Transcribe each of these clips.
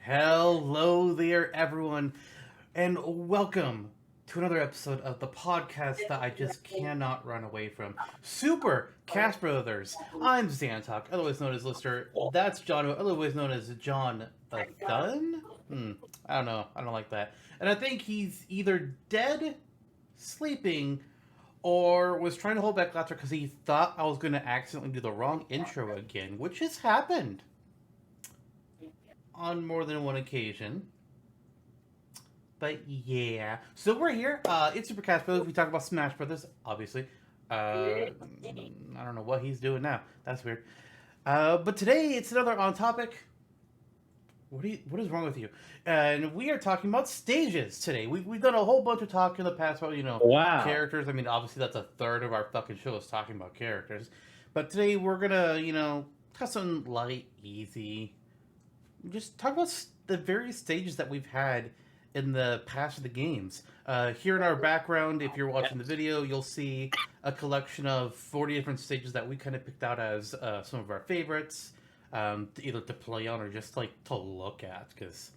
Hello there, everyone, and welcome to another episode of the podcast that I just cannot run away from. Super Cast Brothers. I'm Zantok, otherwise known as Lister. That's Jonno, otherwise known as John the Thun? I don't know. I don't like that. And I think he's either dead, sleeping, or was trying to hold back laughter because he thought I was going to accidentally do the wrong intro again, which has happened on more than one occasion. But yeah, so we're here. It's Supercast Brothers. We talk about Smash Brothers, obviously. I don't know what he's doing now. That's weird. But today it's another on topic. What is wrong with you? And we are talking about stages today. We've done a whole bunch of talk in the past about Wow. characters. I mean, obviously that's a third of our fucking show is talking about characters. But today we're gonna have something light, easy. Just talk about the various stages that we've had in the past of the games. Here in our background, if you're watching the video, you'll see a collection of 40 different stages that we kind of picked out as some of our favorites, either to play on or just like to look at, because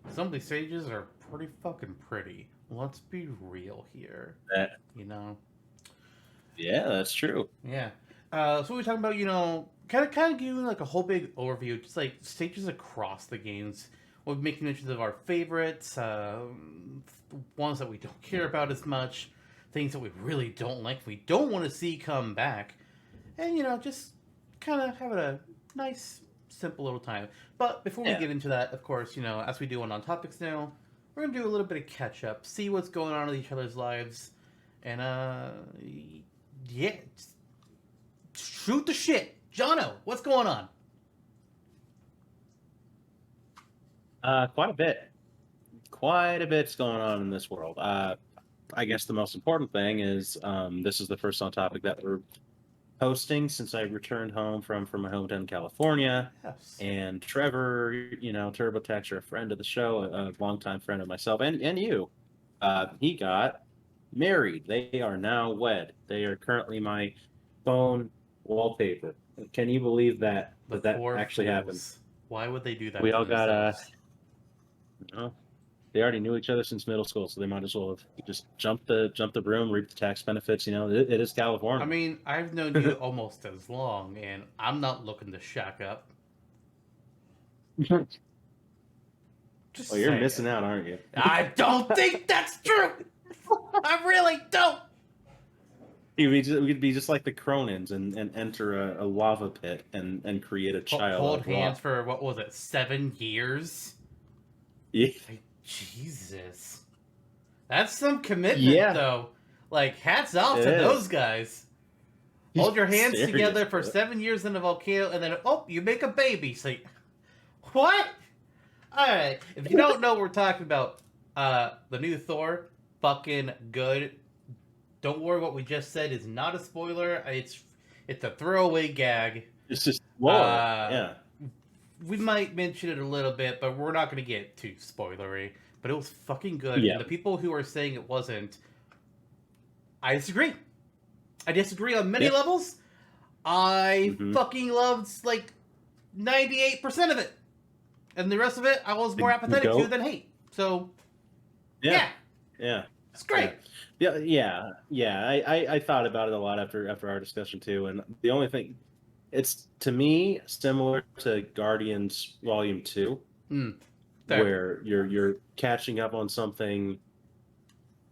some of these stages are pretty fucking pretty. Let's be real here. That, You know? yeah, that's true. Yeah. So we're talking about, kind of giving like a whole big overview, just like stages across the games. We're making mentions of our favorites, ones that we don't care about as much, things that we really don't like, we don't want to see come back, and just kind of having a nice, simple little time. But before we Yeah. get into that, of course, as we do on Topics now, we're gonna do a little bit of catch up, see what's going on in each other's lives, and yeah. Shoot the shit. Jonno, what's going on? Quite a bit. Quite a bit's going on in this world. I guess the most important thing is this is the first on topic that we're posting since I returned home from my hometown in California. Yes. And Trevor, TurboTax, a friend of the show, a longtime friend of myself, and you, he got married. They are now wed. They are currently my phone wallpaper. Can you believe that actually happened? Why would they do that? We to all got themselves? they already knew each other since middle school, so they might as well have just jumped the broom, reaped the tax benefits. It is California. I mean, I've known you almost as long, and I'm not looking to shack up. Just Well, you're saying. missing out, aren't you? I don't think that's true. I really don't. We'd be just like the Cronins and enter a lava pit and create a child. Hold hands for what was it, 7 years? Yeah. Like, Jesus, that's some commitment, though. Like, hats off to those guys. Hold your hands together for 7 years in a volcano, and then you make a baby. So, what? All right. If you don't know, what we're talking about the new Thor. Fucking good. Don't worry, what we just said is not a spoiler. It's a throwaway gag. It's just yeah. We might mention it a little bit, but we're not going to get too spoilery. But it was fucking good. Yeah. And the people who are saying it wasn't, I disagree. I disagree on many levels. I fucking loved like 98% of it. And the rest of it, I was more apathetic to than hate. So, yeah. It's great. Yeah. I thought about it a lot after our discussion too, and the only thing, it's to me similar to Guardians Volume 2, where you're catching up on something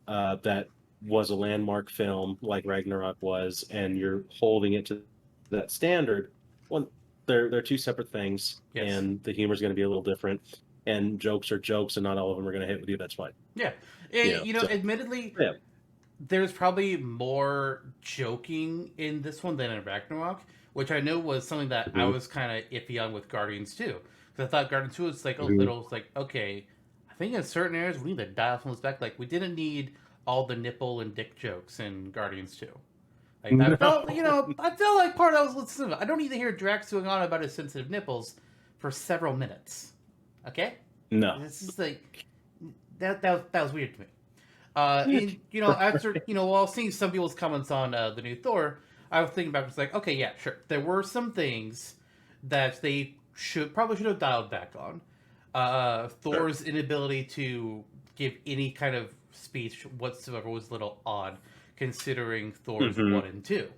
that was a landmark film like Ragnarok was, and you're holding it to that standard. Well, they're two separate things, and the humor is going to be a little different, and jokes are jokes, and not all of them are going to hit with you. That's fine. Yeah. Admittedly, there's probably more joking in this one than in Ragnarok, which I know was something that I was kind of iffy on with Guardians 2. Because I thought Guardians 2 was like a little, it's like, okay, I think in certain areas we need to dial some of this back. Like, we didn't need all the nipple and dick jokes in Guardians 2. Like, that felt, I feel like part of that was listening. I don't need to hear Drax going on about his sensitive nipples for several minutes. Okay? No. This is like, that was weird to me. After while seeing some people's comments on the new Thor, I was thinking about just like, okay, yeah, sure, there were some things that they probably should have dialed back on. Thor's inability to give any kind of speech whatsoever was a little odd, considering Thor's 1 and 2.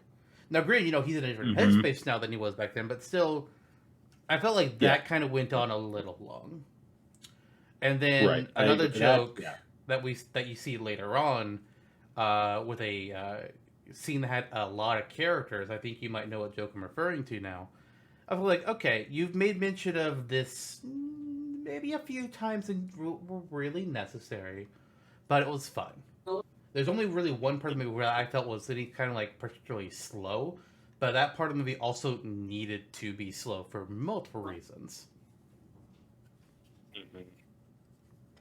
Now, granted, he's in a different headspace now than he was back then, but still, I felt like that kind of went on a little long. And then another joke that you see later on, with a scene that had a lot of characters. I think you might know what joke I'm referring to now. I was like, okay, you've made mention of this maybe a few times and were really necessary, but it was fun. There's only really one part of the movie where I felt was really kind of like particularly slow, but that part of the movie also needed to be slow for multiple reasons.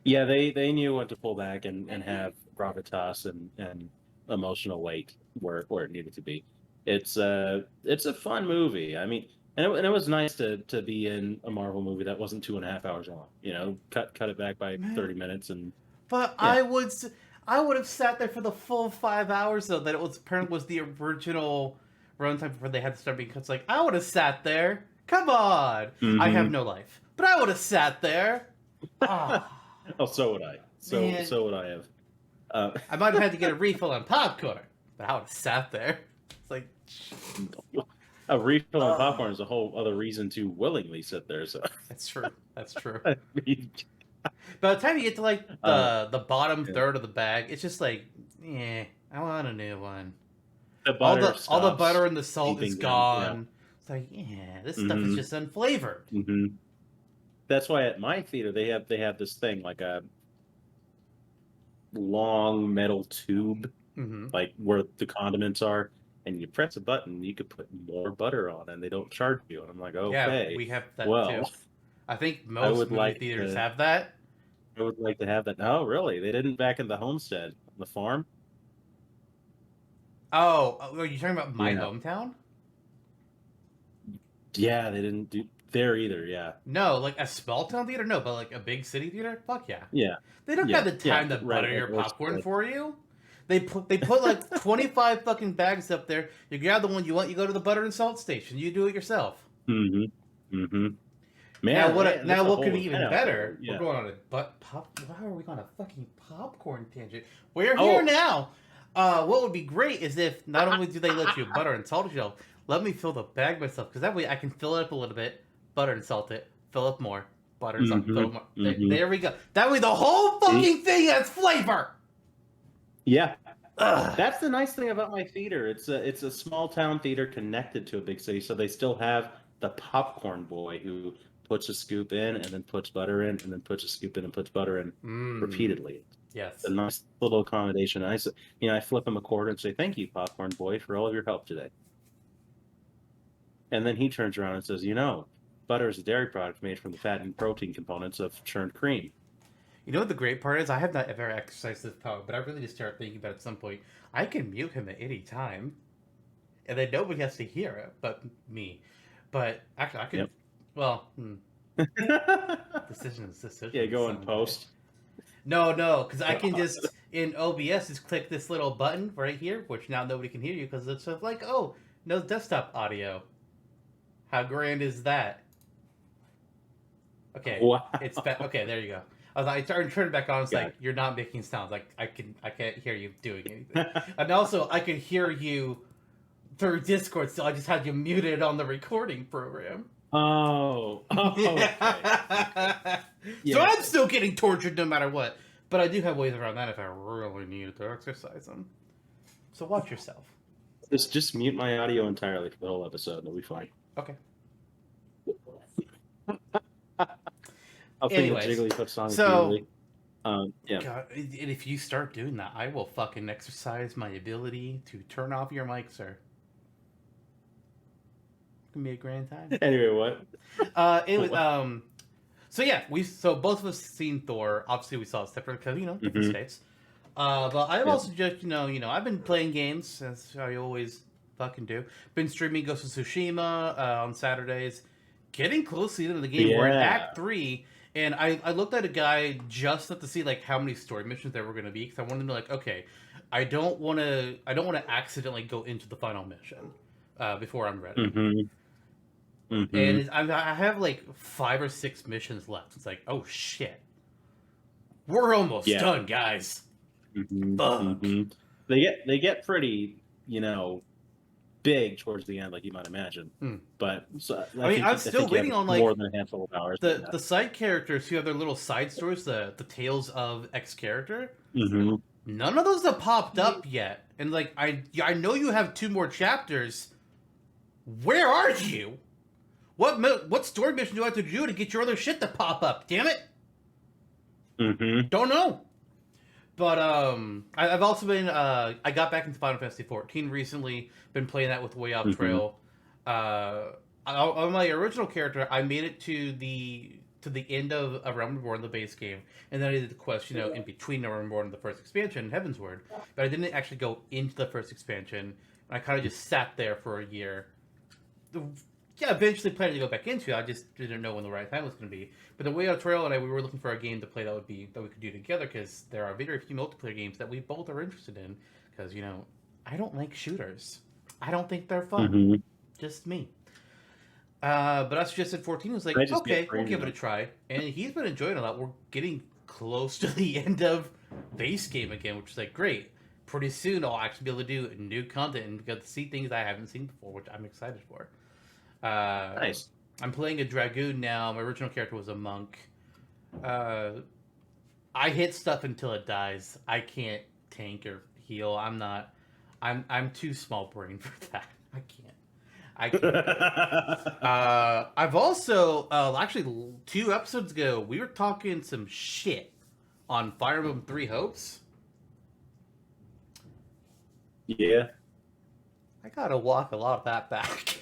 Yeah, they knew when to pull back and have gravitas and emotional weight where it needed to be. It's a fun movie. I mean, and it was nice to be in a Marvel movie that wasn't 2.5 hours long. Cut it back by 30 minutes and. But yeah. I would have sat there for the full 5 hours though. That it was apparently was the original runtime before they had to start being cuts. Like I would have sat there. Come on, I have no life, but I would have sat there. Oh, so would I. So would I have. I might have had to get a refill on popcorn, but I would have sat there. It's like a refill on popcorn is a whole other reason to willingly sit there. So that's true. That's true. I mean, by the time you get to like the bottom third of the bag, it's just like, I want a new one. All the butter and the salt is gone. It's like, this stuff is just unflavored. That's why at my theater they have this thing like a long metal tube, like where the condiments are, and you press a button, you could put more butter on, and they don't charge you. And I'm like, okay, yeah, we have that too. I think most movie theaters have that. I would like to have that. No, really, they didn't back in the homestead, the farm. Oh, are you talking about my hometown? Yeah, they didn't do there either. Yeah. No, like a small town theater. No, but like a big city theater. Fuck yeah. Yeah. They don't have the time to butter your popcorn for you. They put like 25 fucking bags up there. You grab the one you want. You go to the butter and salt station. You do it yourself. Man, now what could be even better? Yeah. We're going on how are we on a fucking popcorn tangent? We're here now. What would be great is if not only do they let you butter and salt yourself, let me fill the bag myself, because that way I can fill it up a little bit, butter and salt it, fill up more, butter and salt, fill up more. There we go. That way the whole fucking thing has flavor. Yeah. That's the nice thing about my theater. It's a small town theater connected to a big city, so they still have the popcorn boy who puts a scoop in and then puts butter in and then puts a scoop in and puts butter in repeatedly. Yes. A nice little accommodation. I flip him a quarter and say, "Thank you, popcorn boy, for all of your help today." And then he turns around and says, butter is a dairy product made from the fat and protein components of churned cream. You know what the great part is? I have not ever exercised this power, but I really just started thinking about it at some point. I can mute him at any time, and then nobody has to hear it but me. But actually, I can. Yep. Well, decision. Yeah, go in post. No, because I can just in OBS just click this little button right here, which now nobody can hear you because it's sort of like, no desktop audio. How grand is that? Okay, wow. It's okay. There you go. I was like, I turned it back on. It's like you're not making sounds. Like I can't hear you doing anything. And also, I can hear you through Discord. So I just had you muted on the recording program. Oh. Okay. So I'm still getting tortured no matter what. But I do have ways around that if I really needed to exercise them. So watch yourself. Just mute my audio entirely for the whole episode. It'll be fine. Okay. I'll think of Jigglypuff song. So, yeah. God, and if you start doing that, I will fucking exercise my ability to turn off your mic, sir. It's gonna be a grand time. Anyway, what? So yeah, both of us seen Thor. Obviously, we saw it separate because different states. But I've also just I've been playing games as I always fucking do. Been streaming Ghost of Tsushima on Saturdays. Getting close to the end of the game. We're in Act 3, and I looked at a guy just to see like how many story missions there were going to be because I wanted to know like, okay, I don't want to accidentally go into the final mission before I'm ready. And I have like 5 or 6 missions left. It's like, oh shit, we're almost done, guys. Fuck. They get pretty, big towards the end, like you might imagine. But I'm still waiting on like more than a handful of hours. The side characters who have their little side stories, the tales of X character. None of those have popped up yet, and like I know you have 2 more chapters. Where are you? What story mission do I have to do to get your other shit to pop up? Damn it! Don't know. But I've also been I got back into Final Fantasy XIV recently. Been playing that with Way Off Trail. On my original character, I made it to the end of A Realm Reborn, the base game, and then I did the quest, in between A Realm Reborn and the first expansion, Heavensward. But I didn't actually go into the first expansion. I kind of just sat there for a year. Yeah, eventually planning to go back into it. I just didn't know when the right time was going to be. But the Way Out Trail and we were looking for a game to play that we could do together, because there are very few multiplayer games that we both are interested in. Because I don't like shooters. I don't think they're fun. Just me. But us just at 14 was like, okay, we'll give it a try, and he's been enjoying it a lot. We're getting close to the end of base game again, which is like great. Pretty soon I'll actually be able to do new content and get to see things I haven't seen before, which I'm excited for. Nice. I'm playing a Dragoon now. My original character was a monk. I hit stuff until it dies. I can't tank or heal. I'm too small brain for that. I can't. I've also actually 2 episodes ago we were talking some shit on Fire Emblem 3 Hopes. Yeah. I gotta walk a lot of that back.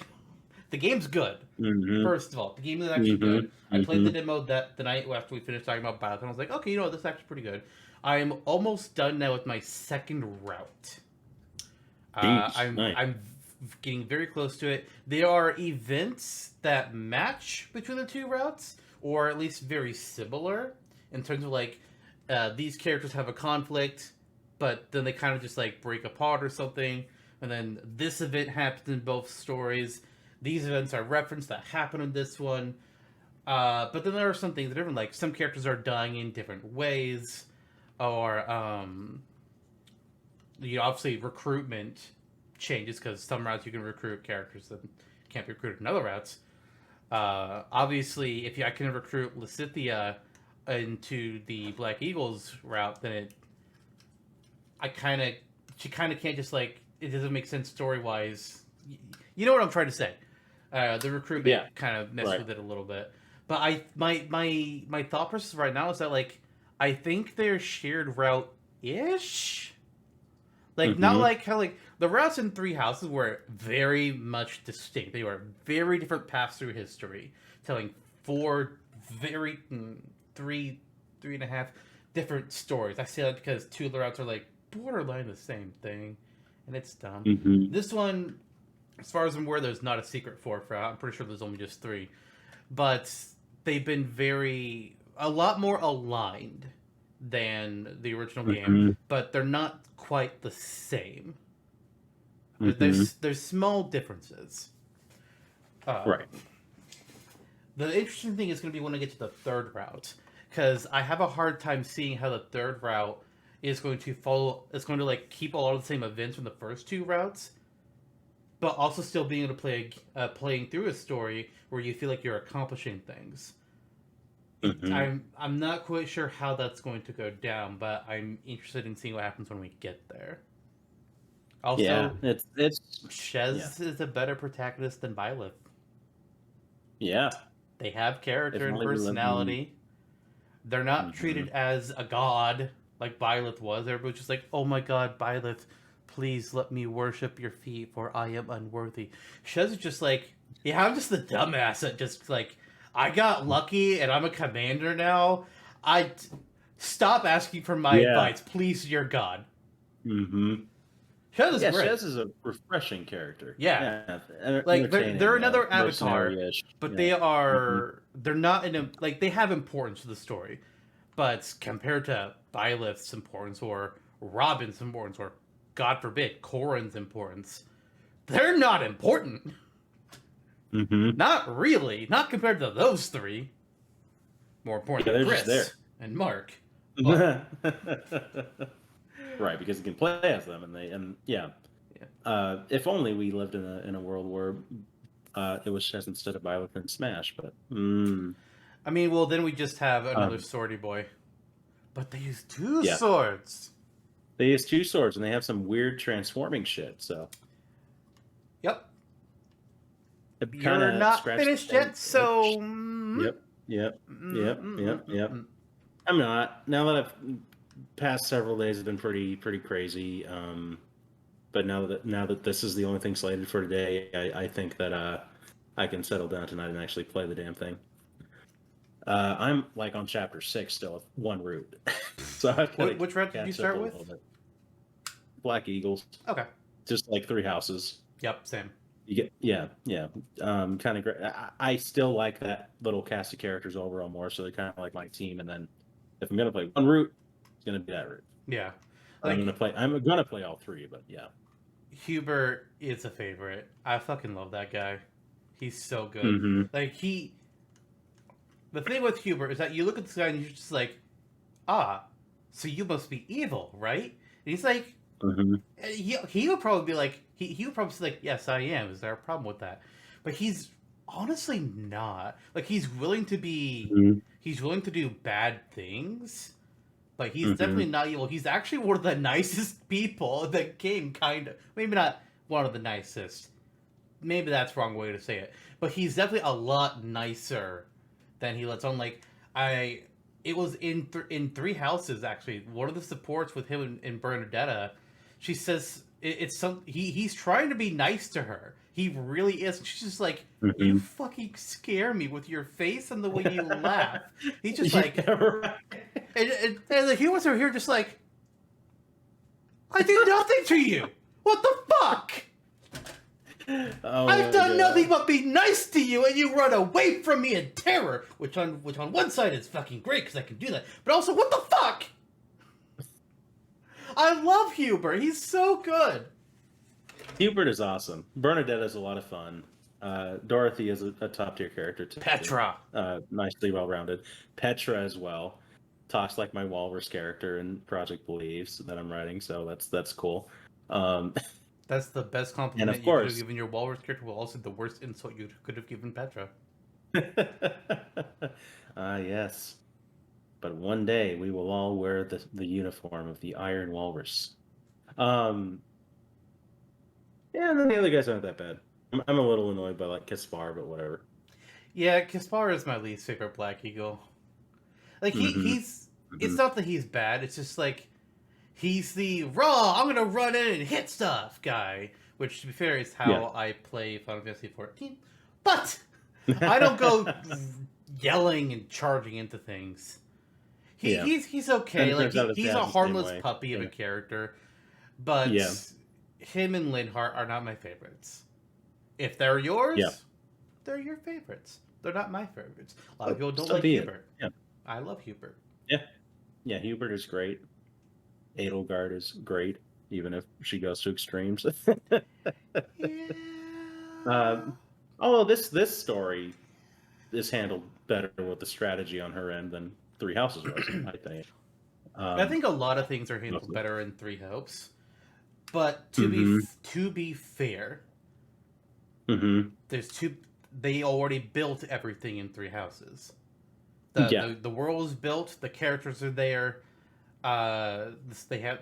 The game's good. First of all, the game is actually good. I played the demo the night after we finished talking about Battle, and I was like, okay, this is actually pretty good. I am almost done now with my second route. I'm getting very close to it. There are events that match between the 2 routes, or at least very similar in terms of like these characters have a conflict, but then they kind of just like break apart or something, and then this event happens in both stories. These events are referenced that happen in this one, but then there are some things that are different. Like some characters are dying in different ways, or obviously recruitment changes, because some routes you can recruit characters that can't be recruited in other routes. Obviously, if I can recruit Lysithea into the Black Eagles route, then she kind of can't just like, it doesn't make sense story wise. You know what I'm trying to say? The recruitment kind of messed with it a little bit. But my thought process right now is that like I think they're shared route ish. Like not like how like the routes in 3 Houses were very much distinct. They were very different paths through history, telling 4 very 3.5 different stories. I say that because 2 of the routes are like borderline the same thing, and it's dumb. This one, as far as I'm aware, there's not a secret 4th route. I'm pretty sure there's only just 3, but they've been a lot more aligned than the original game, but they're not quite the same. There's small differences. Right. The interesting thing is going to be when I get to the 3rd route, because I have a hard time seeing how the 3rd route is going to follow. It's going to like keep a lot of the same events from the first 2 routes, but also still being able to play playing through a story where you feel like you're accomplishing things. I'm not quite sure how that's going to go down, but I'm interested in seeing what happens when we get there. Also, it's Shez is a better protagonist than Byleth. Yeah. They have character and personality. They're not treated as a god like Byleth was. Everybody's just like, oh my god, Byleth, please let me worship your feet, for I am unworthy. Shez is just like, yeah, I'm just the dumbass that just like, I got lucky and I'm a commander now. Stop asking for my advice, please, your god. Shez is great. Shez is a refreshing character. Like they're another avatar, but they are they're not they have importance to the story, but compared to Byleth's importance or Robin's importance or God forbid Corrin's importance, they're not important. Mm-hmm. Not really. Not compared to those three. More importantly, they're Chris just there. and Mark. But... right, because you can play as them, and if only we lived in a world where it was chess instead of Violet and Smash. But I mean, well, then we just have another swordy boy. But they use two swords. They use two swords, and they have some weird transforming shit. So. Yep. You're not finished yet, so... Yep. I'm not. Now that I've past several days have been pretty crazy. But now that this is the only thing slated for today, I think that I can settle down tonight and actually play the damn thing. I'm like on chapter 6 still, one route. So which route did you start with? Black Eagles. Okay. Just like 3 houses. Yep, same. You get kind of great. I still like that little cast of characters overall more, so they're kind of like my team. And then if I'm gonna play one route, it's gonna be that route. Yeah, I'm gonna play all 3, but yeah. Hubert is a favorite. I fucking love that guy. He's so good. Mm-hmm. Like the thing with Hubert is that you look at this guy and you're just like, so you must be evil, right? And he's like, he would probably be like, he would probably say like, yes, I am. Is there a problem with that? But he's honestly not. Like he's willing to do bad things, but he's definitely not evil. He's actually one of the nicest people in the game, kind of. Maybe not one of the nicest. Maybe that's the wrong way to say it. But he's definitely a lot nicer than he lets on. Like it was in 3 houses actually. One of the supports with him and Bernadetta, she says he's trying to be nice to her. He really is. She's just like, you fucking scare me with your face and the way you laugh. He's just like, and the humans are here just like, I do nothing to you. What the fuck? I've done nothing but be nice to you, and you run away from me in terror. Which on one side is fucking great because I can do that, but also what the fuck? I love Hubert. He's so good. Hubert is awesome. Bernadette is a lot of fun. Dorothy is a top tier character too. Petra, nicely well rounded. Petra as well. Talks like my walrus character in Project Believes that I'm writing, so that's cool. That's the best compliment you could have given your walrus character, while also the worst insult you could have given Petra. Yes. But one day we will all wear the uniform of the Iron Walrus. Yeah, and then the other guys aren't that bad. I'm a little annoyed by like Caspar, but whatever. Yeah, Caspar is my least favorite Black Eagle. Like he's it's not that he's bad, it's just like he's the raw, I'm gonna run in and hit stuff guy. Which, to be fair, is how I play Final Fantasy XIV. But I don't go yelling and charging into things. He's okay. Like he's a harmless puppy of a character. But him and Linhardt are not my favorites. If they're yours, they're your favorites. They're not my favorites. A lot of people don't like Hubert. Yeah. I love Hubert. Yeah, Hubert is great. Edelgard is great, even if she goes to extremes. Although this story is handled better with the strategy on her end than 3 Houses was, I think. I think a lot of things are handled better in 3 Hopes, but to be fair, there's 2. They already built everything in 3 Houses. The world is built. The characters are there. But they have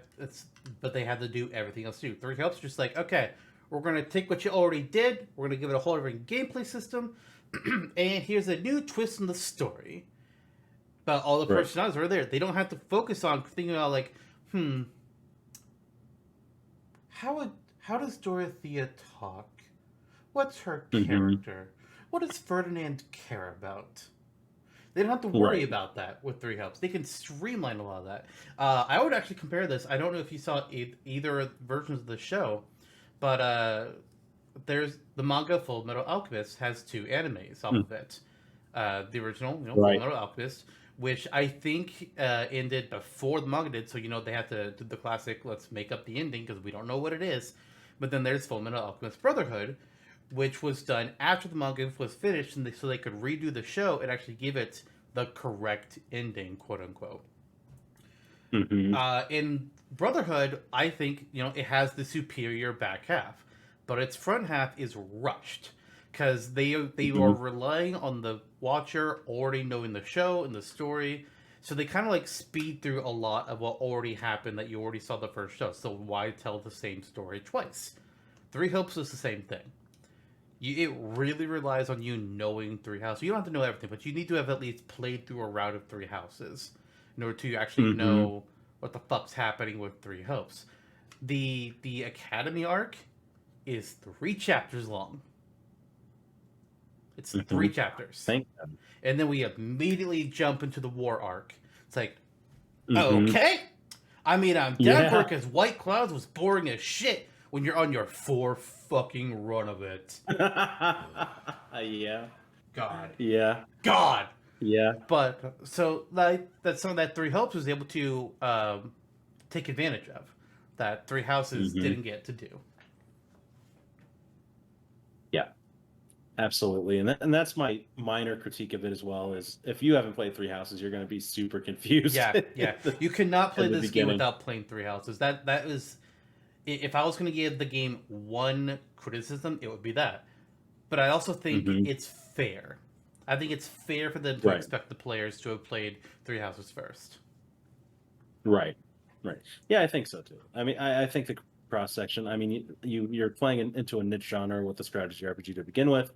to do everything else too. 3 Hopes just like, okay, we're gonna take what you already did. We're gonna give it a whole different gameplay system, and here's a new twist in the story. But all the personages are there. They don't have to focus on thinking about like, how does Dorothea talk? What's her character? What does Ferdinand care about? They don't have to worry about that with 3 Hopes. They can streamline a lot of that. I would actually compare this. I don't know if you saw either versions of the show, but there's the manga Fullmetal Alchemist has 2 animes off of it. The original, Fullmetal Alchemist, which I think ended before the manga did. So they have to do the classic. Let's make up the ending because we don't know what it is. But then there's Fullmetal Alchemist Brotherhood, which was done after the manga was finished, and so they could redo the show and actually give it the correct ending, quote unquote. Mm-hmm. In Brotherhood, I think it has the superior back half, but its front half is rushed because they are relying on the watcher already knowing the show and the story, so they kind of like speed through a lot of what already happened that you already saw the first show. So why tell the same story twice? Three Hopes is the same thing. It really relies on you knowing Three Houses. You don't have to know everything, but you need to have at least played through a route of Three Houses in order to actually know what the fuck's happening with Three Hopes. The Academy arc is 3 chapters long. It's 3 chapters. Thank God. And then we immediately jump into the war arc. It's like, okay. I mean, I'm down for it because White Clouds was boring as shit when you're on your 4 fucking run of it. Yeah. God. Yeah. God. Yeah. But so that's something that Three Hopes was able to take advantage of, that Three Houses didn't get to do. Yeah. Absolutely, and that's my minor critique of it as well. Is if you haven't played Three Houses, you're going to be super confused. Yeah. You cannot play this game without playing Three Houses. That is, if I was going to give the game one criticism, it would be that. But I also think it's fair. I think it's fair for them to expect the players to have played Three Houses first. Right. Yeah, I think so too. I mean, I think the cross section. I mean, you're playing into a niche genre with a strategy RPG to begin with.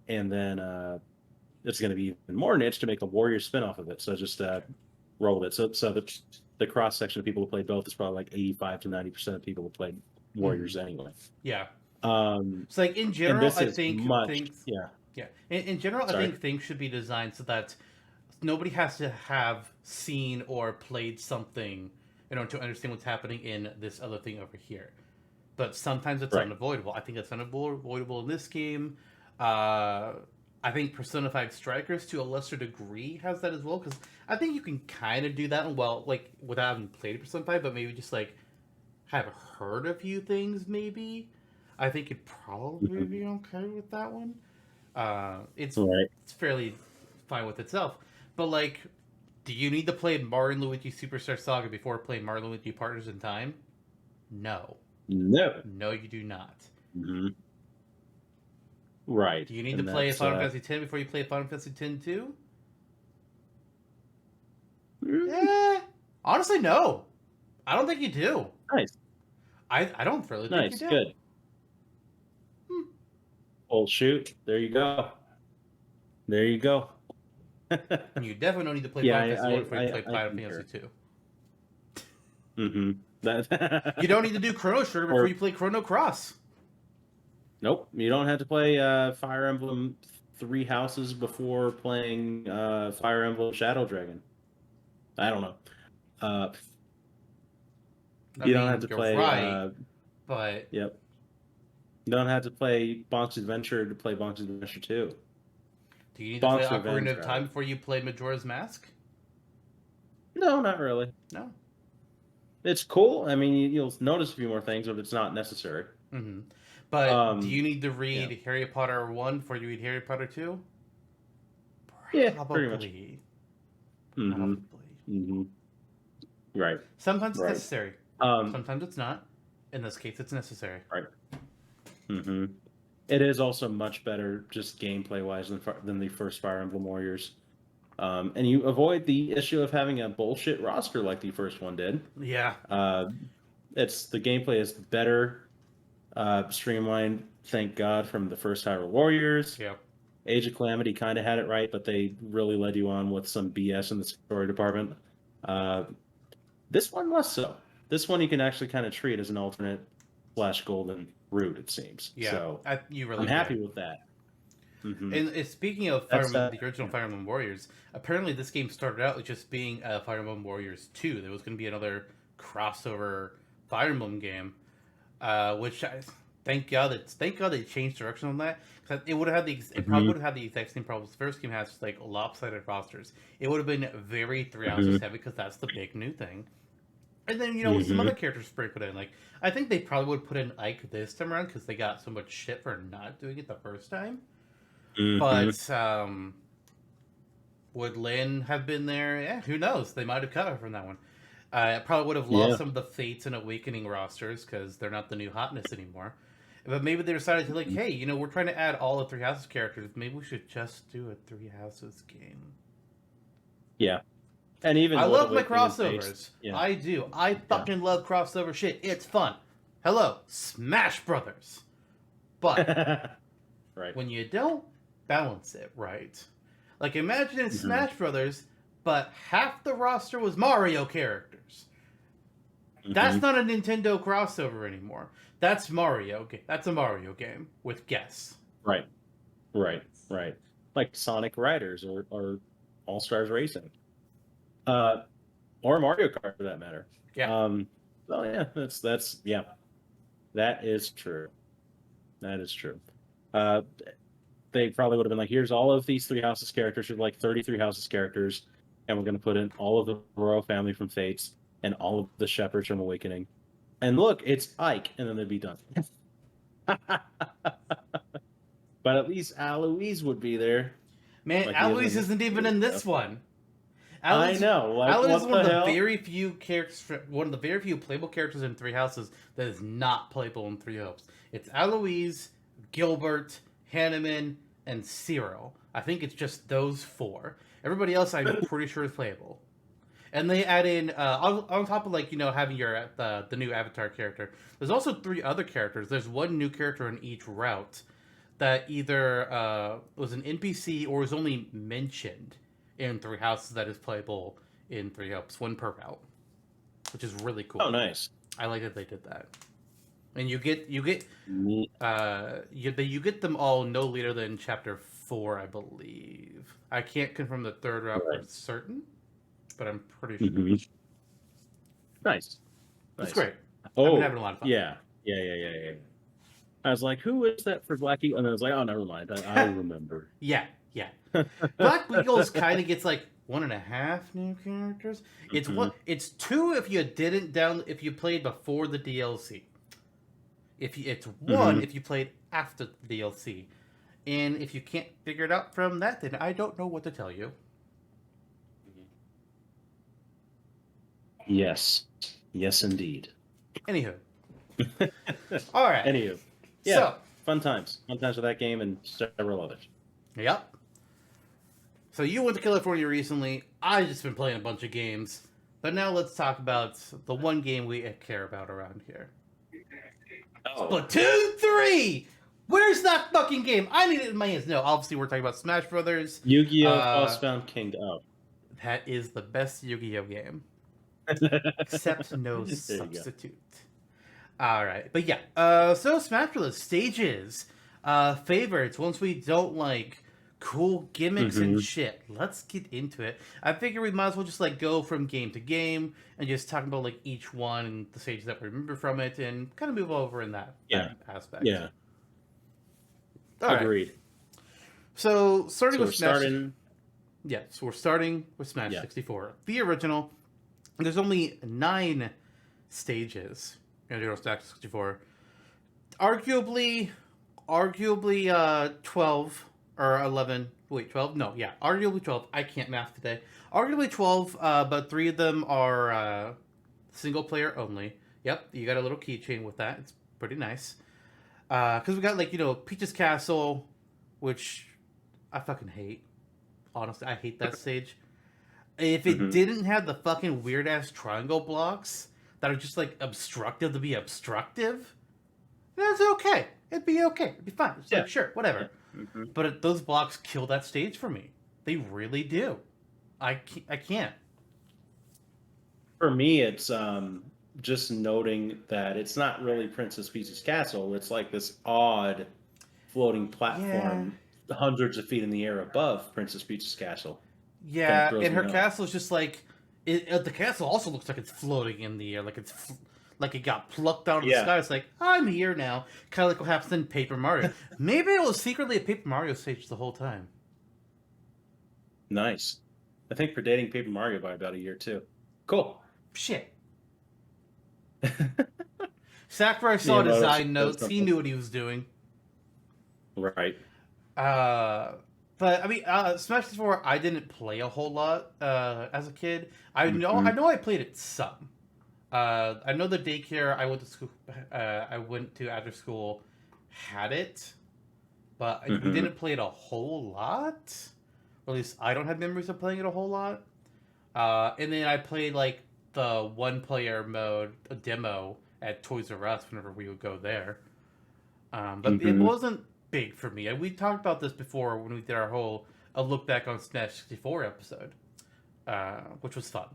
And then it's going to be even more niche to make a Warrior spin-off of it. So just roll with it. So the cross-section of people who played both is probably like 85 to 90% of people who played Warriors anyway. Yeah. So like in general, I think things... Yeah. In general, I think things should be designed so that nobody has to have seen or played something in order to understand what's happening in this other thing over here. But sometimes it's unavoidable. I think it's unavoidable in this game. I think Personified Strikers to a lesser degree has that as well, because I think you can kind of do that like without having played Personified, but maybe just like have heard a few things. Maybe I think it'd probably be okay with that one. It's fairly fine with itself, but like, do you need to play Mario & Luigi Superstar Saga before playing Mario & Luigi Partners in Time? No, you do not. Right. Do you need to play Final Fantasy X before you play Final Fantasy X 2? Honestly, no. I don't think you do. Nice. I don't really think you do. Good. Oh, shoot. There you go. You definitely don't need to play Final Fantasy 1 before you play Final Fantasy 2. You don't need to do Chrono Trigger before you play Chrono Cross. Nope, you don't have to play Fire Emblem Three Houses before playing Fire Emblem Shadow Dragon. I don't know. You don't have to play. But yep, you don't have to play Bonk's Adventure to play Bonk's Adventure 2. Do you need to play Ocarina of Time before you play Majora's Mask? No, not really. No. It's cool. I mean, you'll notice a few more things, but it's not necessary. But do you need to read Harry Potter 1 before you read Harry Potter 2? Yeah, probably. Pretty much. Probably. Right. Sometimes it's necessary. Sometimes it's not. In this case, it's necessary. Right. It is also much better, just gameplay-wise, than the first Fire Emblem Warriors. And you avoid the issue of having a bullshit roster like the first one did. Yeah. The gameplay is better. Streamlined, thank God, from the first Hyrule Warriors. Yeah. Age of Calamity kind of had it right, but they really led you on with some BS in the story department. This one less so. This one you can actually kind of treat as an alternate / golden route, it seems. Yeah, so I'm happy with that. And speaking of the original Fire Emblem Warriors, apparently this game started out with just being Fire Emblem Warriors 2. There was going to be another crossover Fire Emblem game. Which thank God they changed direction on that, because it would have had probably would have had the exact same problems. The first game has like lopsided rosters. It would have been very 3 houses heavy, because that's the big new thing. And then, with some other characters sprinkled in. Like, I think they probably would put in Ike this time around because they got so much shit for not doing it the first time. But, would Lynn have been there? Yeah, who knows? They might have cut her from that one. It probably would have lost some of the Fates and Awakening rosters because they're not the new hotness anymore. But maybe they decided to, like, hey, we're trying to add all the Three Houses characters. Maybe we should just do a Three Houses game. Yeah. And even I love my crossovers. Yeah. I do. I fucking love crossover shit. It's fun. Hello, Smash Brothers. But when you don't balance it right, like imagine in Smash Brothers, but half the roster was Mario characters. That's not a Nintendo crossover anymore. That's Mario. That's a Mario game with guests. Right. Like Sonic Riders or All Stars Racing. Or Mario Kart for that matter. Yeah. Well, yeah, that's yeah. That is true. They probably would have been like, here's all of these Three Houses characters, there's like 33 Houses characters, and we're going to put in all of the royal family from Fates and all of the shepherds from Awakening. And look, it's Ike, and then they'd be done. But at least Aloise would be there. Man, like Aloise isn't even in this one. I know. Like, Aloise is one of the very few characters, one of the very few playable characters in Three Houses that is not playable in Three Hopes. It's Aloise, Gilbert, Hanneman, and Cyril. I think it's just those four. Everybody else, I'm pretty sure is playable. And they add in on top of having your the new Avatar character. There's also 3 other characters. There's one new character in each route that either was an NPC or was only mentioned in Three Houses that is playable in Three Hopes, 1 per route, which is really cool. Oh, nice! I like that they did that. And you get them all no later than chapter 4, I believe. I can't confirm the 3rd route for certain, but I'm pretty sure. Nice. It's great. Oh, I've been having a lot of fun. Yeah. I was like, who is that for Black Eagle? And I was like, oh, never mind. I remember. Yeah. Black Eagles kind of gets like 1.5 new characters. It's It's 2 if you played before the DLC. It's 1 if you played after the DLC. And if you can't figure it out from that, then I don't know what to tell you. Yes, indeed. Anywho. All right. Anywho. Yeah, so, fun times with that game and several others. Yep. So you went to California recently. I've just been playing a bunch of games. But now let's talk about the one game we care about around here. Splatoon 3! Where's that fucking game? I need it in my hands. No, obviously we're talking about Smash Brothers. Yu-Gi-Oh! Lost-Found Kingdom. That is the best Yu-Gi-Oh! Game. Except no substitute. Alright, but yeah. So Smash Brothers stages. Favorites, ones we don't like. Cool gimmicks and shit. Let's get into it. I figure we might as well just go from game to game and just talk about each one and the stages that we remember from it and kind of move over in that aspect. Yeah. Agreed. Right. So starting with Smash. So we're starting with Smash 64, the original. There's only 9 stages in Hero Stack 64. Arguably 12 or 11. Wait, 12? No, yeah. Arguably 12. I can't math today. Arguably 12, but 3 of them are single player only. Yep, you got a little keychain with that. It's pretty nice. Because we got Peach's Castle, which I fucking hate. Honestly, I hate that stage. If it didn't have the fucking weird ass triangle blocks that are just obstructive to be obstructive, that's okay. It'd be okay. It'd be fine. It's sure, whatever. But those blocks kill that stage for me. They really do. I can't. For me, it's just noting that it's not really Princess Peach's Castle. It's like this odd floating platform hundreds of feet in the air above Princess Peach's Castle. Yeah, and her castle is just the castle also looks like it's floating in the air, like it got plucked out of the sky. It's like, I'm here now. Kind of like what happens in Paper Mario. Maybe it was secretly a Paper Mario stage the whole time. Nice. I think predating Paper Mario by about a year, too. Cool. Shit. Sakurai saw design notes. He knew what he was doing. Right. But I mean, Smash 4, I didn't play a whole lot as a kid. I know I played it some. I know the daycare I went to school, I went to after school, had it, but we didn't play it a whole lot. Or at least I don't have memories of playing it a whole lot. And then I played like the one-player mode, a demo at Toys R Us whenever we would go there. But it wasn't big for me. And we talked about this before when we did our whole a look back on SNES 64 episode, which was fun.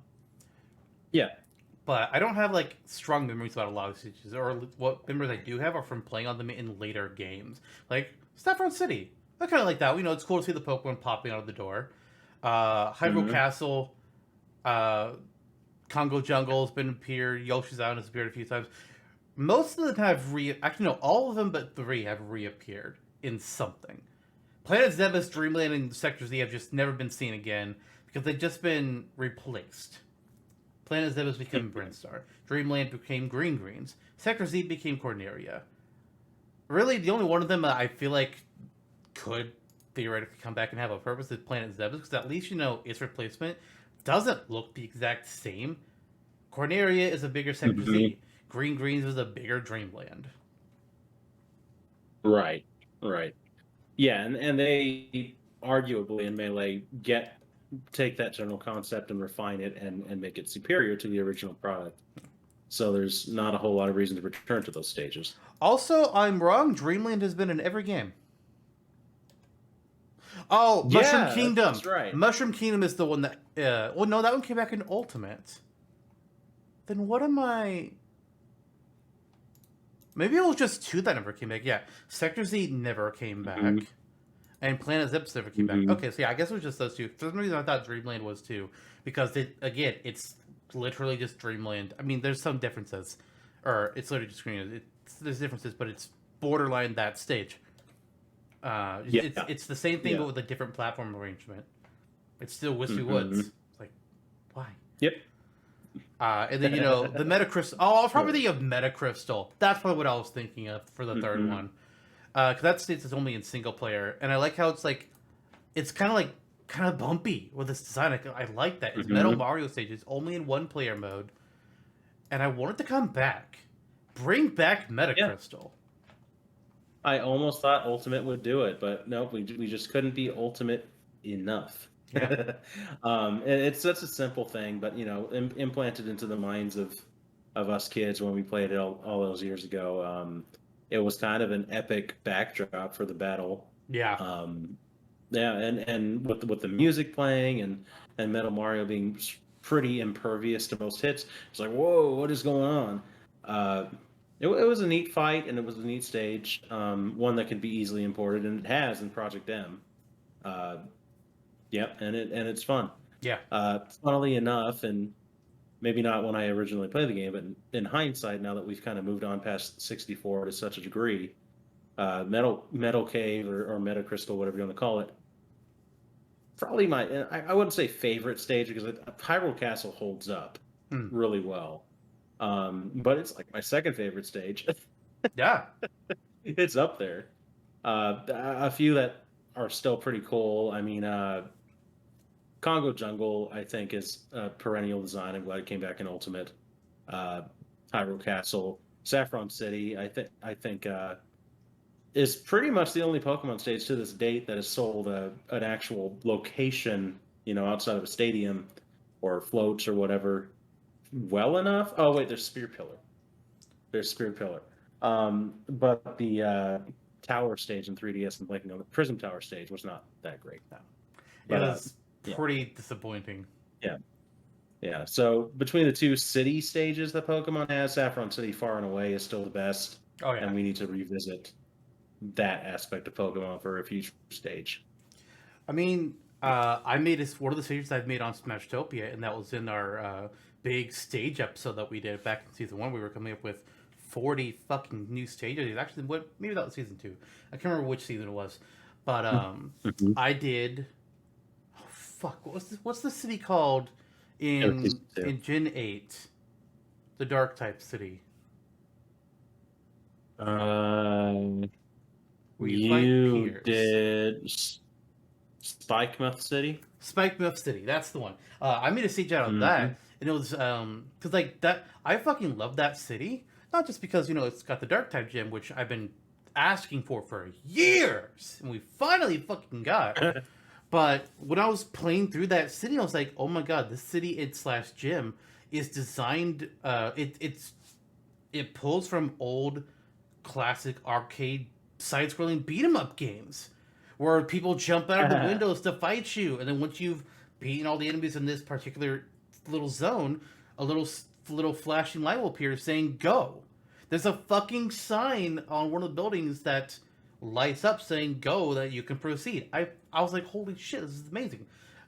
Yeah. But I don't have like strong memories about a lot of stages, or what memories I do have are from playing on them in later games, like Saffron City. I kind of like that. You know, it's cool to see the Pokemon popping out of the door. Hyrule Castle, Congo Jungle has been appeared. Yoshi's Island has appeared a few times. Most of them have actually no, all of them but 3 have reappeared in something. Planet Zebus, Dreamland, and Sector Z have just never been seen again because they've just been replaced. Planet Zebus became Brinstar. Dreamland became Green Greens. Sector Z became Corneria. Really, the only one of them I feel like could theoretically come back and have a purpose is Planet Zebus, because at least you know its replacement doesn't look the exact same. Corneria is a bigger Sector Z. Green Greens is a bigger Dreamland. Right. Yeah, and they arguably in Melee take that general concept and refine it and make it superior to the original product. So there's not a whole lot of reason to return to those stages. Also, I'm wrong. Dreamland has been in every game. Oh, yeah, Mushroom Kingdom. That's right. Mushroom Kingdom is the one that... well, no, that one came back in Ultimate. Then what am I... Maybe it was just 2 that never came back. Yeah, Sector Z never came back. And Planet Zips never came back. Okay, so yeah, I guess it was just those 2. For some reason, I thought Dreamland was 2. Because, it's literally just Dreamland. I mean, there's some differences. Or, it's literally just Dreamland. There's differences, but it's borderline that stage. It's the same thing, but with a different platform arrangement. It's still Wispy Woods. It's like, why? Yep. And then, you know, the Metacrystal. Oh, I was probably thinking of Metacrystal. That's probably what I was thinking of for the third one. Because that states it's only in single player. And I like how it's like, it's kind of bumpy with this design. I like that. It's Metal Mario stages, only in one player mode. And I want it to come back. Bring back Metacrystal. Yeah. I almost thought Ultimate would do it, but nope, we just couldn't be Ultimate enough. Yeah. It's such a simple thing, but you know, implanted into the minds of us kids when we played it all those years ago. It was kind of an epic backdrop for the battle. Yeah. Yeah, and with the music playing and Metal Mario being pretty impervious to most hits, it's like, whoa, what is going on? It was a neat fight, and it was a neat stage, one that can be easily imported, and it has in Project M. Yep, and it's fun. Yeah. Funnily enough, and maybe not when I originally played the game, but in hindsight, now that we've kind of moved on past 64 to such a degree, Metal Cave or Metacrystal, whatever you want to call it, probably I wouldn't say favorite stage, because Hyrule Castle holds up really well. But it's like my second favorite stage. Yeah. It's up there. A few that are still pretty cool. I mean, Congo Jungle, I think, is a perennial design. I'm glad it came back in Ultimate. Hyrule Castle, Saffron City, I think is pretty much the only Pokemon stage to this date that has sold an actual location, you know, outside of a stadium or floats or whatever, well enough. Oh wait, there's Spear Pillar. But the tower stage in 3DS and blanking on the Prism Tower stage was not that great. No. It was pretty disappointing. Yeah. So between the 2 city stages that Pokemon has, Saffron City far and away is still the best. Oh yeah. And we need to revisit that aspect of Pokemon for a future stage. I mean, I made one of the stages I've made on Smashtopia, and that was in our big stage episode that we did back in season 1. We were coming up with 40 fucking new stages. Actually, maybe that was season 2. I can't remember which season it was, but I did. Oh fuck! What's the city called in Gen 8? the dark type city. Where you fight You peers. did Spike Muff City? Spike Muff City, that's the one. I made a siege out of that, and it was because like that. I fucking love that city, not just because it's got the dark type gem, which I've been asking for years, and we finally fucking got. But when I was playing through that city, I was like, oh my god, this city / gym is designed. It pulls from old classic arcade side-scrolling beat 'em up games where people jump out of the windows to fight you, and then once you've beaten all the enemies in this particular little zone, a little flashing light will appear saying "Go." There's a fucking sign on one of the buildings that lights up saying "Go," that you can proceed. I was like, holy shit, this is amazing.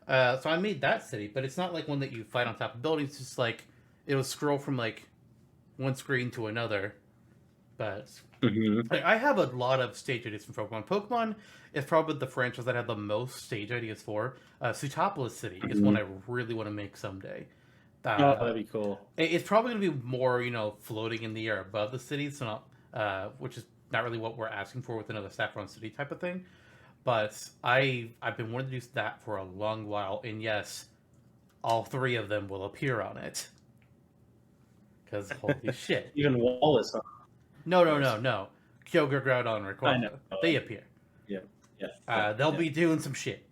So I made that city, but it's not like one that you fight on top of buildings. It's just like it'll scroll from like one screen to another. But I have a lot of stage ideas from Pokemon. Pokemon is probably the franchise that I have the most stage ideas for. Sutopolis City is one I really want to make someday. That'd be cool. It's probably going to be more, floating in the air above the city, so not, which is not really what we're asking for with another Saffron City type of thing. But I've been wanting to do that for a long while, and yes, all 3 of them will appear on it. Because holy shit. Even Wallace, huh? No. Kyogre, Groudon, and Rayquaza. They appear. Yeah. They'll be doing some shit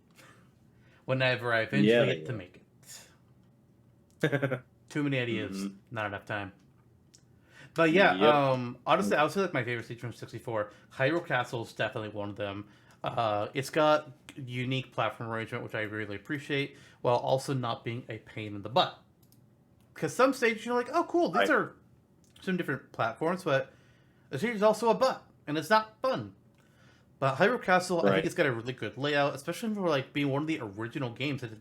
whenever I eventually get to make it. Too many ideas, not enough time. But yeah, honestly, I would say like my favorite stage from 64. Hyrule Castle is definitely one of them. It's got unique platform arrangement, which I really appreciate, while also not being a pain in the butt. Because some stages you're like, oh cool, these are some different platforms, but the stage is also a butt, and it's not fun. But Hyrule Castle, I think it's got a really good layout, especially for like being one of the original games. It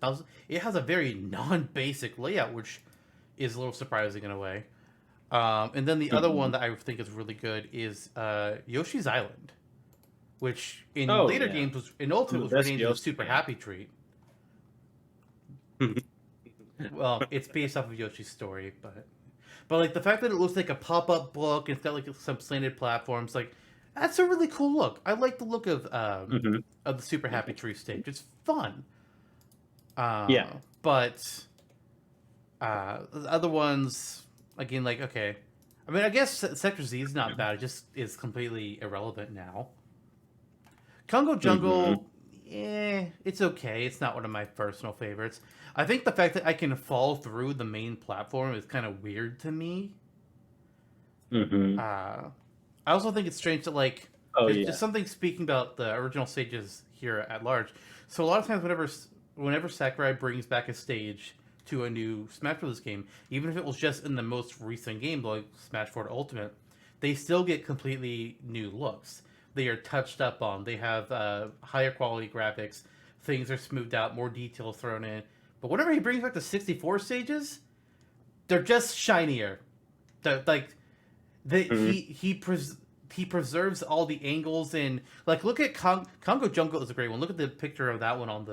has a very non-basic layout, which is a little surprising in a way. And then the other one that I think is really good is Yoshi's Island, which in later games in Ultimate was renamed the Super Happy Treat. Well, it's based off of Yoshi's story, but like the fact that it looks like a pop-up book and it's got like some slanted platforms, like that's a really cool look. I like the look of the Super Happy Tree stage. It's fun. But the other ones, again, like okay, I mean, I guess Sector Z is not bad. It just is completely irrelevant now. Congo Jungle, it's okay. It's not one of my personal favorites. I think the fact that I can fall through the main platform is kind of weird to me. I also think it's strange that like there's just something speaking about the original stages here at large. So a lot of times whenever Sakurai brings back a stage to a new Smash Bros. Game, even if it was just in the most recent game like Smash 4 Ultimate, they still get completely new looks. They are touched up on. They have higher quality graphics. Things are smoothed out, more details thrown in. But whenever he brings back the 64 stages, they're just shinier. He preserves all the angles, and like look at Congo Jungle is a great one. Look at the picture of that one on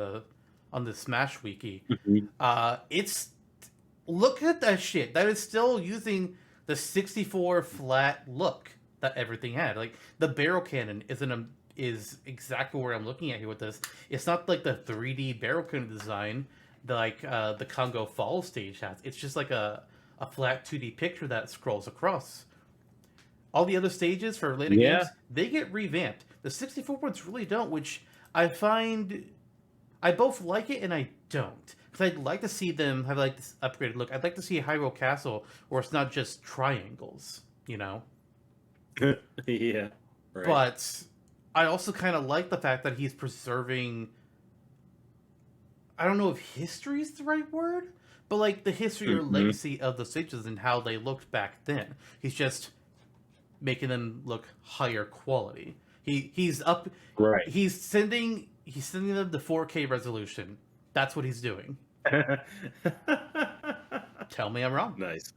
the Smash Wiki. It's look at that shit. That is still using the 64 flat look that everything had. Like the barrel cannon is exactly where I'm looking at here with this. It's not like the 3D barrel cannon design like the Congo Fall stage has. It's just like a flat 2D picture that scrolls across. All the other stages for later games, they get revamped. The 64 ones really don't, which I find I both like it and I don't. Because I'd like to see them have like this upgraded look. I'd like to see Hyrule Castle where it's not just triangles, Right. But I also kind of like the fact that he's preserving, I don't know if history is the right word, but like the history or legacy of the stages and how they looked back then. He's just making them look higher quality. He's up. Right. He's sending them the 4K resolution. That's what he's doing. Tell me I'm wrong. Nice.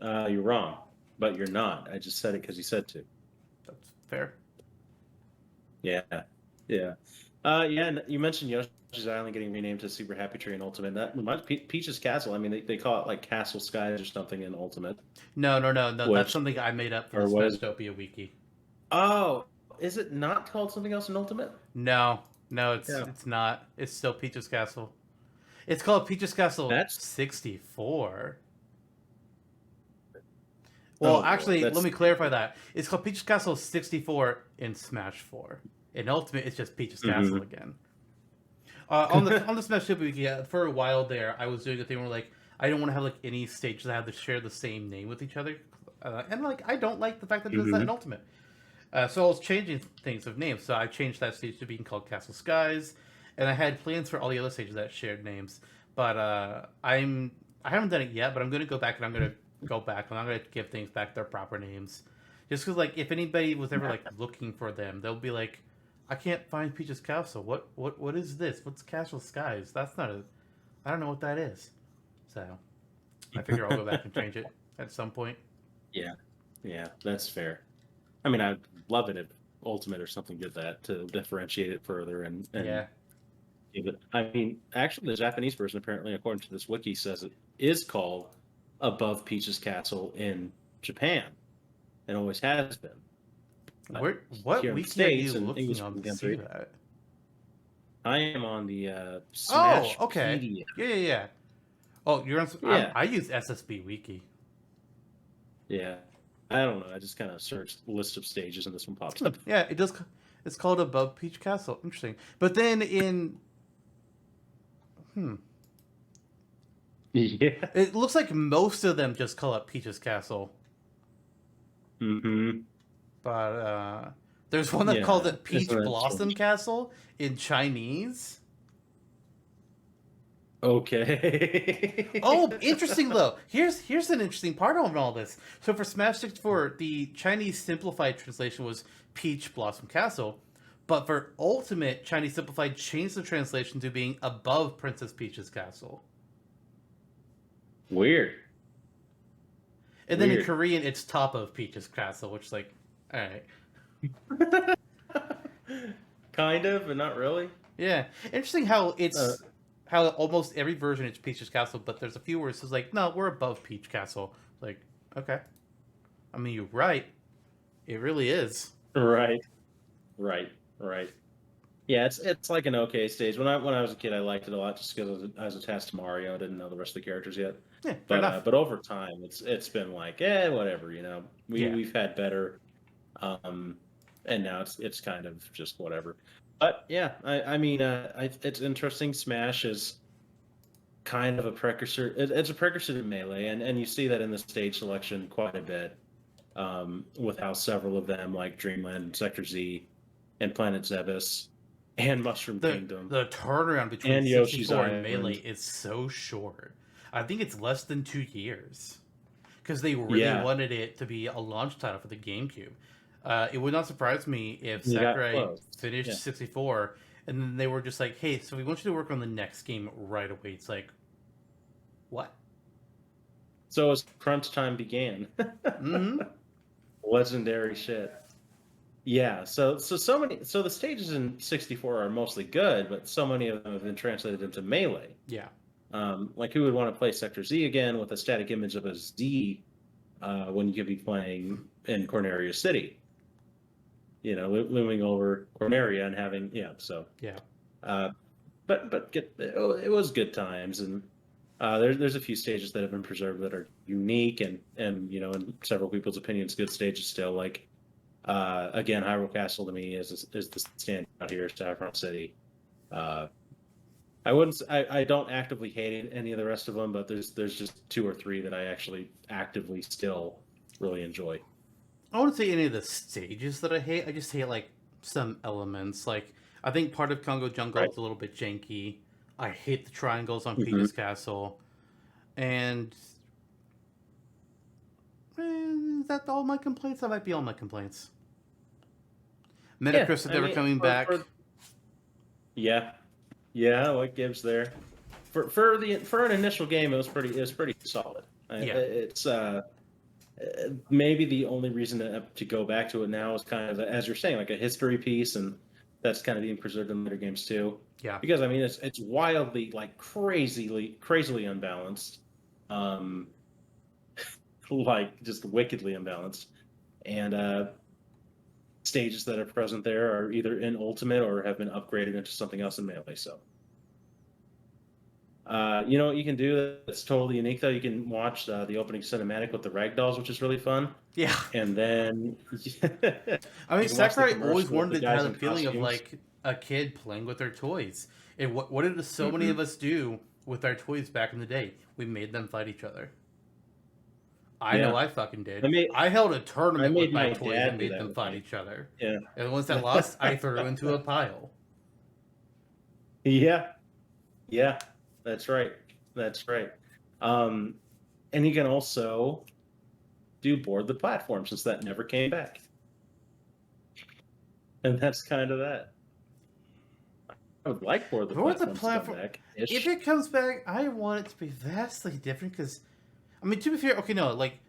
You're wrong, but you're not. I just said it because you said to. That's fair. Yeah. Yeah, you mentioned Yoshi's Island getting renamed to Super Happy Tree in Ultimate. That reminds Peach's Castle. I mean, they call it like Castle Skies or something in Ultimate. No. That's Which, something I made up for the or what is? Smashtopia wiki. Oh, is it not called something else in Ultimate? No, Yeah, it's not. It's still Peach's Castle. It's called Peach's Castle that's 64. Well, oh boy, actually, let that's me clarify that. It's called Peach's Castle 64 in Smash 4. In Ultimate, it's just Peach's Castle mhm. again. On the Smash Up wiki, for a while there, I was doing a thing where like I don't want to have like any stages that have to share the same name with each other, and like I don't like the fact that it does that in Mhm. Ultimate. So I was changing things of names. So I changed that stage to being called Castle Skies, and I had plans for all the other stages that shared names. But I haven't done it yet. But I'm going to go back and I'm going to go back and I'm going to give things back their proper names. Just because like if anybody was ever like looking for them, they'll be like, I can't find Peach's Castle. What is this? What's Castle Skies? That's not a. I don't know what that is. So I figure I'll go back and change it at some point. Yeah, yeah, that's fair. I mean, I'd love it if Ultimate or something did that to differentiate it further and Yeah. give it. I mean, actually, the Japanese version, apparently, according to this wiki, says it is called Above Peach's Castle in Japan and always has been. But Where? What here in the wiki are you States and looking English on speaking to see country, that? I am on the Oh, okay. Smashpedia. Yeah. Oh, you're on. Yeah, I use SSB Wiki. yeah. I don't know. I just kind of searched list of stages and this one pops up. Yeah, it does. It's called Above Peach Castle. Interesting. But then hmm, Yeah. it looks like most of them just call it Peach's Castle. Mm-hmm. But there's one that called Yeah. it Isn't Peach that Blossom strange? Castle in Chinese. Oh, Okay. interesting though. Here's an interesting part on all this. So for Smash 64, the Chinese simplified translation was Peach Blossom Castle, but for Ultimate, Chinese simplified changed the translation to being above Princess Peach's castle. Weird. And then in Weird. Korean, it's top of Peach's castle, which is like, all right, Kind of, but not really. yeah, interesting how Uh, how almost every version it's Peach's castle, but there's a few where it's just like, no, we're above Peach Castle. Like, okay, I mean you're right, it really is. right. Right. Right. Yeah, it's like an okay stage. When I was a kid, I liked it a lot just because I was attached to Mario. I didn't know the rest of the characters yet. Yeah, fair enough. But over time, it's been like, whatever. Yeah. We've had better, um, and now it's kind of just whatever. But yeah, I mean, it's interesting. Smash is kind of a precursor. It's a precursor to Melee, and you see that in the stage selection quite a bit, with how several of them, like Dreamland, Sector Z, and Planet Zebes, and Mushroom Kingdom, The turnaround between and Yoshi's 64 and Melee Island. is so short. I think it's less than 2 years because they really Yeah, wanted it to be a launch title for the GameCube. It would not surprise me if you got Sakurai close. finished Yeah. 64 and then they were just like, "Hey, so we want you to work on the next game right away." It's like, what? So as crunch time began, Mm-hmm. legendary shit. Yeah, so the stages in 64 are mostly good, but so many of them have been translated into Melee. Yeah. Like who would want to play Sector Z again with a static image of a Z when you could be playing in Corneria City? Looming over Corneria and having Yeah. Uh, it was good times, and there's a few stages that have been preserved that are unique and in several people's opinions, good stages still. Like again, Hyrule Castle to me is the standout here. Saffron City. I don't actively hate any of the rest of them, but there's just two or three that I actually actively still really enjoy. I wouldn't say any of the stages that I hate. I just hate like some elements. Like I think part of Congo Jungle Right. is a little bit janky. I hate the triangles on Hmm. Peach's Castle, and is that all my complaints? That might be all my complaints. Yeah, Metacritic I never mean, coming back. yeah, yeah, what gives there? For an initial game, it was pretty solid. Yeah, It's maybe the only reason to go back to it now is kind of, as you're saying, like a history piece, and that's kind of being preserved in later games too. Yeah. Because I mean, it's wildly, like, crazily unbalanced, like just wickedly unbalanced, and stages that are present there are either in Ultimate or have been upgraded into something else in Melee. So, you know what you can do that's totally unique though? You can watch the opening cinematic with the ragdolls, which is really fun. Yeah. And then, I mean, you can watch the Sakurai commercial always with wanted the to guys have in the feeling of costumes. like a kid playing with their toys. And what did so many of us do with our toys back in the day? We made them fight each other. I know Yeah. I fucking did. I made I held a I tournament with made my my toys dad and do made that them with fight me. each other. Yeah. And the ones that lost, I threw into a pile. Yeah. Yeah. That's right. That's right. And you can also do board the platform, since that never came back. And that's kind of that. I would like board the Board the platforms to platform. come back. If it comes back, I want it to be vastly different because, I mean, to be fair, okay, no, like,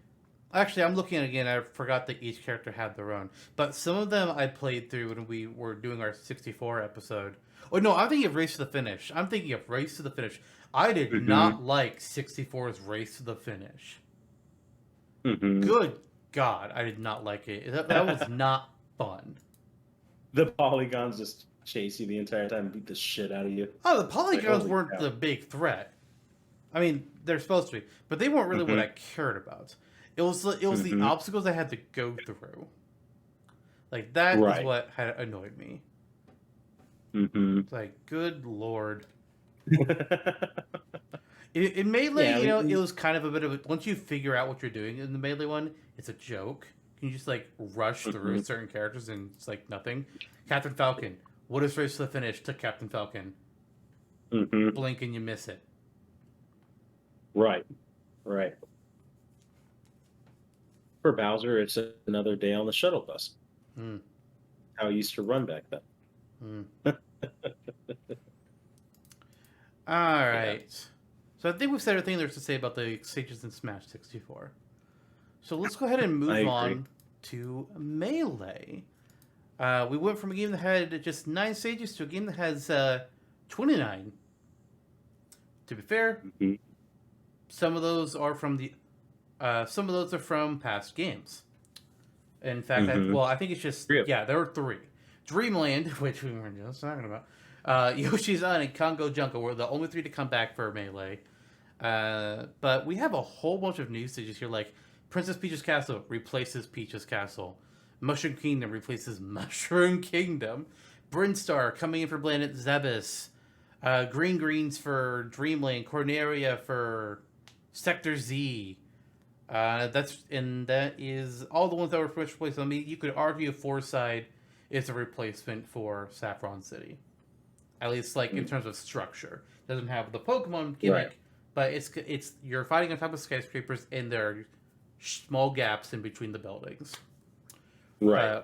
actually, I'm looking at it again. I forgot that each character had their own, but some of them I played through when we were doing our 64 episode. Oh no, I'm thinking of Race to the Finish. I'm thinking of Race to the Finish. I did not like 64's Race to the Finish. Good God, I did not like it. That was not fun. The polygons just chase you the entire time and beat the shit out of you. Oh, the polygons Like, weren't the big threat. I mean, they're supposed to be, but they weren't really what I cared about. It was the obstacles I had to go through. Like that is what had annoyed me. It's like, good lord. In Melee, you know, it was kind of a bit of a, once you figure out what you're doing in the Melee one, it's a joke. You can just like rush through certain characters and it's like nothing. Captain Falcon. What is Race to the Finish to Captain Falcon? Blink and you miss it. Right. For Bowser, it's another day on the shuttle bus. How he used to run back then. All right. Yeah. So I think we've said everything there's to say about the stages in Smash 64. So let's go ahead and move on to Melee. We went from a game that had just 9 stages to a game that has 29. To be fair, some of those are from past games. In fact, I think it's just there were 3. Dreamland, which we were just talking about, Yoshi's Island and Congo Jungle were the only 3 to come back for Melee. But we have a whole bunch of new stages here, like Princess Peach's Castle replaces Peach's Castle. Mushroom Kingdom replaces Mushroom Kingdom. Brinstar coming in for Planet Zebes. Green Greens for Dreamland. Corneria for Sector Z. That is all the ones that were replaced. I mean, you could argue Foreside is a replacement for Saffron City, at least like in terms of structure. It doesn't have the Pokemon gimmick, but it's you're fighting on top of skyscrapers and there are small gaps in between the buildings. Right.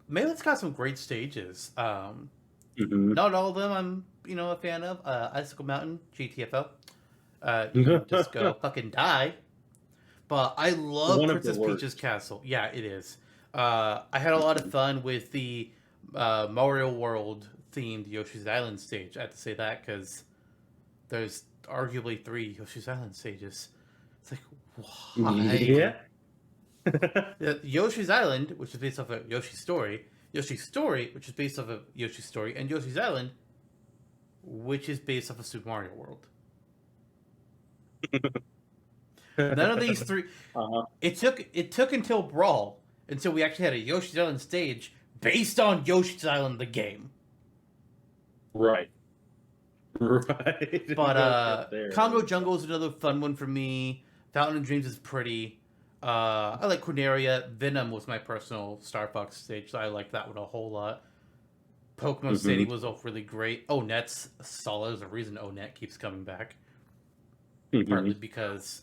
Melee's got some great stages. Not all of them I'm a fan of. Icicle Mountain, GTFO. You can just go fucking die. But I love Princess Peach's Castle. Yeah, it is. I had a lot of fun with the Mario World themed Yoshi's Island stage. I have to say that because there's arguably 3 Yoshi's Island stages. It's like, why? Yeah. Yoshi's Island, which is based off of Yoshi's Story. Yoshi's Story, which is based off of Yoshi's Story. And Yoshi's Island, which is based off of Super Mario World. None of these 3. It took until Brawl until we actually had a Yoshi's Island stage based on Yoshi's Island the game. Right. But Congo Jungle is another fun one for me. Fountain of Dreams is pretty. I like Corneria. Venom was my personal Star Fox stage, so I like that one a whole lot. Pokemon City was really great. Onet's solid. There's a reason Onet keeps coming back. Partly because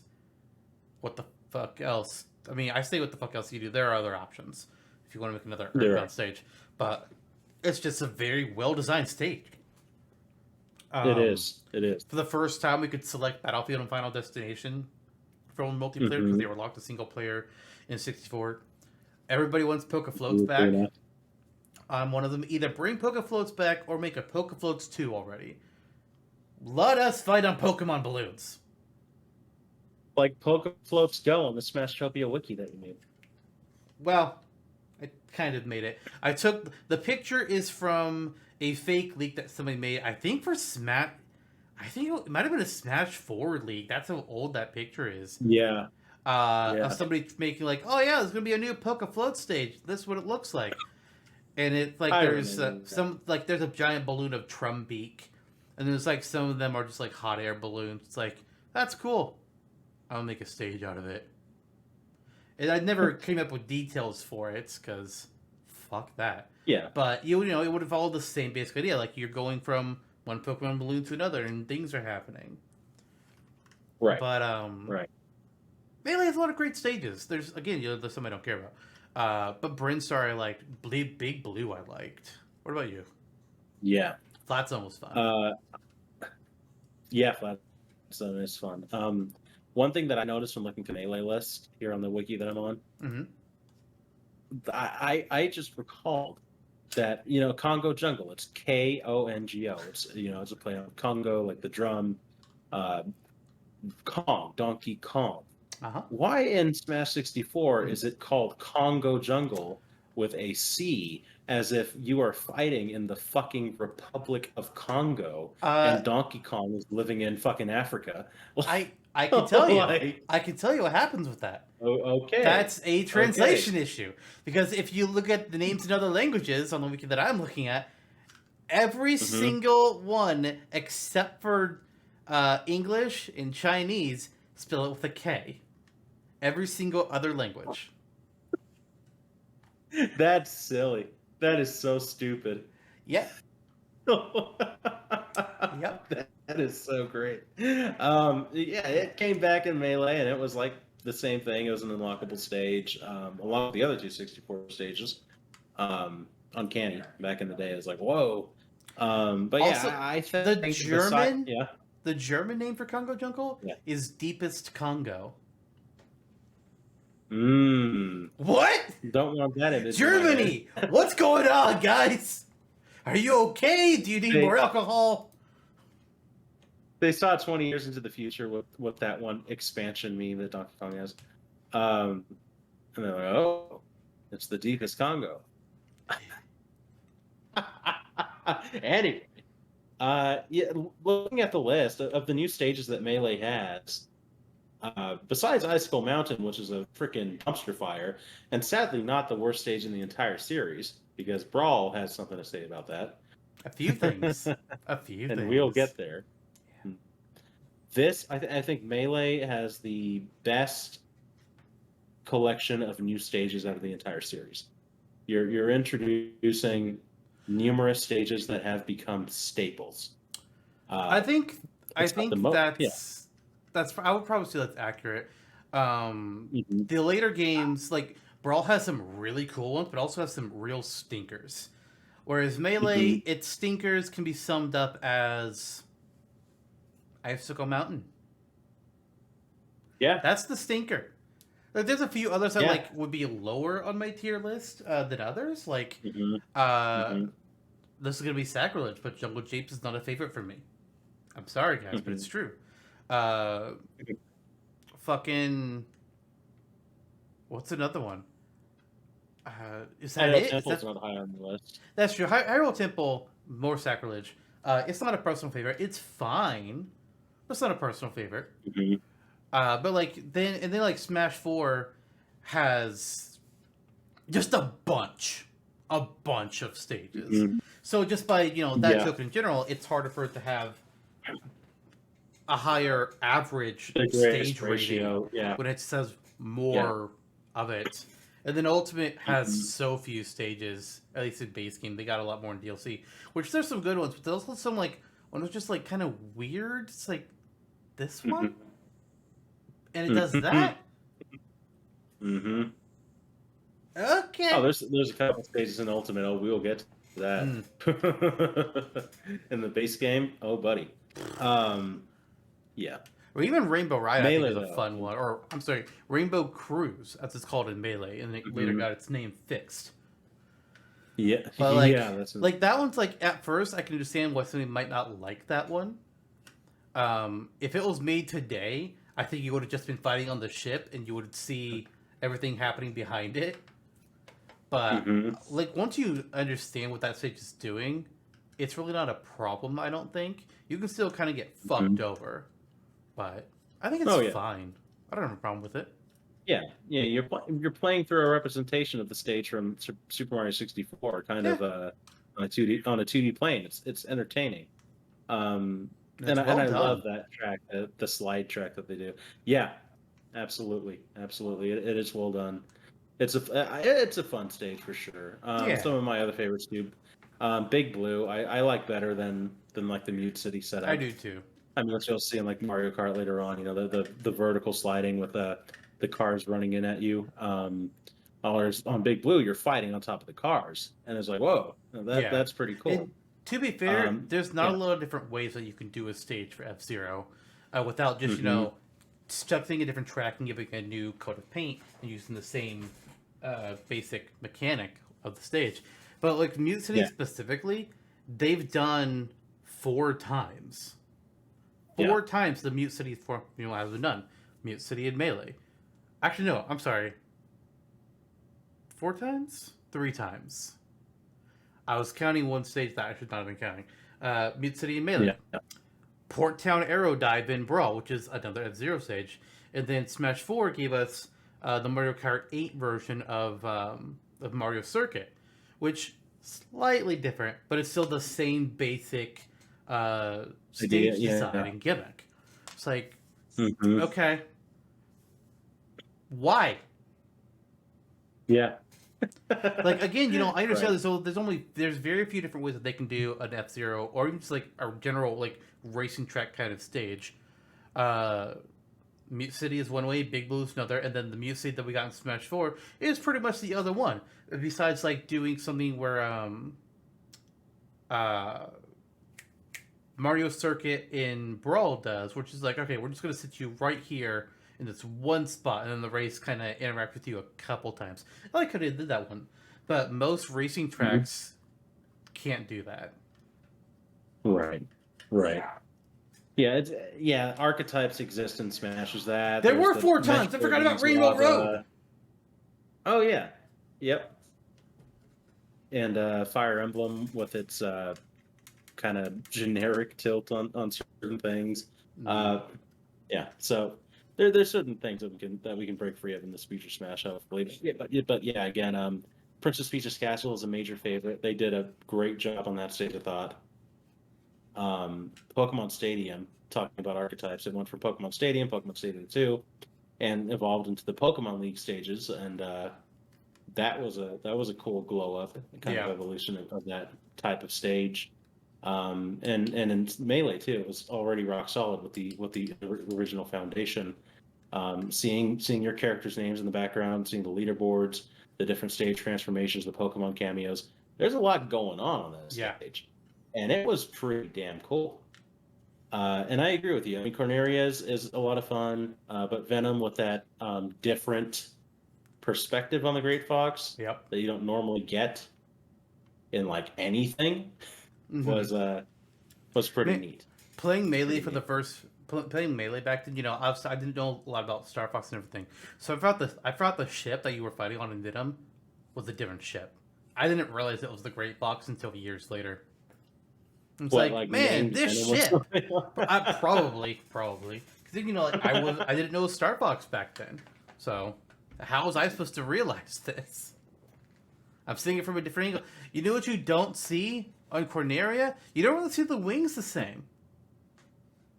what the fuck else? I mean, I say what the fuck else you do. There are other options if you want to make another Earthbound stage. But it's just a very well-designed stage. It is. For the first time, we could select Battlefield and Final Destination from multiplayer because they were locked to single player in 64. Everybody wants Poke Floats back. on one of them. Either bring Pokefloats back or make a Pokefloats 2 already. Let us fight on Pokemon balloons. Like Pokefloats Go on the Smashtopia wiki that you made. Well, I kind of made it. I took... The picture is from a fake leak that somebody made, I think for Smash... I think it might have been a Smash 4 leak. That's how old that picture is. Yeah. Of somebody making like, oh yeah, there's gonna be a new Pokefloat stage. This is what it looks like, and it's like there's some like there's a giant balloon of Trumbeak, and there's like some of them are just like hot air balloons. It's like that's cool. I'll make a stage out of it, and I never came up with details for it because fuck that. Yeah. But you know it would have followed the same basic idea. Like you're going from one Pokemon balloon to another, and things are happening. Right. But right. Melee has a lot of great stages. There's there's some I don't care about. But Brinstar I liked. Big Blue I liked. What about you? Yeah. Flat Zone was fun. Yeah, Flat Zone is fun. One thing that I noticed when looking at the Melee list here on the wiki that I'm on, I just recalled that Congo Jungle. It's Kongo. It's it's a play on Congo, like the drum. Kong, Donkey Kong. Why in Smash 64 is it called Congo Jungle with a C, as if you are fighting in the fucking Republic of Congo and Donkey Kong is living in fucking Africa? I can tell you. I can tell you what happens with that. Okay. That's a translation issue. Because if you look at the names in other languages on the wiki that I'm looking at, every single one except for English and Chinese spell it with a K. Every single other language. That's silly. That is so stupid. Yep. Yep. That is so great. Yeah, it came back in Melee, and it was like the same thing. It was an unlockable stage, along with the other 264 stages. Uncanny back in the day. It was like, whoa. But also, yeah, I think the German name for Congo Jungle is Deepest Congo. What? Don't want that in Germany! What's going on, guys? Are you okay? Do you need more alcohol? They saw 20 years into the future with that one expansion meme that Donkey Kong has. And they're like, oh, it's the deepest Congo. Anyway. Yeah, looking at the list of the new stages that Melee has, besides Icicle Mountain, which is a freaking dumpster fire, and sadly not the worst stage in the entire series, because Brawl has something to say about that. A few things. And we'll get there. Yeah. This, I think Melee has the best collection of new stages out of the entire series. You're introducing numerous stages that have become staples. I think that's I would probably say that's accurate. The later games, like Brawl, has some really cool ones, but also has some real stinkers. Whereas Melee, its stinkers can be summed up as Icicle Mountain. Yeah, that's the stinker. Like, there's a few others that would be lower on my tier list than others. Like, this is gonna be sacrilege, but Jungle Japes is not a favorite for me. I'm sorry, guys, but it's true. Fucking, what's another one? Is that it? Temple's not high on the list. That's true. Hyrule Temple, more sacrilege. It's not a personal favorite. It's fine, but it's not a personal favorite. But like then like Smash 4 has just a bunch of stages. So just by that token in general, it's harder for it to have a higher average stage ratio when it says more of it. And then Ultimate has so few stages, at least in base game. They got a lot more in DLC, which there's some good ones, but there's also some like one was just like kind of weird. It's like this one, and it does that. Okay. Oh, there's a couple stages in Ultimate. Oh, we will get to that. In the base game, oh buddy. Yeah. Or even Rainbow Ride, I think, is a fun one. Or, I'm sorry, Rainbow Cruise, as it's called in Melee, and it later got its name fixed. Yeah, But yeah, that's like that one's like at first I can understand why somebody might not like that one. If it was made today, I think you would have just been fighting on the ship and you would see everything happening behind it. But hmm like once you understand what that stage is doing, it's really not a problem. I don't think you can still kind of get fucked over, but I think it's Oh yeah, fine. I don't have a problem with it. yeah, yeah. You're playing through a representation of the stage from Super Mario 64, kind Yeah, of on a 2D plane. It's entertaining. Um, and and it's well I love done. that track, the slide track that they do. Yeah, absolutely, absolutely. It is well done. It's a fun stage for sure. Yeah, Some of my other favorites too. Big Blue, I like better than like the Mute City I setup. do too. I mean, which you'll see in like Mario Kart later on. You know, the vertical sliding with the cars running in at you. Whereas on Big Blue, you're fighting on top of the cars, and it's like, whoa, Yeah, that's pretty and cool. to be fair, Um, there's not a yeah. lot of different ways that you can do a stage for F Zero, without just hmm stuffing a different track and giving a new coat of paint and using the same basic mechanic of the stage. But like Mute City Yeah. specifically, they've done 4 times. Yeah. 4 times the Mute City has been done. Mute City and Melee. Actually, no, I'm sorry. 4 times? 3 times. I was counting one stage that I should not have been counting. Mute City and Melee. Yeah. Port Town Arrow Dive in Brawl, which is another F-Zero stage. And then Smash 4 gave us the Mario Kart 8 version of Mario Circuit, which slightly different, but it's still the same basic Idea. stage design Yeah. and gimmick. It's like, hmm okay, why? Yeah. Like again, I understand. Right. So there's very few different ways that they can do an F Zero or even just like a general like racing track kind of stage. Uh, Mute City is one way, Big Blue is another, and then the Mute City that we got in Smash 4 is pretty much the other one. Besides, like doing something where uh, Mario Circuit in Brawl does, which is like, okay, we're just gonna sit you right here in this one spot, and then the race kind of interact with you a couple times. I like how they did that one, but most racing Mhm. tracks can't do that. Right. Right. Yeah. Archetypes exist in Smash. Is that There there's were the 4 times. mesh I forgot about buildings, Rainbow Road. lava. Oh yeah. Yep. And Fire Emblem with its kind of generic tilt on certain things. Mm, Uh, yeah. So there's certain things that we can break free of in this Future Smash, hopefully. But yeah, again, Princess Peach's Castle is a major favorite. They did a great job on that stage, I thought. Pokemon Stadium, talking about archetypes, it went from Pokemon Stadium 2, and evolved into the Pokemon League stages, and that was a cool glow up kind of yeah, evolution of that type of stage. And in Melee too, it was already rock solid with the original foundation. Seeing your characters' names in the background, seeing the leaderboards, the different stage transformations, the Pokemon cameos. There's a lot going on that yeah. stage, and it was pretty damn cool. And I agree with you. I mean, Corneria is a lot of fun, but Venom with that different perspective on the Great Fox Yep. that you don't normally get in like anything Mm-hmm. was pretty Me- neat. Playing Melee Pretty for the neat. first playing Melee back then, I didn't know a lot about Star Fox and everything. So I thought the ship that you were fighting on in Diddum was a different ship. I didn't realize it was the Great Fox until years later. It's What like, like man, named this Venom or ship. something? Probably, because like I didn't know it was Star Fox back then. So how was I supposed to realize this? I'm seeing it from a different angle. You know what you don't see on Corneria? You don't really see the wings the same.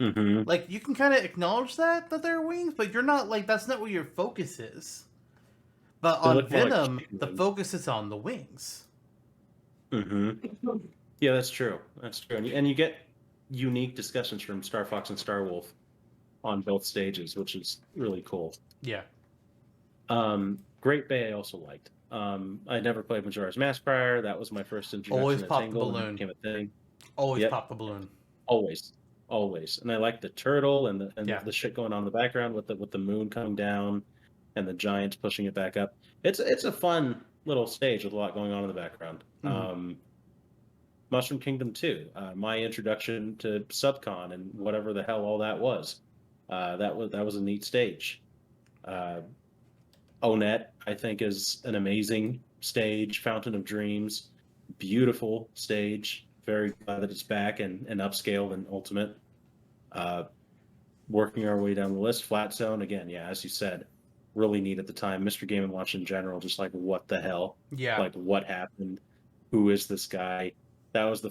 hmm Like you can kind of acknowledge that they're wings, but you're not like that's not where your focus is. But They on look more like Venom, chicken the wings. focus is on the wings. hmm Yeah, that's true. That's true. And you get unique discussions from Star Fox and Star Wolf on both stages, which is really cool. Yeah, Great Bay I also liked. I never played Majora's Mask prior. That was my first always introduction to pop the Tingle, and it balloon. became a thing. Always Yep, pop the balloon. always, always. And I like the turtle and Yeah, the shit going on in the background with the moon coming down and the giants pushing it back up. It's a fun. little stage with a lot going on in the background. Mushroom Kingdom 2, my introduction to Subcon and whatever the hell all that was. That was a neat stage. Onet, I think, is an amazing stage. Fountain of Dreams, beautiful stage. Very glad that it's back and upscaled and ultimate. Working our way down the list, Flat Zone again. Yeah, as you said, really neat at the time. Mr. Game and Watch in general, just like what the hell? Yeah. Like what happened? Who is this guy? That was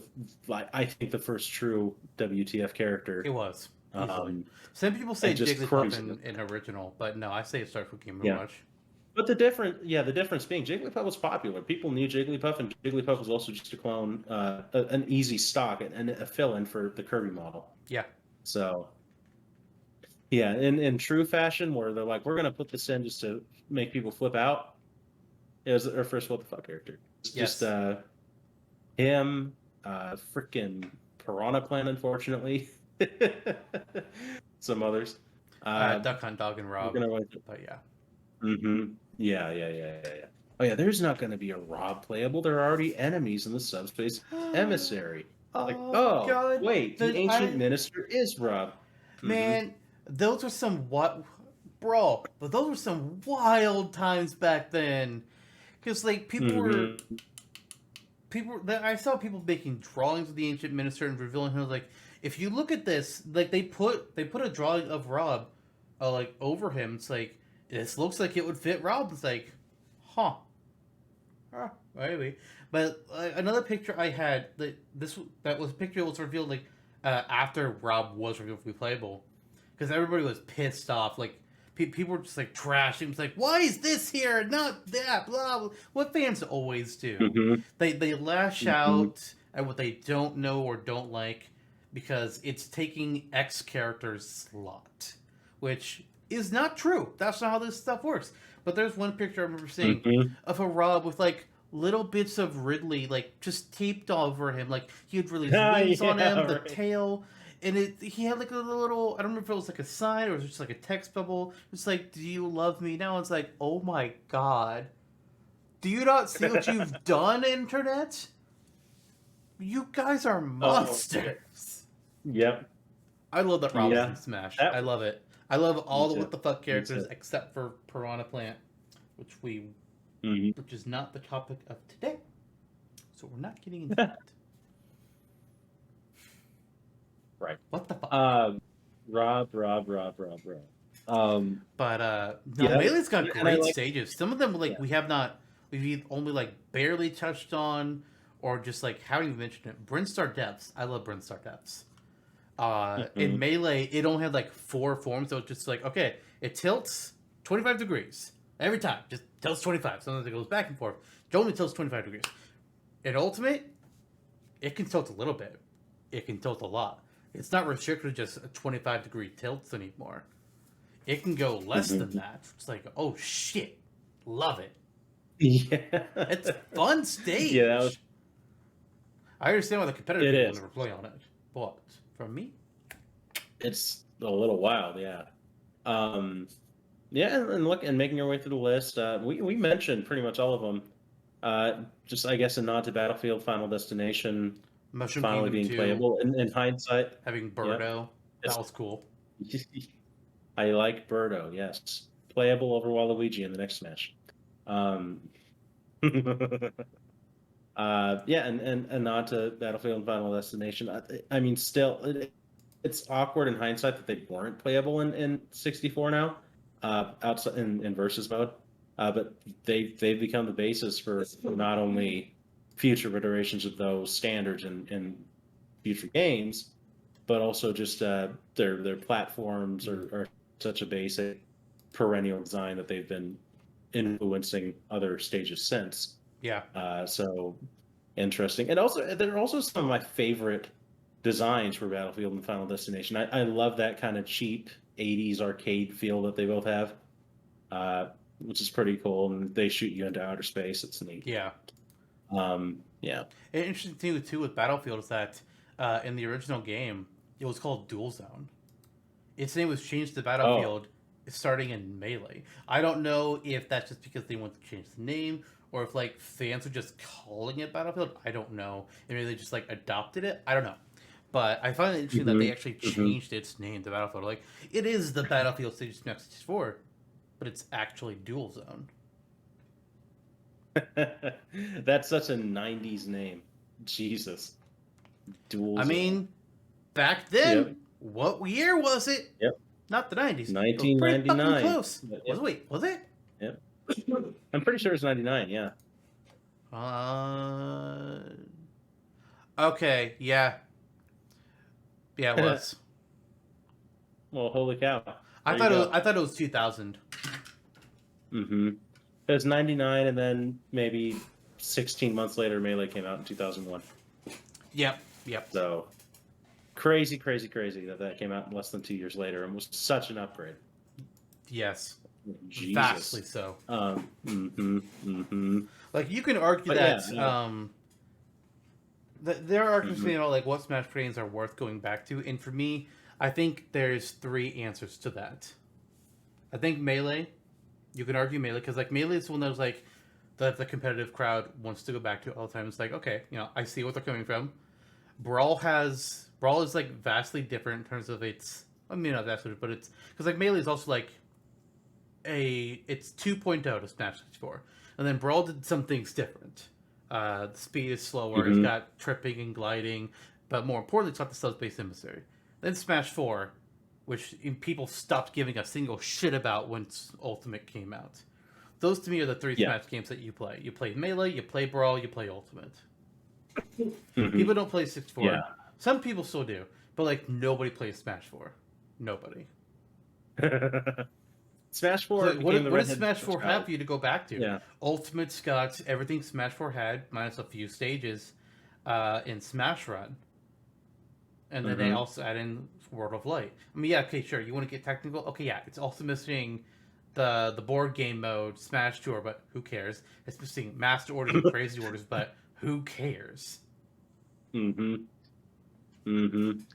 I think the first true WTF character. It was. Some people say Jigglypuff in original, but no, I say it starts with Game & Watch. But the difference being Jigglypuff was popular. People knew Jigglypuff, and Jigglypuff was also just a clone, an easy stock and a fill-in for the Kirby model. Yeah. So, yeah, in true fashion, where they're like, we're going to put this in just to make people flip out, it was our first what the fuck character. It's just him, freaking Piranha Plant, unfortunately. Some others. Duck Hunt Dog and Rob. But yeah. Yeah. Oh yeah, there's not going to be a Rob playable. There are already enemies in the subspace emissary. God, wait, the ancient minister is Rob. Man, those were some but those were some wild times back then. Because like people I saw people making drawings of the ancient minister and revealing him. Like, if you look at this, like they put a drawing of Rob, like over him. It's like, this looks like it would fit Rob. It's like, maybe. But another picture I had, that was a picture that was revealed like after Rob was revealed to be playable, because everybody was pissed off. Like people were just like trashing. It's like, why is this here, not that? Blah, blah. What fans always do. They lash out at what they don't know or don't like because it's taking X character's slot, which is not true. That's not how this stuff works. But there's one picture I remember seeing of a Rob with like little bits of Ridley like just taped over him. Like he had Ridley's wings on him, the tail, and he had like a little, I don't remember if it was like a sign or it was just like a text bubble. It's like, do you love me now? It's like, oh my god. Do you not see what you've done, internet? You guys are monsters. Yep. I love that Robinson Smash. I love it. I love all the what the fuck characters except for Piranha Plant, which is not the topic of today. So we're not getting into that. Right. What the fuck? Rob. Melee's got great stages. Some of them we've only like barely touched on, or just like haven't even mentioned it. Brinstar Depths. I love Brinstar Depths. In Melee, it only had like 4 forms, so it's just like, okay, it tilts 25 degrees every time. Just tilts 25. Sometimes it goes back and forth. It only tilts 25 degrees. In Ultimate, it can tilt a little bit. It can tilt a lot. It's not restricted to just 25 degree tilts anymore. It can go less than that. It's like, oh shit, love it. Yeah, it's a fun stage. Yeah, I understand why the competitive people never play on it, but from me, it's a little wild. Yeah, and look, and making our way through the list, we mentioned pretty much all of them. Just I guess a nod to Battlefield Final Destination. Mushroom finally Kingdom being playable in hindsight. Having Birdo, that was cool. I like Birdo, yes. Playable over Waluigi in the next Smash. And nod to Battlefield and Final Destination. I mean, still, it's awkward in hindsight that they weren't playable in 64 now, outside in versus mode. But they've become the basis for not only future iterations of those standards in future games, but also just their platforms are such a basic perennial design that they've been influencing other stages since. Yeah. So interesting. And also there are also some of my favorite designs for Battlefield and Final Destination. I love that kind of cheap 80s arcade feel that they both have, which is pretty cool. And they shoot you into outer space. It's neat. Yeah. Yeah. An interesting thing too with Battlefield is that in the original game, it was called Dual Zone. Its name was changed to Battlefield starting in Melee. I don't know if that's just because they want to change the name, or if like fans are just calling it Battlefield. I don't know. And maybe they just like adopted it. I don't know. But I find it interesting that they actually changed its name to Battlefield. Like, it is the Battlefield Stage Smash 64, but it's actually Dual Zone. That's such a 90s name. Jesus. Dual Zone. I mean, back then, what year was it? Yep. Not the 90s. 1999. Pretty fucking close. Yep. Was it? Yep. I'm pretty sure it's 99, yeah. Okay, yeah. Yeah, it was. Well, holy cow. I thought it was 2000. Mm-hmm. It was 99, and then maybe 16 months later, Melee came out in 2001. Yep. So, crazy that came out less than 2 years later, and was such an upgrade. Yes. Jesus. Vastly so. Like, you can argue there are arguments, like what Smash games are worth going back to, and for me, I think there's 3 answers to that. I think Melee, you can argue Melee, because like Melee is one that was like the competitive crowd wants to go back to all the time. It's like, okay, I see what they're coming from. Brawl is like vastly different in terms of its, I mean, not vastly, but it's because like Melee is also like it's 2.0 to Smash 64, and then Brawl did some things different. The speed is slower. It's got tripping and gliding, but more importantly, it's got the subspace emissary. Then Smash 4, which people stopped giving a single shit about when Ultimate came out. Those to me are the 3 Smash games that you play. You play Melee, you play Brawl, you play Ultimate. People don't play 64. Yeah. Some people still do, but like nobody plays Smash 4. Nobody. Smash 4. So what does Smash 4 have for you to go back to? Yeah. Ultimate's got everything Smash 4 had, minus a few stages in Smash Run. And then they also add in World of Light. I mean, yeah, okay, sure. You want to get technical? Okay, yeah. It's also missing the board game mode, Smash Tour, but who cares? It's missing Master Orders and Crazy Orders, but who cares? 2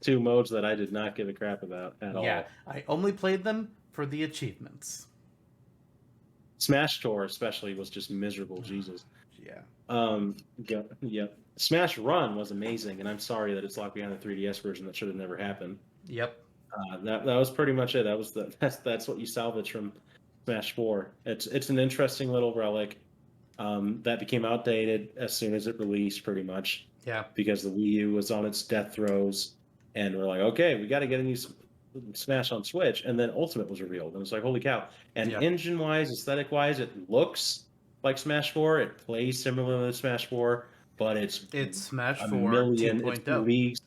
modes that I did not give a crap about at all. Yeah, I only played them for the achievements. Smash Tour especially was just miserable. Jesus. Yeah. Yep. Smash Run was amazing, and I'm sorry that it's locked behind the 3DS version. That should have never happened. Yep. That was pretty much it. That's what you salvage from Smash 4. It's an interesting little relic that became outdated as soon as it released, pretty much. Yeah. Because the Wii U was on its death throes, and we're like, okay, we got to get a new Smash on Switch, and then Ultimate was revealed, and it's like, holy cow! And engine-wise, aesthetic-wise, it looks like Smash 4. It plays similar to Smash 4, but it's Smash 4 2.0. It's leagues,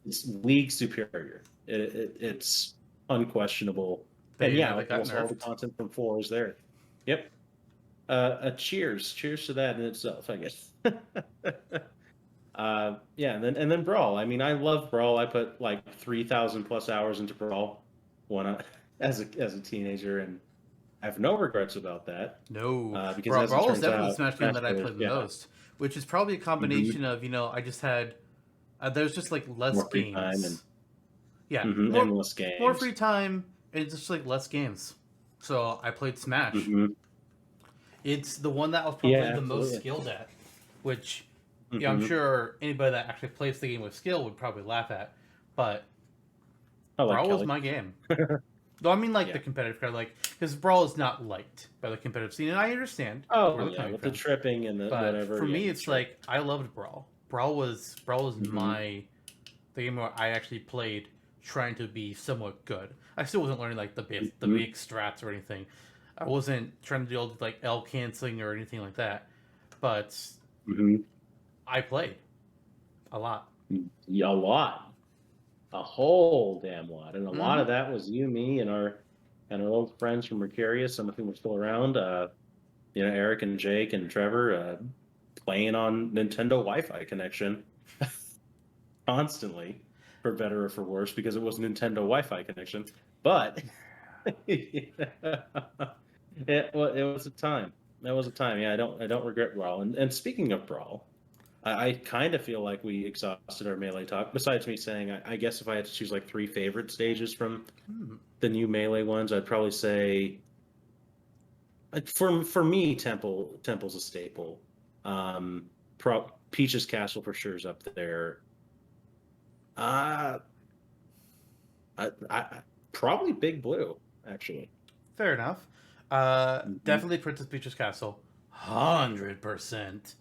it's league superior. It's unquestionable. And all the content from 4 is there. Yep. Cheers to that in itself, I guess. And then Brawl. I mean, I love Brawl. I put like 3,000 plus hours into Brawl as a teenager, and I have no regrets about that. No, because Brawl is definitely the Smash game that I played the most, which is probably a combination of I just had there's just like less more free games. Time and less games, more free time, and just like less games. So I played Smash. It's the one that I was probably the most skilled at, which I'm sure anybody that actually plays the game with skill would probably laugh at. But Brawl was my game. Though I mean, like the competitive crowd, like because Brawl is not liked by the competitive scene, and I understand. With the tripping and the whatever. For me, it's like I loved Brawl. Brawl was the game where I actually played trying to be somewhat good. I still wasn't learning like the big strats or anything. I wasn't trying to do all like L canceling or anything like that. But I played a lot. A whole damn lot, and a lot of that was you, me, and our old friends from Mercurius, some of whom are still around. Eric and Jake and Trevor playing on Nintendo Wi-Fi connection constantly, for better or for worse, because it was a Nintendo Wi-Fi connection. But it was a time. That was a time. Yeah, I don't regret Brawl. And speaking of Brawl, I kind of feel like we exhausted our Melee talk. Besides me saying, I guess if I had to choose like 3 favorite stages from the new Melee ones, I'd probably say For me, Temple's a staple. Peach's Castle for sure is up there. I probably Big Blue, actually. Fair enough. Definitely Princess Peach's Castle. 100%.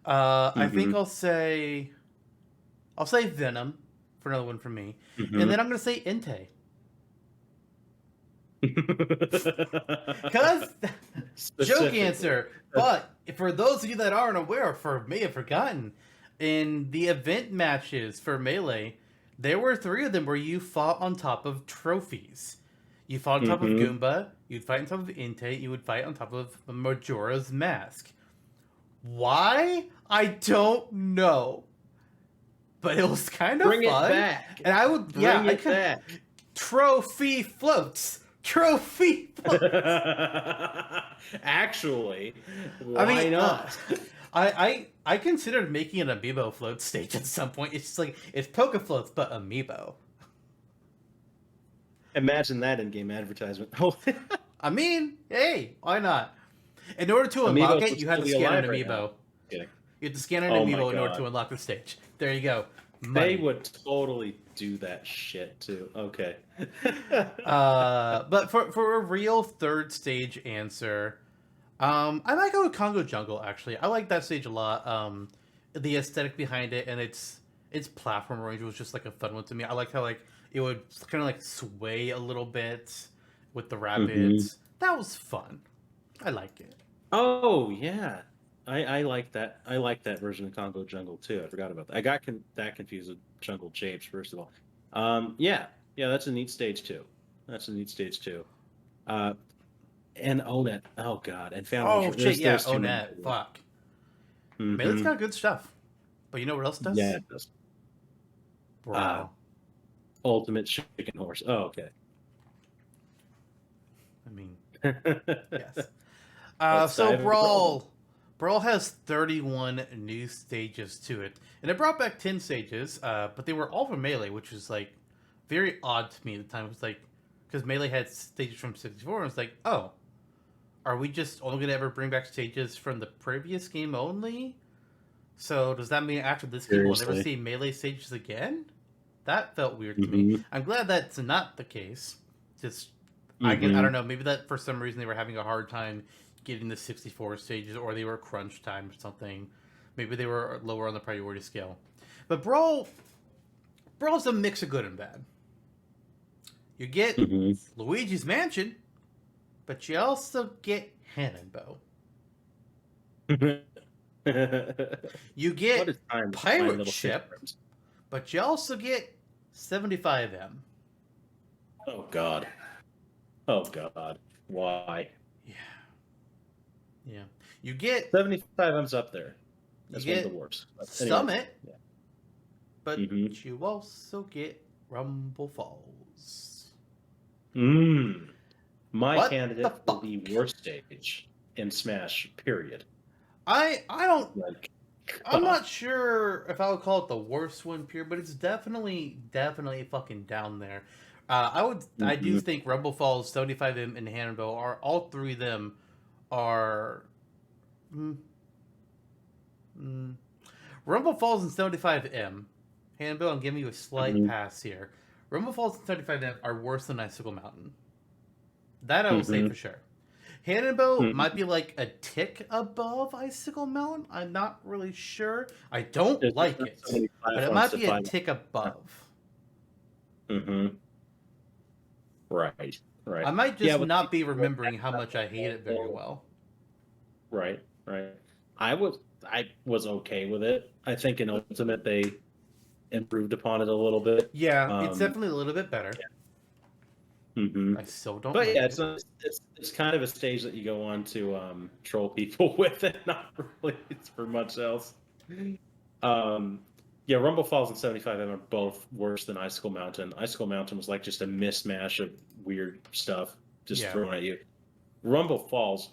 I think I'll say Venom for another one from me. And then I'm gonna say Entei. Because joke answer. But for those of you that aren't aware, or may have forgotten, in the event matches for Melee, there were 3 of them where you fought on top of trophies. You fought on top of Goomba, you'd fight on top of Entei, you would fight on top of Majora's Mask. Why? I don't know. But it was kind of fun. Bring it back. And I would, Bring it back. Trophy floats. Trophy floats. Actually, why not? I considered making an amiibo float stage at some point. It's just like, it's Poke Floats, but amiibo. Imagine that in-game advertisement. I mean, hey, why not? In order to unlock it, you have to scan an amiibo. You have to scan an amiibo in order to unlock the stage. There you go. Money. They would totally do that shit too. Okay. But for a real third stage answer, I might go with Congo Jungle, actually. I like that stage a lot. The aesthetic behind it and its platform range was just like a fun one to me. I like how like it would kind of like sway a little bit with the rapids. That was fun. I like it. Oh yeah, I like that. I like that version of Congo Jungle too. I forgot about that. I got that confused with Jungle Japes first of all. Yeah, that's a neat stage too. And Onet. Oh god, and Foundation. Oh shit, yeah, Onet. Fuck. Melee's got good stuff, but you know what else does? Yeah, it does. Wow. Ultimate Chicken Horse. Oh, okay. I mean, yes. So Brawl has 31 new stages to it, and it brought back 10 stages, but they were all from Melee, which is like very odd to me at the time. It was like, because Melee had stages from 64, and it's like, oh, are we just only going to ever bring back stages from the previous game only? So does that mean after this game we'll never see Melee stages again? That felt weird to me. I'm glad that's not the case. Just I don't know, maybe that for some reason they were having a hard time getting the 64 stages, or they were crunch time or something. Maybe they were lower on the priority scale. But Brawl's a mix of good and bad. You get Luigi's Mansion, but you also get Hannonbow. You get Pirate Ship, but you also get 75M. Oh god. Why? Yeah. You get 75M's up there. That's one of the worst. Summit, but you also get Rumble Falls. My candidate for the worst stage in Smash, period. I'm not sure if I would call it the worst one, period, but it's definitely fucking down there. I do think Rumble Falls, 75M, and Hannonbow are all 3 of them are. Rumble Falls and 75M. Hannonbow, I'm giving you a slight pass here. Rumble Falls and 75M are worse than Icicle Mountain. That I will say for sure. Hannonbow might be like a tick above Icicle Mountain. I'm not really sure. I don't like it, but it might be a tick above. Right. I might just not be remembering how much I hate it very well. Right. I was okay with it. I think in Ultimate they improved upon it a little bit. Yeah, it's definitely a little bit better. I still don't. But it's kind of a stage that you go on to troll people with, and not really for much else. Rumble Falls and 75M are both worse than Icicle Mountain. Icicle Mountain was like just a mismatch of weird stuff just thrown at you. Rumble Falls,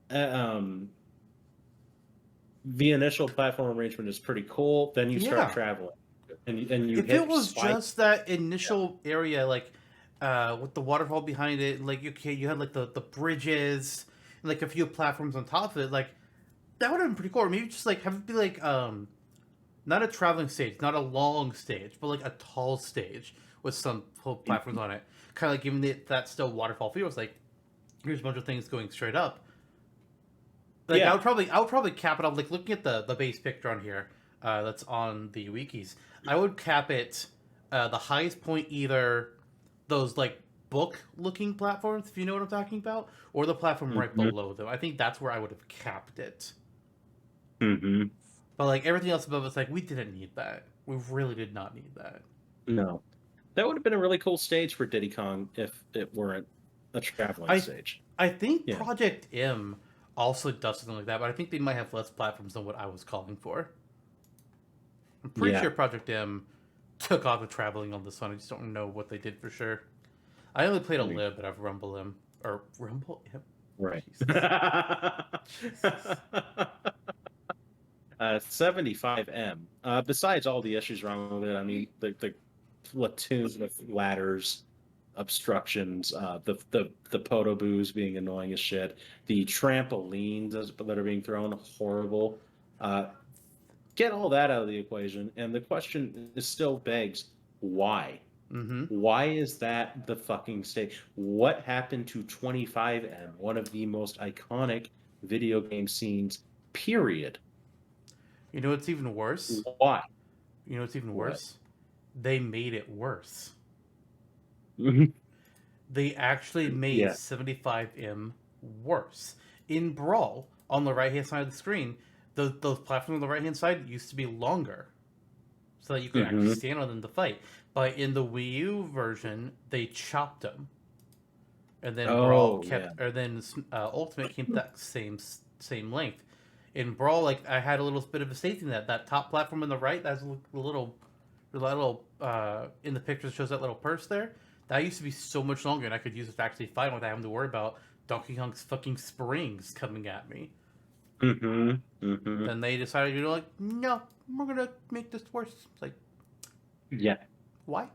the initial platform arrangement is pretty cool. Then you start traveling, and you. If it was just that initial area, like with the waterfall behind it, like you had like the bridges, and like a few platforms on top of it, like that would have been pretty cool. Or maybe just like have it be like not a traveling stage, not a long stage, but like a tall stage with some full platforms on it, kind of like giving it that still waterfall feel. It's like here's a bunch of things going straight up. Like I would probably cap it off, like looking at the base picture on here that's on the wikis. I would cap it the highest point either those like book looking platforms, if you know what I'm talking about, or the platform right below them. I think that's where I would have capped it. Mm-hmm. But like everything else above, it's like we didn't need that. We really did not need that. No, that would have been a really cool stage for Diddy Kong if it weren't a traveling stage. I think Project M also does something like that, but I think they might have less platforms than what I was calling for. I'm pretty sure Project M took off the traveling on this one. I just don't know what they did for sure. I only played a little bit of Rumble M. Or Rumble M? Right. 75M. Besides all the issues wrong with it, I mean, the platoons of ladders, obstructions, the potoboos being annoying as shit, the trampolines that are being thrown, horrible. Get all that out of the equation, and the question is still begs, why? Mm-hmm. Why is that the fucking stage? What happened to 25M, one of the most iconic video game scenes, period? You know what's even worse? Why? You know what's even worse? They made it worse. Mm-hmm. They actually made 75M worse. In Brawl, on the right-hand side of the screen, those platforms on the right-hand side used to be longer, so that you could actually stand on them to fight. But in the Wii U version, they chopped them, and then Brawl kept, or then Ultimate kept that same length. In Brawl, like I had a little bit of a safety net. That top platform on the right, that's a little in the picture shows that little purse there. That used to be so much longer, and I could use it to actually fight without having to worry about Donkey Kong's fucking springs coming at me. Then they decided, like, no, we're gonna make this worse. It's like, why?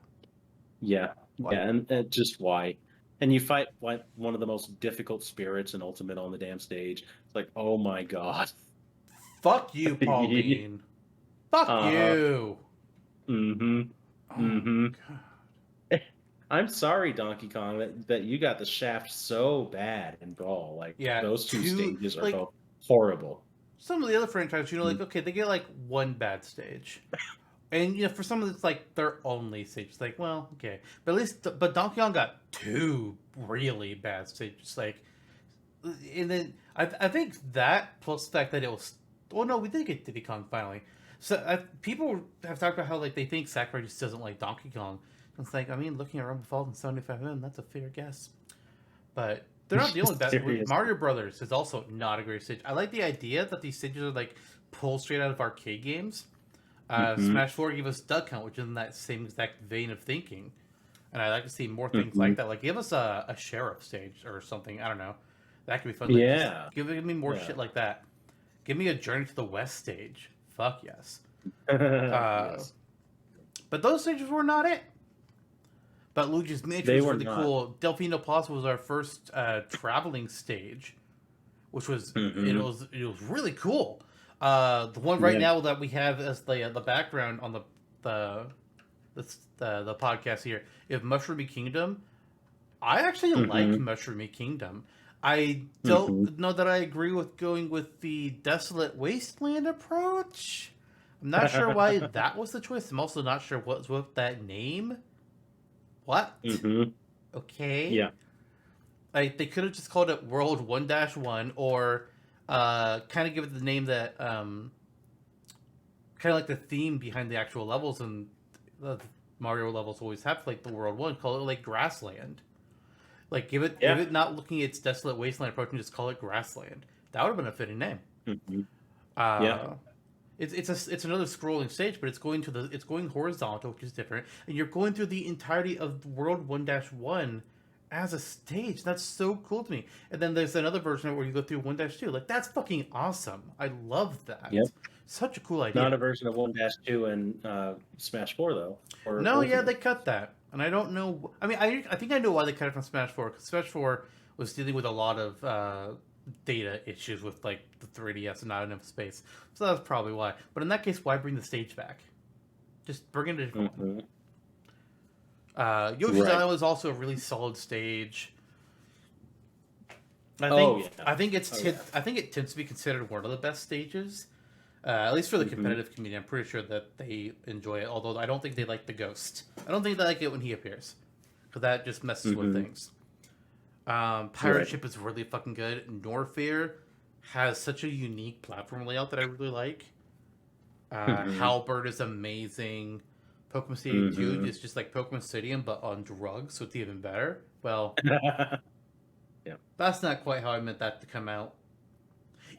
Why? And just why? And you fight one of the most difficult spirits in Ultimate on the damn stage. It's like, oh my god. Fuck you, Pauline. Fuck you. God. I'm sorry, Donkey Kong, that you got the shaft so bad in Brawl. Like, those two stages are both horrible. Some of the other franchises, like, okay, they get like one bad stage. And for some of it's like their only stage. It's like, well, okay. But at least Donkey Kong got two really bad stages. Like, and then I think that plus the fact that it was, well, no, we did get Diddy Kong finally. So people have talked about how like they think Sakurai just doesn't like Donkey Kong. It's like, I mean, looking at Rumble Falls and 75M, that's a fair guess. But they're not the only bad. Mario Brothers is also not a great stage. I like the idea that these stages are like pulled straight out of arcade games. Smash 4 gave us Duck Hunt, which is in that same exact vein of thinking. And I'd like to see more things like that. Like, give us a sheriff stage or something. I don't know. That could be fun. Like, give me more shit like that. Give me a Journey to the West stage. Fuck yes. Yes. But those stages were not it. But Luigi's Mansion was really cool. Delfino Plaza was our first traveling stage, which was it was really cool. The one right now that we have as the background on the podcast here, you have Mushroomy Kingdom. I actually like Mushroomy Kingdom. I don't know that I agree with going with the Desolate Wasteland approach. I'm not sure why that was the choice. I'm also not sure what's with that name. What? Okay. Yeah. Like they could have just called it World 1-1 or kind of give it the name that kind of like the theme behind the actual levels and the Mario levels always have, like the World 1, call it like Grassland. Like give it not looking at its Desolate Wasteland approach and just call it Grassland. That would have been a fitting name. It's another scrolling stage, but it's going horizontal, which is different, and you're going through the entirety of World 1-1 as a stage. That's so cool to me. And then there's another version where you go through 1-2. Like that's fucking awesome. I love that. Yep. Such a cool idea. Not a version of 1-2 in Smash 4 though. No, yeah, they cut that, and I don't know. I mean, I think I know why they cut it from Smash 4 because Smash 4 was dealing with a lot of data issues with like the 3DS and not enough space. So that's probably why. But in that case, why bring the stage back? Just bring in a different one. Yoshi's Island was also a really solid stage. I think it tends to be considered one of the best stages, at least for the competitive community. I'm pretty sure that they enjoy it. Although I don't think they like the ghost. I don't think they like it when he appears, because that just messes with things. Pirate Ship is really fucking good. Norfair has such a unique platform layout that I really like. Halberd is amazing. Pokemon Stadium 2 is just like Pokemon Stadium, but on drugs, so it's even better. Well, that's not quite how I meant that to come out.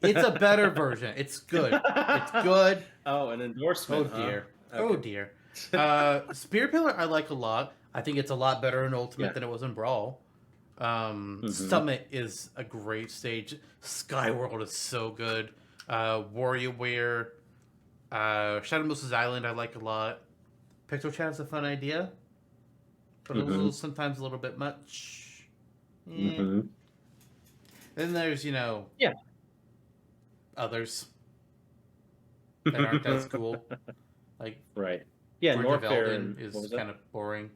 It's a better version. It's good. It's good. Oh, an endorsement. Oh, dear. Okay. Oh, dear. Spirit Pillar I like a lot. I think it's a lot better in Ultimate than it was in Brawl. Summit is a great stage. Skyworld is so good. WarioWare. Shadow Moses Island I like a lot. Pixel Chat is a fun idea, but sometimes a little bit much. Then there's, others that aren't as cool. Like, Norfair is kind of boring.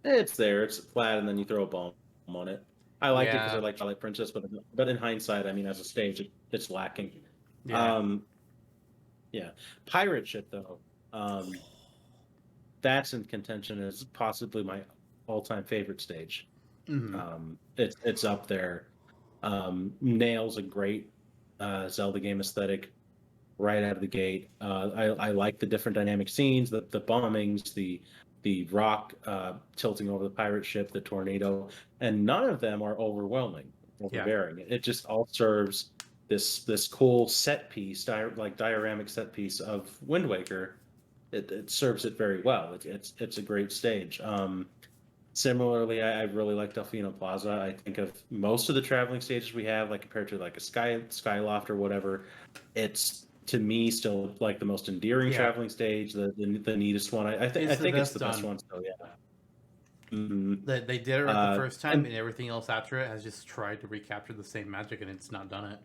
It's there. It's flat, and then you throw a bomb on it. I like it because I like Twilight Princess, but in hindsight, I mean, as a stage, it's lacking. Pirate Ship though. That's in contention as possibly my all-time favorite stage. It's up there. Nails a great Zelda game aesthetic right out of the gate. I like the different dynamic scenes, the bombings, the rock tilting over the pirate ship, the tornado, and none of them are overbearing. It just all serves this cool set piece, dioramic set piece of Wind Waker. It serves it very well. It's a great stage. Similarly, I really like Delfino Plaza. I think of most of the traveling stages we have, like compared to like a Skyloft or whatever, it's to me still like the most endearing traveling stage, the neatest one. I think it's the best one. So They did it right the first time, and everything else after it has just tried to recapture the same magic, and it's not done it.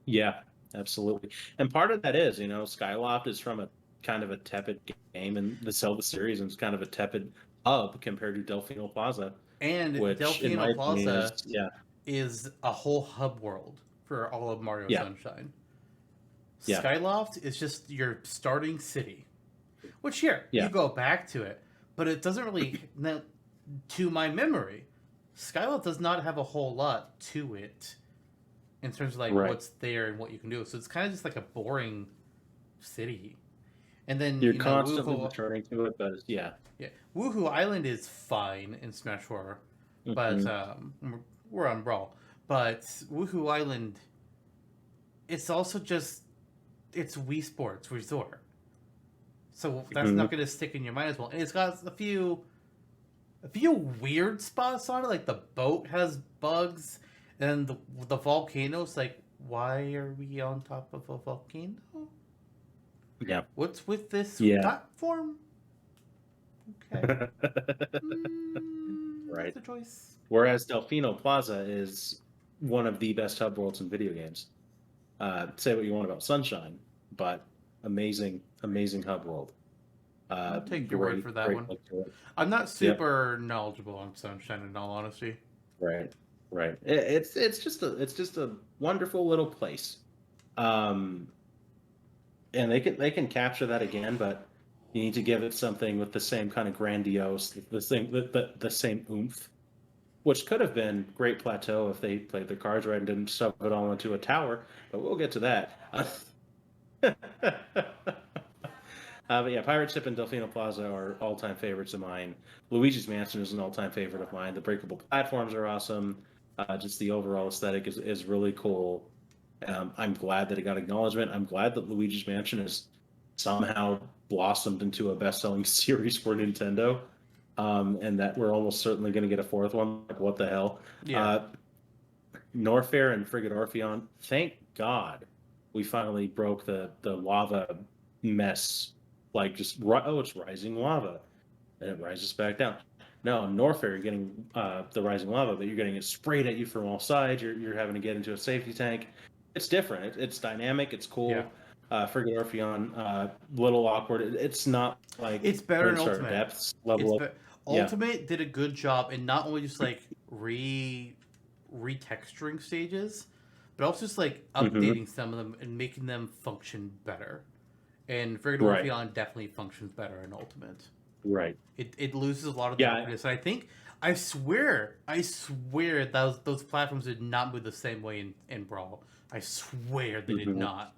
Yeah, absolutely. And part of that is, Skyloft is from a kind of a tepid game in the Zelda series, and it's kind of a tepid hub compared to Delfino Plaza. And Delfino Plaza is a whole hub world for all of Mario Sunshine. Skyloft is just your starting city, which you go back to it, but it doesn't really. Now, to my memory, Skyloft does not have a whole lot to it in terms of like what's there and what you can do. So it's kind of just like a boring city. And then you're constantly returning to it, but Woohoo Island is fine in Smash 4, but we're on Brawl. But Woohoo Island, it's also just it's Wii Sports Resort, so that's not going to stick in your mind as well. And it's got a few weird spots on it, like the boat has bugs, and the volcano's like, why are we on top of a volcano? Yeah. What's with this platform? Okay. Right. That's a choice. Whereas Delfino Plaza is one of the best hub worlds in video games. Say what you want about Sunshine, but amazing hub world. I'll take your word for that one. I'm not super knowledgeable on Sunshine, in all honesty. Right. It's just a wonderful little place. And they can capture that again, but you need to give it something with the same kind of grandiose, the same oomph, which could have been Great Plateau if they played their cards right and didn't shove it all into a tower. But we'll get to that. But Pirate Ship and Delfino Plaza are all-time favorites of mine. Luigi's Mansion is an all-time favorite of mine. The breakable platforms are awesome. Just the overall aesthetic is really cool. I'm glad that it got acknowledgement. I'm glad that Luigi's Mansion has somehow blossomed into a best-selling series for Nintendo, and that we're almost certainly going to get a fourth one. Like, what the hell? Norfair and Frigate Orpheon, thank God we finally broke the lava mess. Like, it's rising lava, and it rises back down. No, in Norfair, you're getting the rising lava, but you're getting it sprayed at you from all sides. You're having to get into a safety tank. It's different. It's dynamic. It's cool. Yeah. Friggin' Orpheon, little awkward. It's not like It's better in Prince or Ultimate. Depths level. Yeah. Ultimate did a good job in not only just like retexturing stages, but also just like updating some of them and making them function better. And Friggin' Orpheon definitely functions better in Ultimate. Right. It loses a lot of the awkwardness. And I swear those platforms did not move the same way in Brawl. I swear they did not.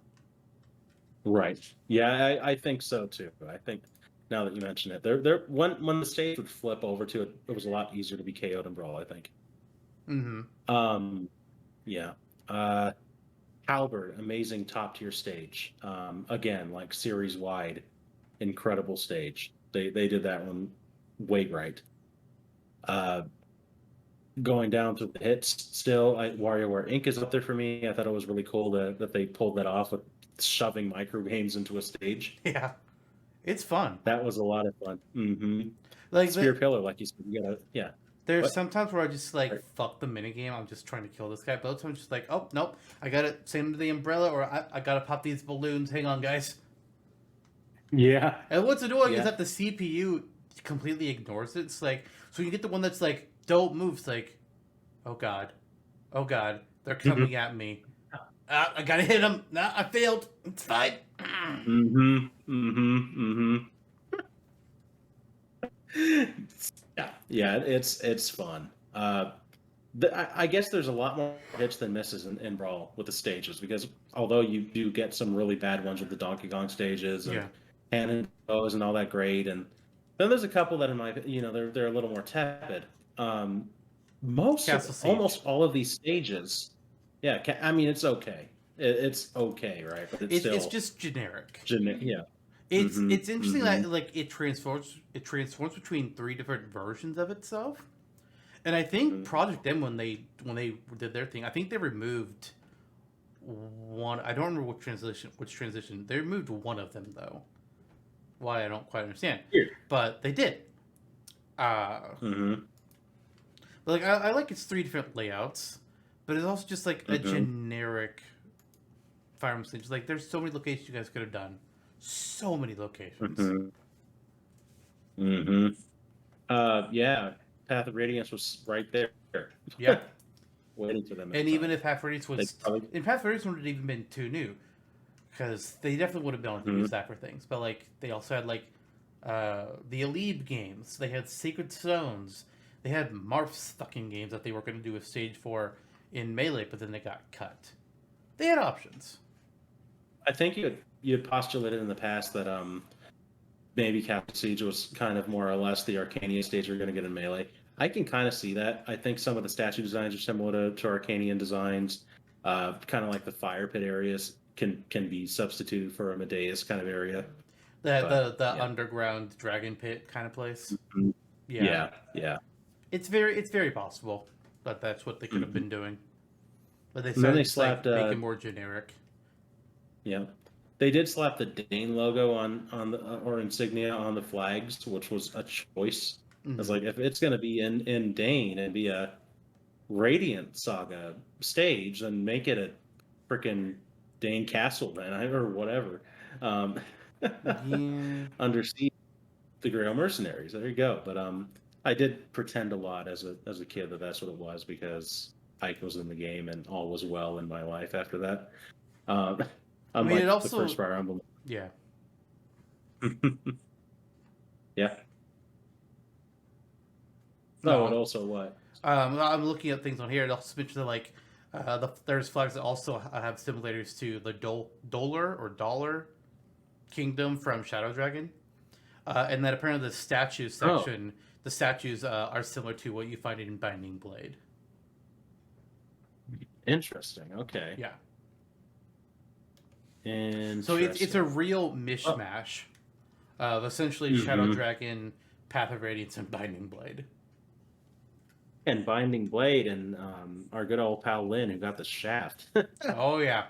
Right. Yeah, I think so too. I think now that you mention it, there when the stage would flip over to it, it was a lot easier to be KO'd in Brawl, I think. Yeah. Halberd, amazing top tier stage. Again, like series wide, incredible stage. They did that one way right. Going down through the hits, still, WarioWare Inc. is up there for me. I thought it was really cool that they pulled that off with shoving micro games into a stage. Yeah, it's fun. That was a lot of fun. Like Spear Pillar, like you said, you gotta There's sometimes where I just like fuck the minigame. I'm just trying to kill this guy. But other times I'm just like, oh nope, I gotta send him to the umbrella, or I gotta pop these balloons. Hang on, guys. Yeah. And what's annoying is that the CPU completely ignores it. It's like, so you get the one that's like, don't move. It's like, oh god, they're coming at me. I gotta hit him. Nah, I failed. It's fine. Yeah, it's fun. I guess there's a lot more hits than misses in Brawl with the stages, because although you do get some really bad ones with the Donkey Kong stages and hand and bows and all that great, and then there's a couple that in my they're a little more tepid. Almost all of these stages, I mean it's okay. It's okay, right? But it's just generic. Yeah. It's interesting that like it transforms between 3 different versions of itself. And I think Project M, when they did their thing, I think they removed one. I don't remember which transition. They removed one of them though. Why, I don't quite understand. But they did. But like I like its 3 different layouts, but it's also just like a generic Fire Emblem stage. Like there's so many locations you guys could have done. So many locations. Yeah. Path of Radiance was right there. Yeah. Waiting for them. And even if Path of Radiance was... In Path of Radiance wouldn't have even been too new. Because they definitely would have been able to use that for things. But like they also had like the Alib games. They had Sacred Stones. They had Marth's fucking games that they were going to do a stage for in Melee, but then they got cut. They had options. I think you had postulated in the past that maybe Catholic Siege was kind of more or less the Arcania stage we're going to get in Melee. I can kind of see that. I think some of the statue designs are similar to Arcanian designs. Kind of like the fire pit areas can be substituted for a Medea's kind of area. The underground dragon pit kind of place. Yeah. It's very possible that that's what they could have been doing. But they slapped make it more generic. Yeah. They did slap the Dane logo on the or insignia on the flags, which was a choice. I was like, if it's going to be in Dane and be a Radiant Saga stage, then make it a freaking Dane Castle, then, or whatever. Under Siege, the Grail Mercenaries. There you go. But I did pretend a lot as a kid that that's what it was, because Ike was in the game and all was well in my life after that. I mean, it also... the first Fire Emblem. Yeah. Yeah. No, and also what? I'm looking at things on here. It also mentions that, like, there's flags that also have similarities to the Dollar Kingdom from Shadow Dragon. And that apparently the statues section, the statues are similar to what you find in Binding Blade. Interesting. Okay. Yeah. So it's a real mishmash of essentially Shadow Dragon, Path of Radiance, and Binding Blade. And Binding Blade and our good old pal Lynn, who got the shaft. Oh yeah.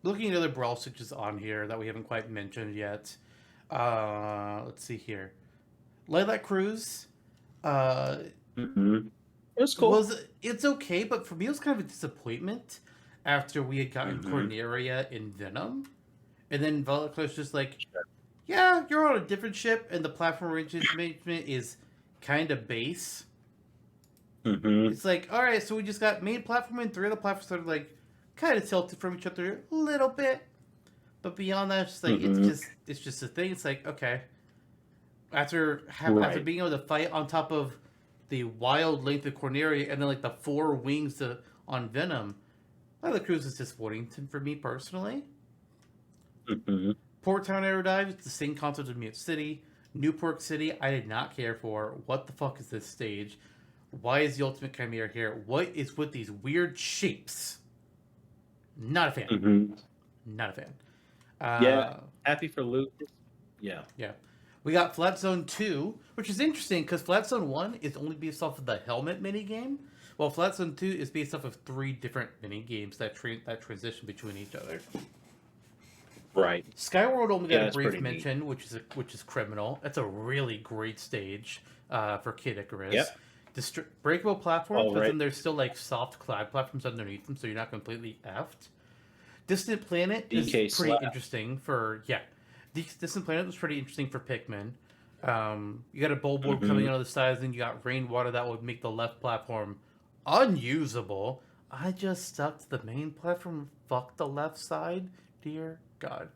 Looking at other brawl switches on here that we haven't quite mentioned yet. Let's see here. Lilac Cruise Mm-hmm. It was cool. it's okay, but for me it was kind of a disappointment after we had gotten Mm-hmm. Corneria and Venom, and then Lilac Cruise just like, Sure. yeah, you're on a different ship, and the platform arrangement is kind of base. Mm-hmm. It's like, all right, so we just got main platform and three other platforms that are like kind of tilted from each other a little bit, but beyond that, it's just like Mm-hmm. it's just a thing. It's like, okay, after Right. being able to fight on top of the wild length of Corneria and then like the four wings on Venom, the cruise is disappointing for me personally. Mm-hmm. Port Town Aerodive, it's the same concept of Mute City. Newport City, I did not care for. What the fuck is this stage? Why is the Ultimate Chimera here? What is with these weird shapes? Not a fan. Mm-hmm. Not a fan. Yeah. Happy for Lucas. Yeah. Yeah. We got Flat Zone 2, which is interesting because Flat Zone 1 is only based off of the helmet minigame, while Flat Zone 2 is based off of 3 different minigames that transition between each other. Right. Skyward only got a brief neat. mention, which is criminal. That's a really great stage for Kid Icarus. Yep. Breakable platforms, All but right. then there's still like soft clad platforms underneath them, so you're not completely effed. Distant Planet is DK pretty slap. interesting for Distant Planet was pretty interesting for Pikmin. You got a billboard Mhm. coming out of the sides, and you got rainwater that would make the left platform unusable. I just stuck to the main platform. Fuck the left side, dear God.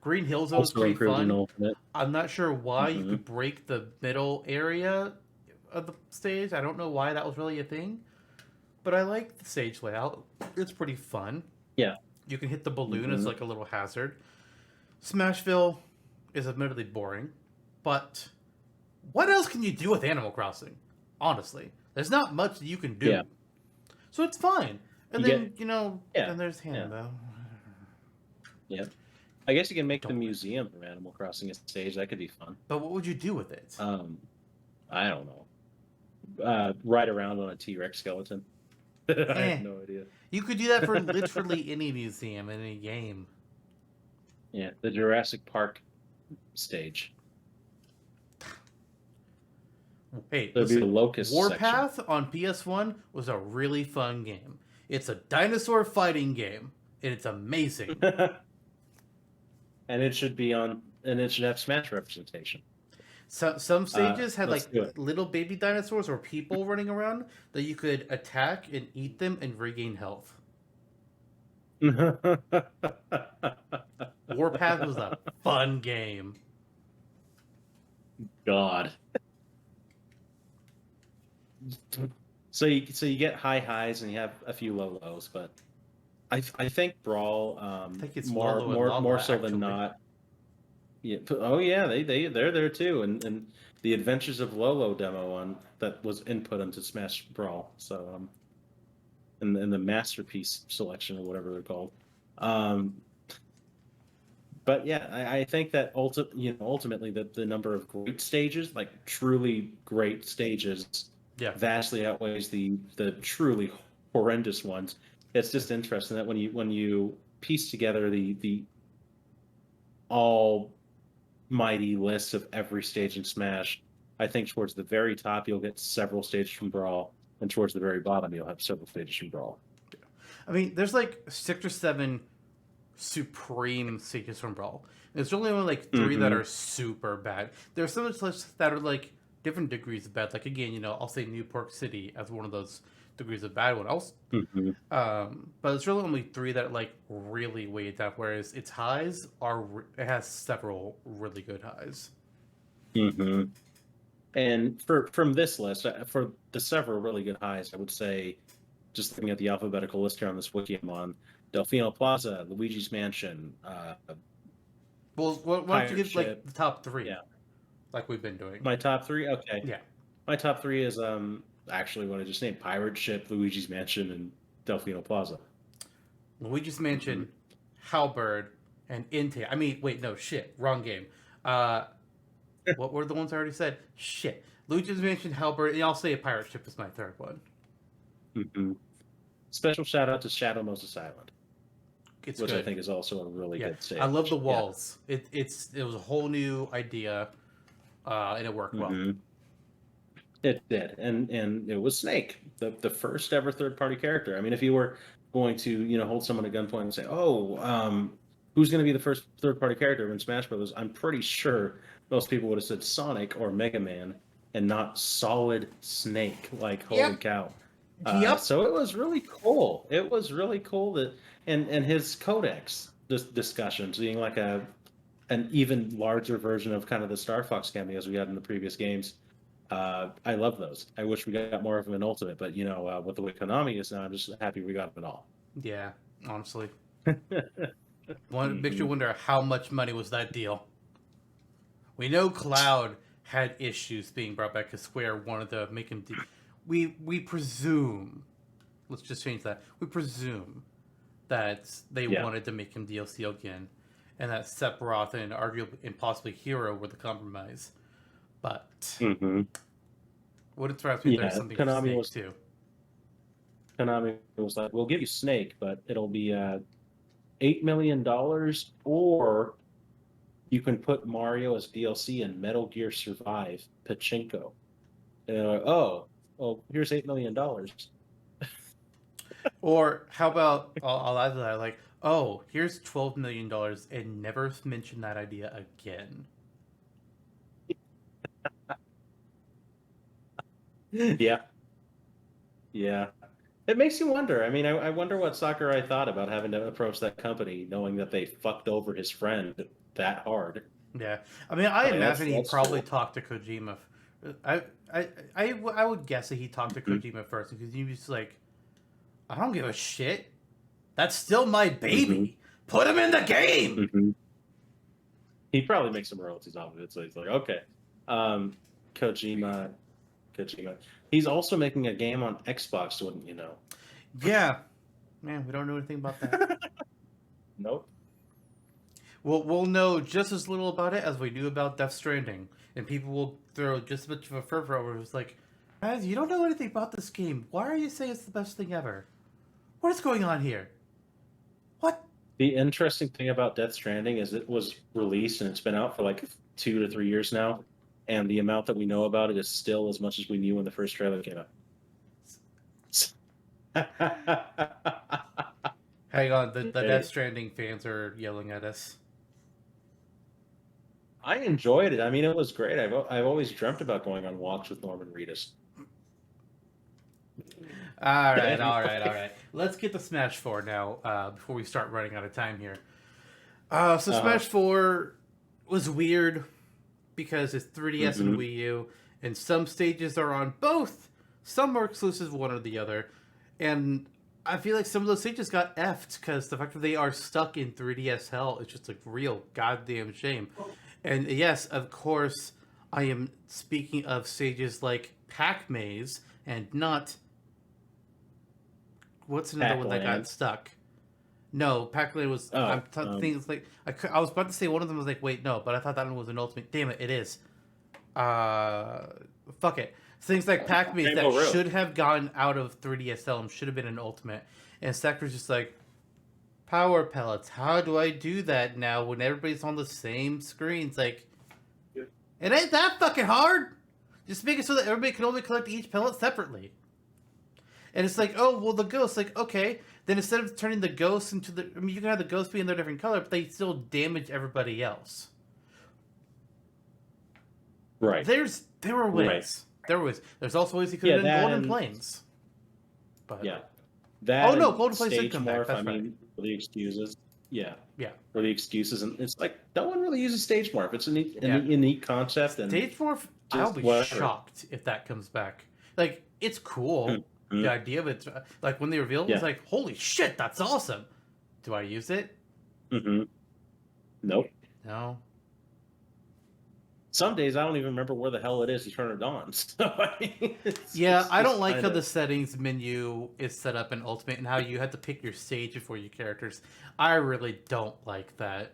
Green Hill Zone is Also pretty improved in fun. Ultimate. I'm not sure why you Mhm. could break the middle area of the stage. I don't know why that was really a thing, but I like the stage layout. It's pretty fun. Yeah. You can hit the balloon Mhm. as like a little hazard. Smashville is admittedly boring, but what else can you do with Animal Crossing? Honestly, there's not much that you can do. Yeah. So it's fine. And You then, get- then there's Yeah. Hannah. Yeah. I guess you can make the Don't. museum from Animal Crossing a stage. That could be fun. But what would you do with it? I don't know. Ride around on a T-Rex skeleton. I have no idea. You could do that for literally any museum in any game. Yeah, the Jurassic Park stage. Hey, There'd be the listen, Locust Warpath on PS1 was a really fun game. It's a dinosaur fighting game, and it's amazing. And it should be on, and it should have Smash representation. So, some stages had let's like do it. little baby dinosaurs or people running around that you could attack and eat them and regain health. Warpath was a fun game. God. So you get high highs and you have a few low lows, but I think Brawl I think it's more Lolo and Lala, more so actually. than not. Yeah. Oh yeah, they're there too, and the Adventures of Lolo demo on that was input into Smash Brawl. So and the masterpiece selection or whatever they're called. But yeah, I think that ultimately the number of great stages, like truly great stages, vastly outweighs the truly horrendous ones. It's just interesting that when you piece together the almighty list of every stage in Smash, I think towards the very top you'll get several stages from Brawl, and towards the very bottom you'll have several stages from Brawl. I mean, there's like 6 or 7 supreme stages from Brawl. There's only like 3 that are super bad. There's some that are like different degrees of bad. Like again, I'll say Newport City as one of those degrees of bad one. But it's really only 3 that like really weigh it down. Whereas its highs it has several really good highs. And from this list, for the several really good highs, I would say, just looking at the alphabetical list here on this wiki I'm on, Delfino Plaza, Luigi's Mansion. Well, why don't you give like the top 3? Yeah, like we've been doing. My top 3, okay. Yeah, my top 3 is actually what I just named: Pirate Ship, Luigi's Mansion, and Delfino Plaza. Luigi's Mansion, Halberd, and Inte. I mean, wait, no, shit, wrong game. What were the ones I already said? Shit, Luigi's Mansion, Halberd, and I'll say a Pirate Ship is my third one. Special shout out to Shadow Moses Island, which good. I think is also a really good stage. I love the walls. It was a whole new idea. and it worked well. It did, and it was Snake, the first ever third party character. I mean, if you were going to hold someone at gunpoint and say, "Oh, who's going to be the first third party character in Smash Brothers?" I'm pretty sure most people would have said Sonic or Mega Man, and not Solid Snake. Like, holy cow! Yep. So it was really cool. It was really cool that and his codex discussions being like an even larger version of kind of the Star Fox cameos we had in the previous games. I love those. I wish we got more of them in Ultimate, but with the way Konami is now, I'm just happy we got them all. Yeah, honestly. Makes you wonder how much money was that deal. We know Cloud had issues being brought back because Square wanted to make him. We presume. Let's just change that. We presume that they wanted to make him DLC again, and that Sephiroth and arguably and possibly Hero were the compromise. But wouldn't surprise me if there's something for Snake too. Konami was like, "We'll give you Snake, but it'll be $8 million, or you can put Mario as DLC in Metal Gear Survive Pachinko." And they're like, "Oh, here's $8 million." Or how about I'll add to that, like, "Oh, here's $12 million, and never mention that idea again." Yeah. It makes you wonder. I mean, I wonder what Sakurai thought about having to approach that company, knowing that they fucked over his friend that hard. Yeah, I mean, I imagine he probably talked to Kojima. I would guess that he talked to Kojima first, because he was like, "I don't give a shit. That's still my baby. Put him in the game." He probably makes some royalties off of it, so he's like, "Okay." Kojima. He's also making a game on Xbox, wouldn't you know? Yeah. Man, we don't know anything about that. Nope. We'll know just as little about it as we knew about Death Stranding. And people will throw just as much of a fervor over it. It's like, guys, you don't know anything about this game. Why are you saying it's the best thing ever? What is going on here? What? The interesting thing about Death Stranding is it was released and it's been out for like 2 to 3 years now. And the amount that we know about it is still as much as we knew when the first trailer came out. Hang on, the Death Stranding fans are yelling at us. I enjoyed it. I mean, it was great. I've always dreamt about going on walks with Norman Reedus. All right. Let's get to Smash 4 now, before we start running out of time here. Smash 4 was weird, because it's 3DS and Wii U, and some stages are on both. Some are exclusive one or the other, and I feel like some of those stages got effed because the fact that they are stuck in 3DS hell is just a real goddamn shame. And yes, of course, I am speaking of stages like Pac-Maze and not... What's another one that got stuck? No, Pac-Man was... things like... I was about to say one of them was like, wait, no, but I thought that one was an ultimate. Damn it, it is. Fuck it. Things like Pac-Man that should have gotten out of 3DSL and should have been an ultimate. And Sector's just like, power pellets, how do I do that now when everybody's on the same screen? It's like, it ain't that fucking hard. Just make it so that everybody can only collect each pellet separately. And it's like, oh, well, the ghost, like, okay. Then instead of turning the ghosts into the... I mean, you can have the ghosts be in their different color, but they still damage everybody else. Right. There were ways. Right. There were ways. There's also ways you could have done Golden Plains. But, yeah. That Golden Plains did come back. That's right. For the excuses. Yeah. Yeah. For the excuses. And it's like, no one really uses stage morph. It's a neat concept. And stage morph, I'll be shocked if that comes back. Like, it's cool. The idea of it, like when they revealed it, it's like, holy shit, that's awesome. Do I use it? Nope. No. Some days I don't even remember where the hell it is to turn it on. So, I don't like how the settings menu is set up in Ultimate and how you have to pick your stage before your characters. I really don't like that.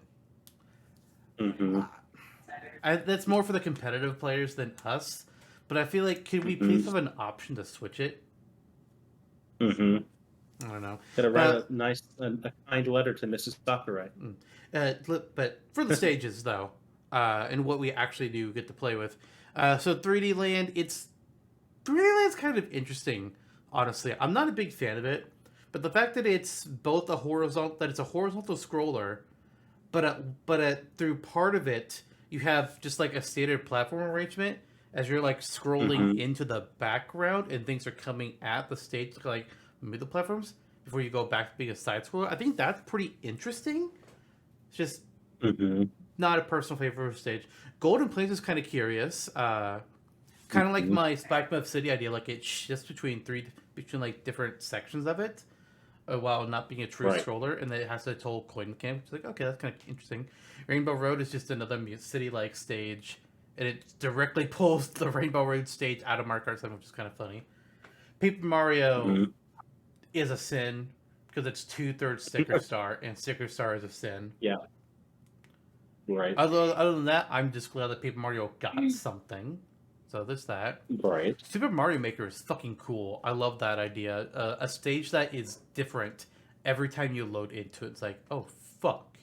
That's more for the competitive players than us. But I feel like, could we please have an option to switch it? I don't know. Gotta write a kind letter to Mrs. Sakurai. But for the stages, though, and what we actually do get to play with. So 3D Land, 3D Land's kind of interesting, honestly. I'm not a big fan of it, but the fact that it's both a horizontal scroller, but through part of it, you have just like a standard platform arrangement as you're like scrolling into the background and things are coming at the stage like middle platforms before you go back to being a side scroller. I think that's pretty interesting. It's just not a personal favorite stage. Golden Plains is kind of curious. Kind of like my Spike City idea, like it shifts between like different sections of it, while not being a true scroller, and then it has a total coin mechanic. It's like, okay, that's kind of interesting. Rainbow Road is just another city-like stage, and it directly pulls the Rainbow Road stage out of Mario Kart 7, which is kind of funny. Paper Mario is a sin because it's 2/3 Sticker Star, and Sticker Star is a sin. Yeah. Right. Other than that, I'm just glad that Paper Mario got something. So there's that. Right. Super Mario Maker is fucking cool. I love that idea. A stage that is different every time you load into it. It's like, oh, fuck.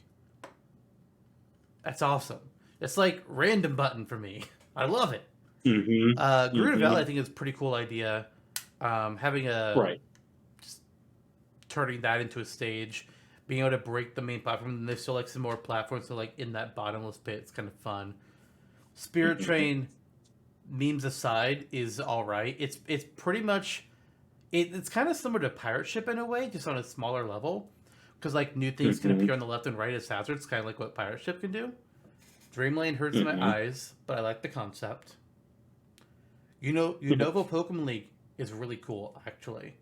That's awesome. It's like random button for me. I love it. Gerudo Valley, I think, is a pretty cool idea. Having just turning that into a stage, being able to break the main platform, and there's still like some more platforms, so like in that bottomless pit, it's kind of fun. Spirit Train, memes aside, is all right. It's pretty much it's kind of similar to Pirate Ship in a way, just on a smaller level, because like new things can appear on the left and right as hazards, kind of like what Pirate Ship can do. Dreamland hurts my eyes, but I like the concept. Unova Pokemon League is really cool, actually.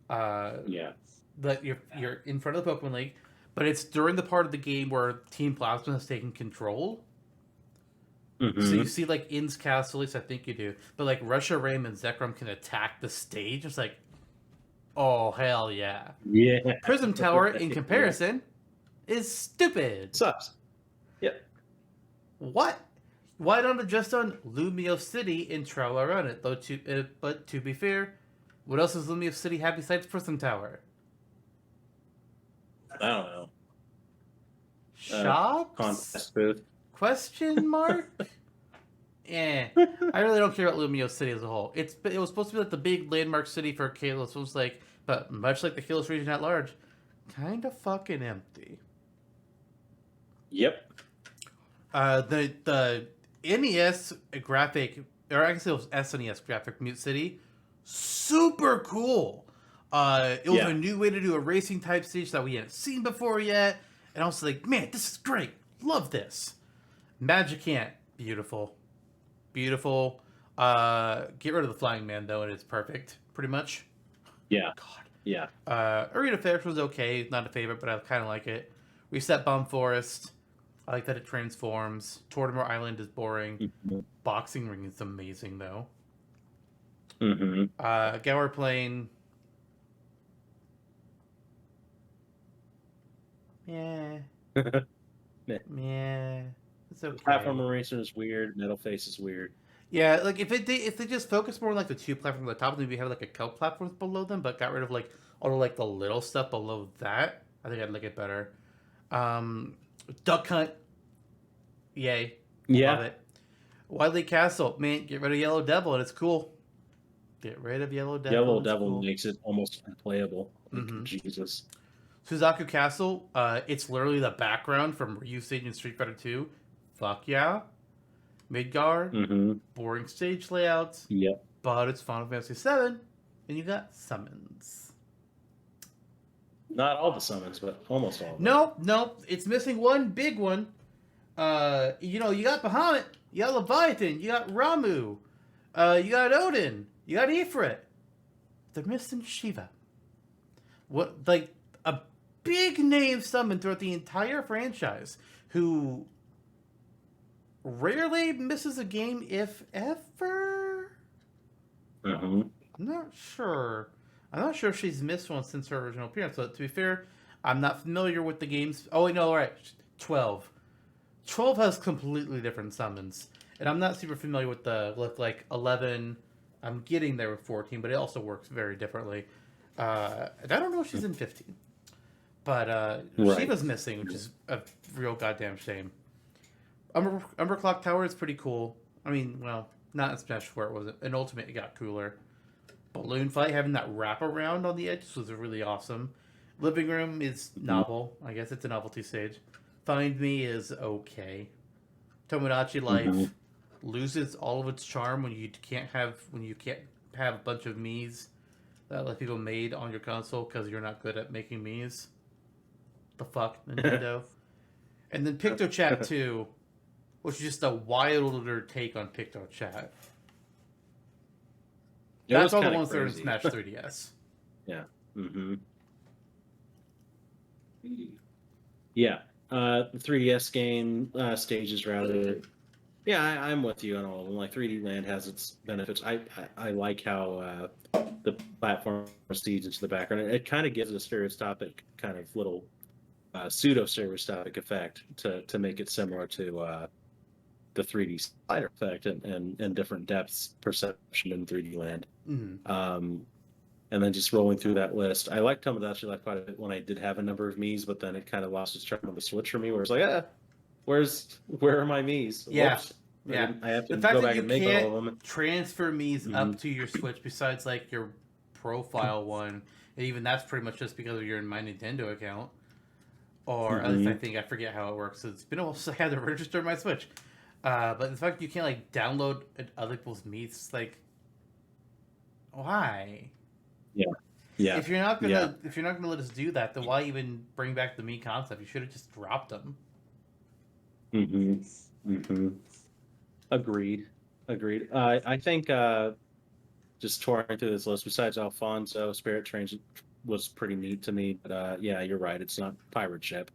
That you're in front of the Pokemon League, but it's during the part of the game where Team Plasma has taken control. So you see like In's Castle, at least I think you do, but like Russia Ram and Zekrom can attack the stage. It's like, oh hell yeah. Yeah. Prism Tower in comparison is stupid. Sucks. Yep. What? Why don't it just on Lumio City in Trowler Run it? But to be fair, what else does Lumio City have besides Prism Tower? I don't know. Shops? Contest booth. Question mark? I really don't care about Lumio City as a whole. It was supposed to be like the big landmark city for Kalos. It was like, but much like the Kalos region at large, kind of fucking empty. Yep. The NES graphic, or I guess it was SNES graphic, Mute City, super cool. It was a new way to do a racing type stage that we hadn't seen before yet, and I was like, man, this is great. Love this. Magicant, beautiful. Get rid of the Flying Man though, and it's perfect, pretty much. Yeah. God. Yeah. Arena Ferris was okay, not a favorite, but I kind of like it. Reset Bomb Forest. I like that it transforms. Tortimer Island is boring. Boxing Ring is amazing though. Gower Plain. Yeah. Yeah. It's okay. Platform Eraser is weird. Metal Face is weird. Yeah, like if they just focus more on like the two platforms at the top, maybe have like a couple platforms below them, but got rid of like all the like the little stuff below that, I think I'd like it better. Duck Hunt. Yay. Yeah. Love it. Wildly Castle. Man, get rid of Yellow Devil and it's cool. Get rid of Yellow Devil. Yellow Devil makes it almost unplayable. Jesus. Suzaku Castle. It's literally the background from Ryu Stage in Street Fighter 2. Fuck yeah. Midgar. Boring stage layouts. Yep. But it's Final Fantasy 7, and you got summons. Not all the summons, but almost all of them. No, it's missing one big one. You got Bahamut, you got Leviathan, you got Ramu, you got Odin, you got Ifrit. They're missing Shiva. What, like, a big name summon throughout the entire franchise, who rarely misses a game, if ever? I'm not sure. I'm not sure if she's missed one since her original appearance. So to be fair, I'm not familiar with the games. Oh, wait, no, all right. 12. 12 has completely different summons. And I'm not super familiar with like 11. I'm getting there with 14, but it also works very differently. I don't know if she's in 15. But Shiva's missing, which is a real goddamn shame. Umber Clock Tower is pretty cool. I mean, well, not in Smash 4, it wasn't. In Ultimate, it got cooler. Balloon Fight, having that wraparound on the edges was really awesome. Living Room is Mhm. novel. I guess it's a novelty stage. Find Me is okay. Tomodachi Mhm. Life loses all of its charm when you can't have a bunch of Mii's that other people made on your console because you're not good at making Mii's. The fuck, Nintendo. And then PictoChat 2, which is just a wilder take on PictoChat. It That's was all the kind of ones that are in crazy. Smash 3DS. Yeah. Hmm. Yeah. The 3DS game stages rather. Yeah, I'm with you on all of them. Like 3D Land has its benefits. I like how the platform proceeds into the background. It kind of gives it a stereoscopic kind of little pseudo stereoscopic effect to make it similar to the 3D slider effect and different depths perception in 3D Land. Mm. Um, and then just rolling through that list. I liked Tomodachi Life quite a bit when I did have a number of Mii's, but then it kind of lost its charm on the Switch for me, where it's like, where are my Mii's? Yeah, Whoops. yeah. I have to The fact go that back you and make all can't of them. transfer Mii's Mm-hmm. up to your Switch besides like your profile one, and even that's pretty much just because of your My Nintendo account. Or at least I Mm-hmm. think I forget how it works. It's been a while since I had to register my Switch. But the fact that you can't like download other people's Mii's, like, why? Yeah. Yeah. Yeah. If you're not gonna let us do that, then why even bring back the Mii concept? You should have just dropped them. Mm-hmm. Mm-hmm. Agreed. Agreed. I think just touring through this list, besides Alfonso, Spirit Trains was pretty neat to me. But yeah, you're right. It's not pirate ship.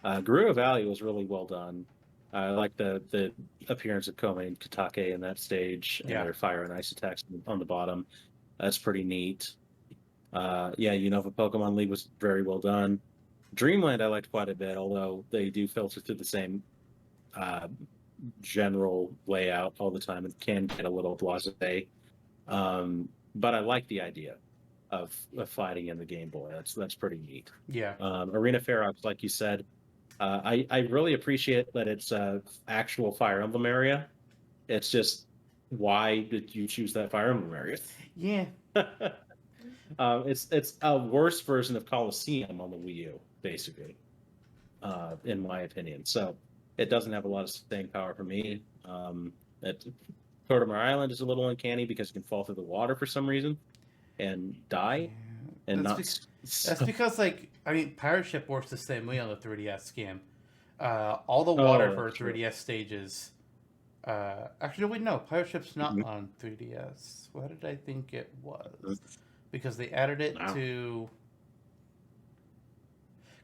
Gerudo Valley was really well done. I like the appearance of Kome and Katake in that stage and Yeah. their fire and ice attacks on the bottom. That's pretty neat. Yeah, Unova Pokemon League was very well done. Dreamland I liked quite a bit, although they do filter through the same uh, general layout all the time. It can get a little blasé. But I like the idea of fighting in the Game Boy. That's pretty neat. Yeah. Arena Ferox, like you said, I really appreciate that it's actual Fire Emblem area. It's just why did you choose that Fire Emblem area? Yeah. It's a worse version of Coliseum on the Wii U, basically, in my opinion. So it doesn't have a lot of staying power for me. Tortimer Island is a little uncanny because you can fall through the water for some reason and die, Yeah. and not. That's because like I mean Pirate Ship works the same way on the 3DS game. All the water Oh, for that's true. 3DS stages. Actually, no, wait, no. Pirate Ship's not Mhm. on 3DS. What did I think it was? Because they added it Wow. to.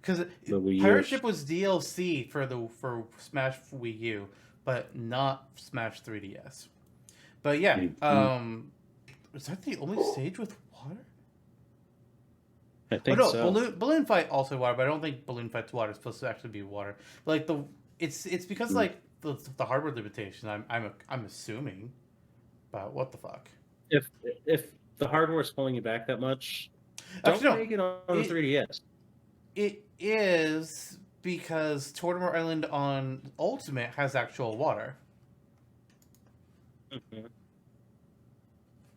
Because The Wii Pirate U. Ship was DLC for Smash Wii U, but not Smash 3DS. But yeah, Mhm. is that the only stage with water? I Oh think no, so. balloon fight also water, but I don't think balloon fight's water is supposed to actually be water. But like it's because Mhm. like the hardware limitation. I'm assuming, but what the fuck? If if the hardware is pulling you back that much, Actually, don't no. make it on the It 3DS. it is because Tortimer Island on Ultimate has actual water. Mhm.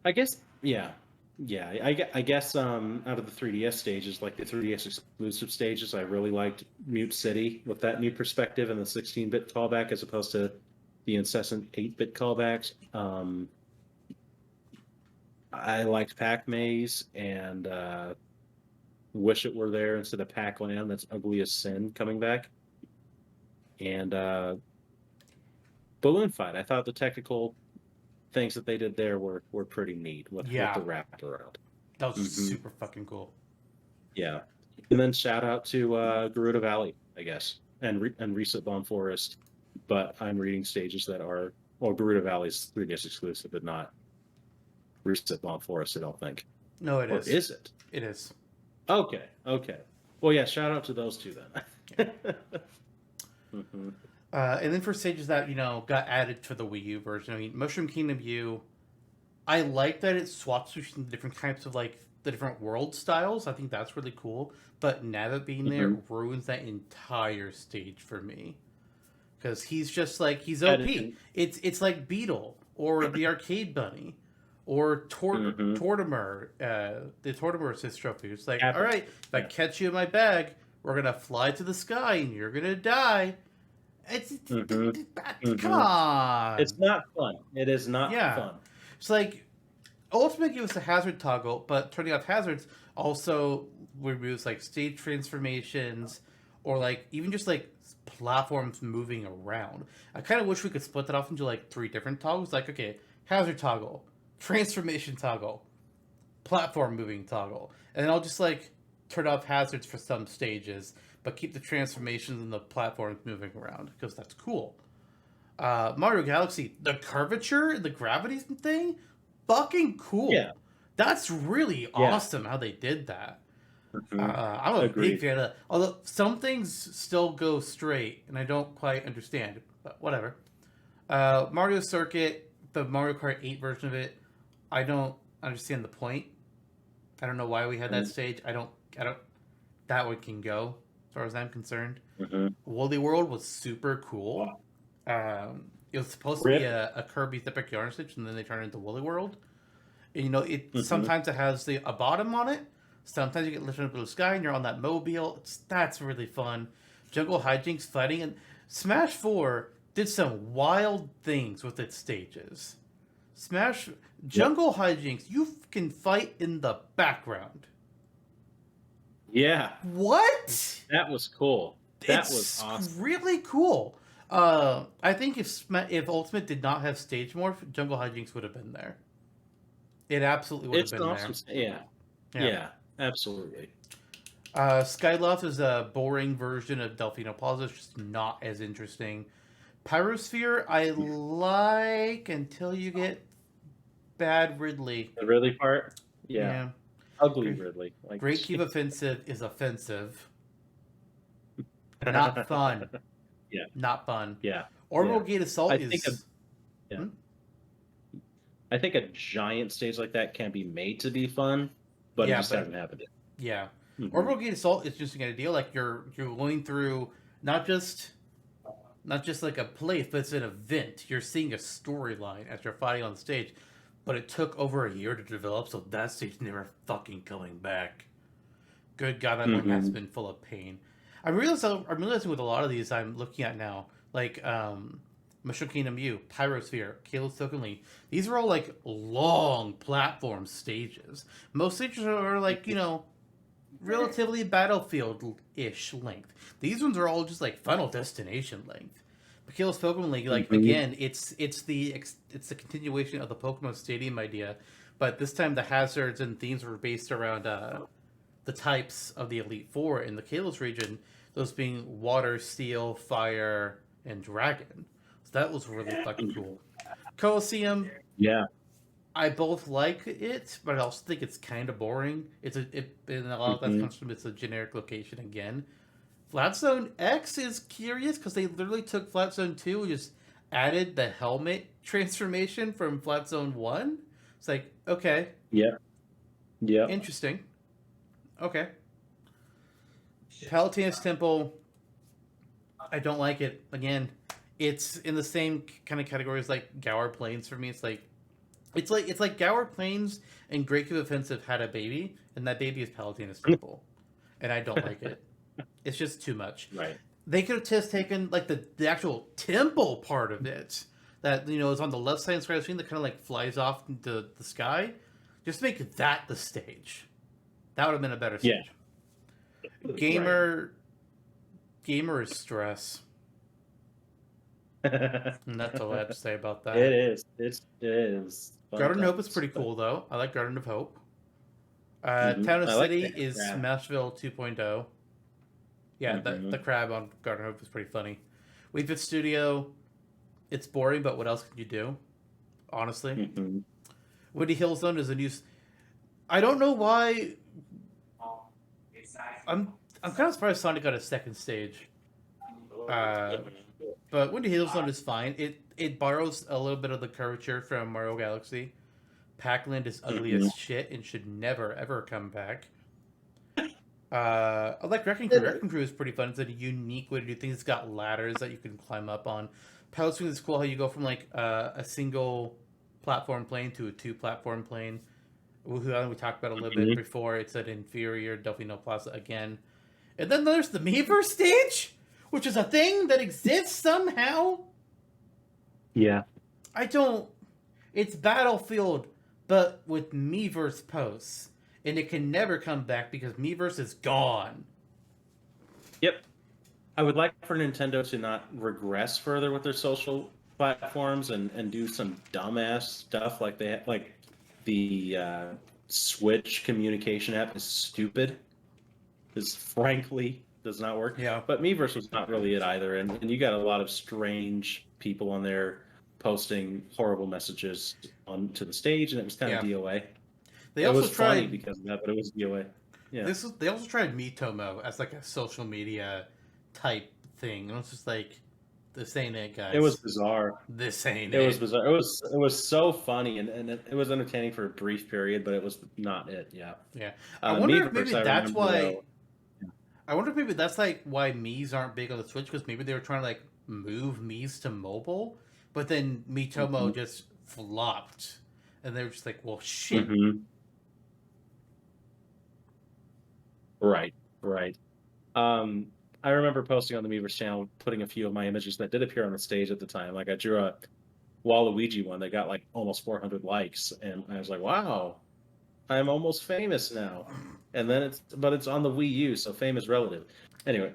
I guess, yeah, yeah. I guess out of the 3DS stages, like the 3DS exclusive stages, I really liked Mute City with that new perspective and the 16-bit callback as opposed to the incessant 8-bit callbacks. I liked Pac-Maze and Wish It Were There instead of Pac-Land. That's ugly as sin coming back. And Balloon Fight. I thought the technical things that they did there were pretty neat with the Yeah, wraparound. that was Mm-hmm. super fucking cool. Yeah. And then shout out to Gerudo Valley, I guess, and Reset Bomb Forest. But I'm reading stages that are, well, Gerudo Valley's 3DS exclusive, but not Reset Bomb Forest, I don't think. No, it Or is. is it? It is. Okay, okay. Well, yeah, shout out to those two then. Mm-hmm. And then for stages that got added to the Wii U version, I mean, Mushroom Kingdom U. I like that it swaps between the different types of like the different world styles. I think that's really cool. But Navi being there Mm-hmm. ruins that entire stage for me because he's just like he's That OP. is- It's like Beetle or the Arcade Bunny or Tortimer. The Tortimer assist trophy. It's like, Captain. all right, if I catch you in my bag, we're gonna fly to the sky and you're gonna die. It's come on. It's not fun. It is not fun. It's like Ultimate gives us a hazard toggle, but turning off hazards also removes like stage transformations or like even just like platforms moving around. I kind of wish we could split that off into like 3 different toggles. Like, okay, hazard toggle, transformation toggle, platform moving toggle, and then I'll just like turn off hazards for some stages, but keep the transformations and the platforms moving around because that's cool. Mario Galaxy, the curvature and the gravity thing, fucking cool. Yeah. That's really awesome how they did that. I'm a big fan of that. Although some things still go straight, and I don't quite understand, but whatever. Mario Circuit, the Mario Kart 8 version of it, I don't understand the point. I don't know why we had that stage. I don't. That one can go, as far as I'm concerned. Woolly World was super cool. It was supposed to be a Kirby's Epic Yarn stage, and then they turned it into Woolly World. And, you know, sometimes it has a bottom on it. Sometimes you get lifted up to the sky, and you're on that mobile. That's really fun. Jungle Hijinks fighting, and Smash 4 did some wild things with its stages. Jungle Hijinks, you can fight in the background. Yeah. What? That was cool. That was awesome. Really cool. I think if Ultimate did not have Stage Morph, Jungle Hijinks would have been there. It absolutely would have been awesome. there. Yeah, absolutely. Skyloft is a boring version of Delfino Plaza. It's just not as interesting. Pyrosphere, I like until you get bad Ridley. The Ridley part? Yeah. Ugly Ridley. Like, Great Keep Offensive is offensive. Not fun. Yeah. Not fun. Yeah. Orbital Gate Assault I think a giant stage like that can be made to be fun, but it just hasn't happened. Yeah. Orbital Gate Assault is just an idea. Like you're going through not just like a place, but it's an event. You're seeing a storyline as you're fighting on the stage. But it took over a year to develop, so that stage never fucking coming back. Good God, that one has been full of pain. I'm realizing with a lot of these I'm looking at now, like Mushroom Kingdom U, Pyrosphere, Kale's Token League. These are all like long platform stages. Most stages are like, you know, relatively Battlefield-ish length. These ones are all just like Final Destination length. Kale's Pokemon League, like again, it's the continuation of the Pokemon Stadium idea, but this time the hazards and themes were based around the types of the Elite Four in the Kalos region, those being Water, Steel, Fire, and Dragon. So that was really fucking cool. Colosseum, I both like it, but I also think it's kind of boring. And a lot of that comes from it's a generic location again. Flat Zone X is curious because they literally took Flat Zone 2 and just added the helmet transformation from Flat Zone 1. It's like, okay. Yeah. Interesting. Okay. Palutena's Temple, I don't like it. Again, it's in the same kind of category as like Gower Plains for me. It's like Gower Plains and Great Cube Offensive had a baby, and that baby is Palutena's Temple. And I don't like it. It's just too much. Right. They could have just taken like the actual temple part of it that, you know, is on the left side of the screen that kind of like flies off into the sky. Just make that the stage. That would have been a better stage. Gamer is stress. And that's all I have to say about that. It is. Garden of Hope is pretty cool though. I like Garden of Hope. Town of City is Smashville 2.0. Yeah, the crab on Garden Hope is pretty funny. Wii Fit Studio, it's boring, but what else can you do? Honestly. Windy Hill Zone is a new... I don't know why... I'm kind of surprised Sonic got a second stage. But Windy Hill Zone is fine. It borrows a little bit of the curvature from Mario Galaxy. Pac-Land is ugly as shit and should never, ever come back. I like Wrecking Crew. Wrecking Crew is pretty fun. It's a unique way to do things. It's got ladders that you can climb up on. Pilot Wing is cool how you go from like a single platform plane to a two platform plane. Woohoo Island we talked about a little bit before. It's an inferior Delfino Plaza again. And then there's the Miiverse stage, which is a thing that exists somehow. Yeah. I don't. It's Battlefield, but with Miiverse posts. And it can never come back because Miiverse is gone. Yep. I would like for Nintendo to not regress further with their social platforms and do some dumbass stuff like they like the Switch communication app is stupid. This frankly does not work. Yeah. But Miiverse was not really it either, and you got a lot of strange people on there posting horrible messages onto the stage, and it was kind of DOA. They also was tried funny because of that, but it was DOA. Yeah. They also tried Miitomo as like a social media type thing. It was just like, this ain't it, guys. It was bizarre. This ain't it. It was bizarre. It was so funny, and it was entertaining for a brief period, but it was not it. Yeah. Yeah. I wonder if maybe that's why. Yeah. I wonder if maybe that's like why Mii's aren't big on the Switch, because maybe they were trying to like move Mii's to mobile, but then Miitomo just flopped, and they were just like, well, shit. Right. I remember posting on the Miiverse channel, putting a few of my images that did appear on the stage at the time. Like I drew a Waluigi one that got like almost 400 likes, and I was like, wow, I'm almost famous now. And then it's on the Wii U, so fame is relative. Anyway.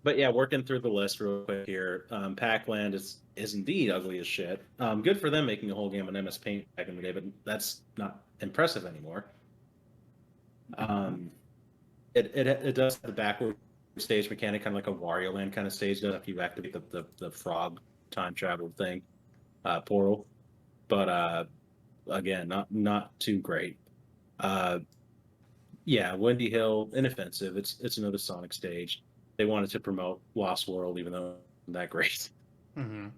But yeah, working through the list real quick here. Pac-Land is indeed ugly as shit. Good for them making a whole game on MS Paint back in the day, but that's not impressive anymore. It does have the backward stage mechanic, kind of like a Wario Land kind of stage, does if you activate the frog time travel thing, portal. But again, not too great. Yeah, Windy Hill, inoffensive. It's another Sonic stage. They wanted to promote Lost World, even though it's not that great. Woohoo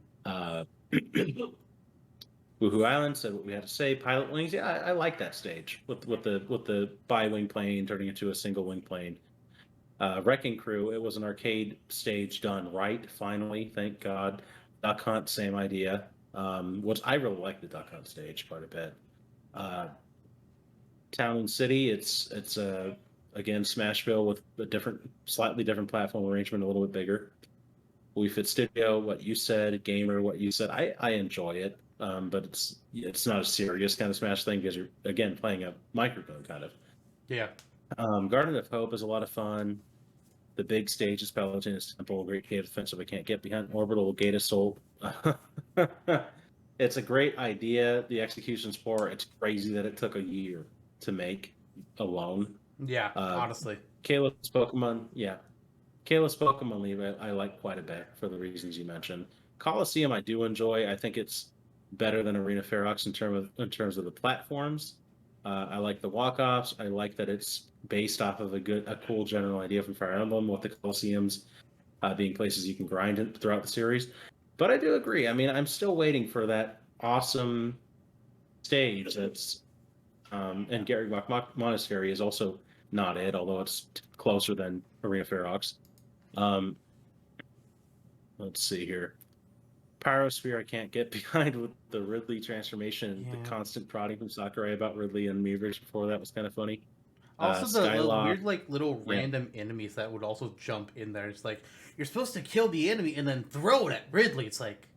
Island said what we had to say. Pilot Wings, yeah, I like that stage with the bi-wing plane turning into a single wing plane. Wrecking Crew, it was an arcade stage done right. Finally, thank God. Duck Hunt, same idea. Which I really like the Duck Hunt stage quite a bit. Town and City, it's again Smashville with a slightly different platform arrangement, a little bit bigger. Wii Fit Studio, what you said, Gamer, what you said, I enjoy it, but it's not a serious kind of Smash thing because you're again playing a microphone kind of. Yeah. Garden of Hope is a lot of fun. The big stage is Paladin's Temple, Great Cave Offensive. I can't get behind Orbital Gate of Soul. It's a great idea. The execution's poor. It's crazy that it took a year to make alone. Yeah, honestly. Kayla's Pokemon League I like quite a bit for the reasons you mentioned. Coliseum I do enjoy. I think it's better than Arena Ferox in terms of the platforms. I like the walk-offs. I like that it's based off of a cool general idea from Fire Emblem with the Coliseums being places you can grind in throughout the series. But I do agree. I mean, I'm still waiting for that awesome stage that's and Gary Monastery is also not it, although it's closer than Arena Ferox. Let's see here. Pyrosphere I can't get behind with the Ridley transformation, the constant prodding from Sakurai about Ridley and Miiverse before that was kind of funny. Also, the weird, like, little random enemies that would also jump in there. It's like, you're supposed to kill the enemy and then throw it at Ridley. It's like,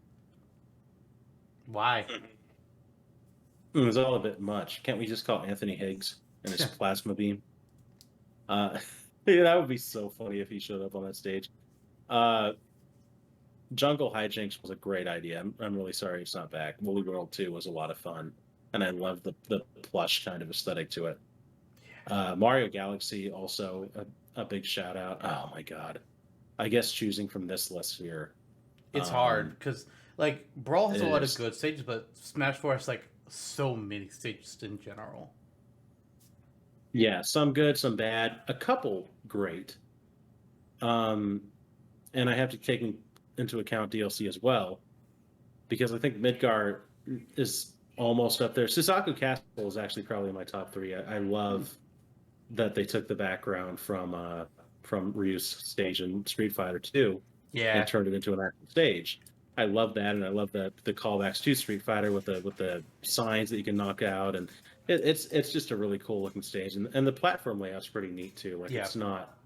why? It was all a bit much. Can't we just call Anthony Higgs and his plasma beam? Yeah, that would be so funny if he showed up on that stage. Jungle Hijinks was a great idea. I'm really sorry it's not back. Woolly World 2 was a lot of fun, and I love the plush kind of aesthetic to it. Mario Galaxy, also a big shout out. Oh my god. I guess choosing from this list here. It's hard, because, like, Brawl has a lot of good stages, but Smash 4 has, like, so many stages in general. Yeah, some good, some bad, a couple great. And I have to take into account DLC as well, because I think Midgar is almost up there. Suzaku Castle is actually probably my top 3. I love that they took the background from Ryu's stage in Street Fighter 2 and turned it into an actual stage. I love that, and I love the callbacks to Street Fighter with the signs that you can knock out, and it's just a really cool looking stage, and the platform layout's pretty neat too. Like it's not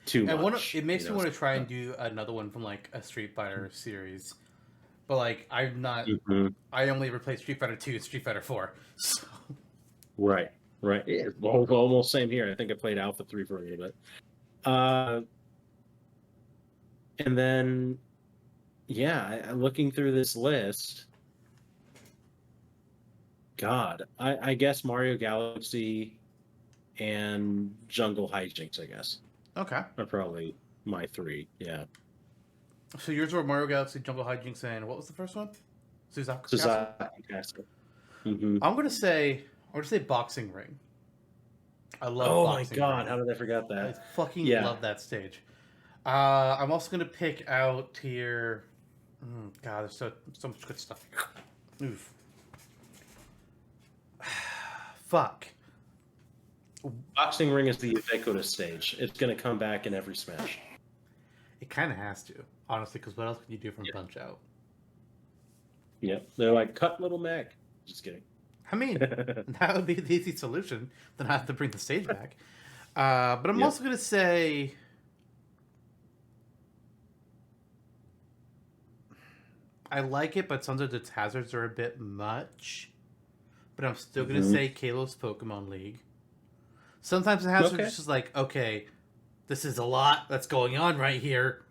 too much. It makes me want to try and do another one from like a Street Fighter series, but like I'm not. I only ever played Street Fighter 2 and Street Fighter 4. So. Right. Yeah, almost same here. I think I played Alpha 3 for a little bit. And then, looking through this list, God, I guess Mario Galaxy and Jungle Hijinks, I guess. Okay. Are probably my 3, yeah. So yours were Mario Galaxy, Jungle Hijinks, and what was the first one? Suzaku Castle. I'm gonna say Boxing Ring. I love. Oh Boxing my God! Ring. How did I forget that? I fucking love that stage. I'm also gonna pick out here. God, there's so much good stuff. Oof. Fuck. Boxing Ring is the ubiquitous stage. It's gonna come back in every Smash. It kind of has to, honestly, because what else can you do from Punch Out? Yep, they're like, cut Little Mac. Just kidding. I mean, that would be the easy solution. Then I have to bring the stage back. But I'm also going to say... I like it, but sometimes its hazards are a bit much. But I'm still going to say Kalos Pokemon League. Sometimes the hazards are just like, okay, this is a lot that's going on right here.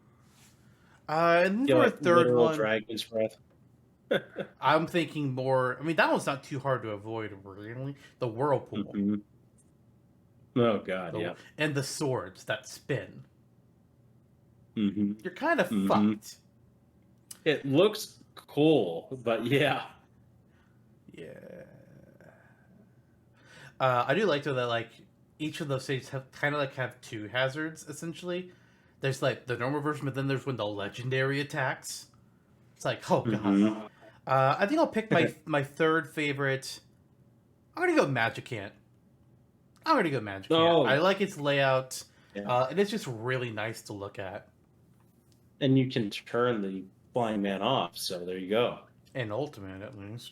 And then for a third one... Dragon's Breath. I'm thinking more... I mean, that one's not too hard to avoid, really. The Whirlpool. Oh, God, And the swords that spin. You're kind of fucked. It looks cool, but yeah. I do like, though, that, like, each of those stages have have 2 hazards, essentially. There's, like, the normal version, but then there's when the legendary attacks. It's like, oh, God. I think I'll pick my third favorite. I'm going to go Magicant. I like its layout. And it's just really nice to look at. And you can turn the Blind Man off, so there you go. And Ultimate, at least.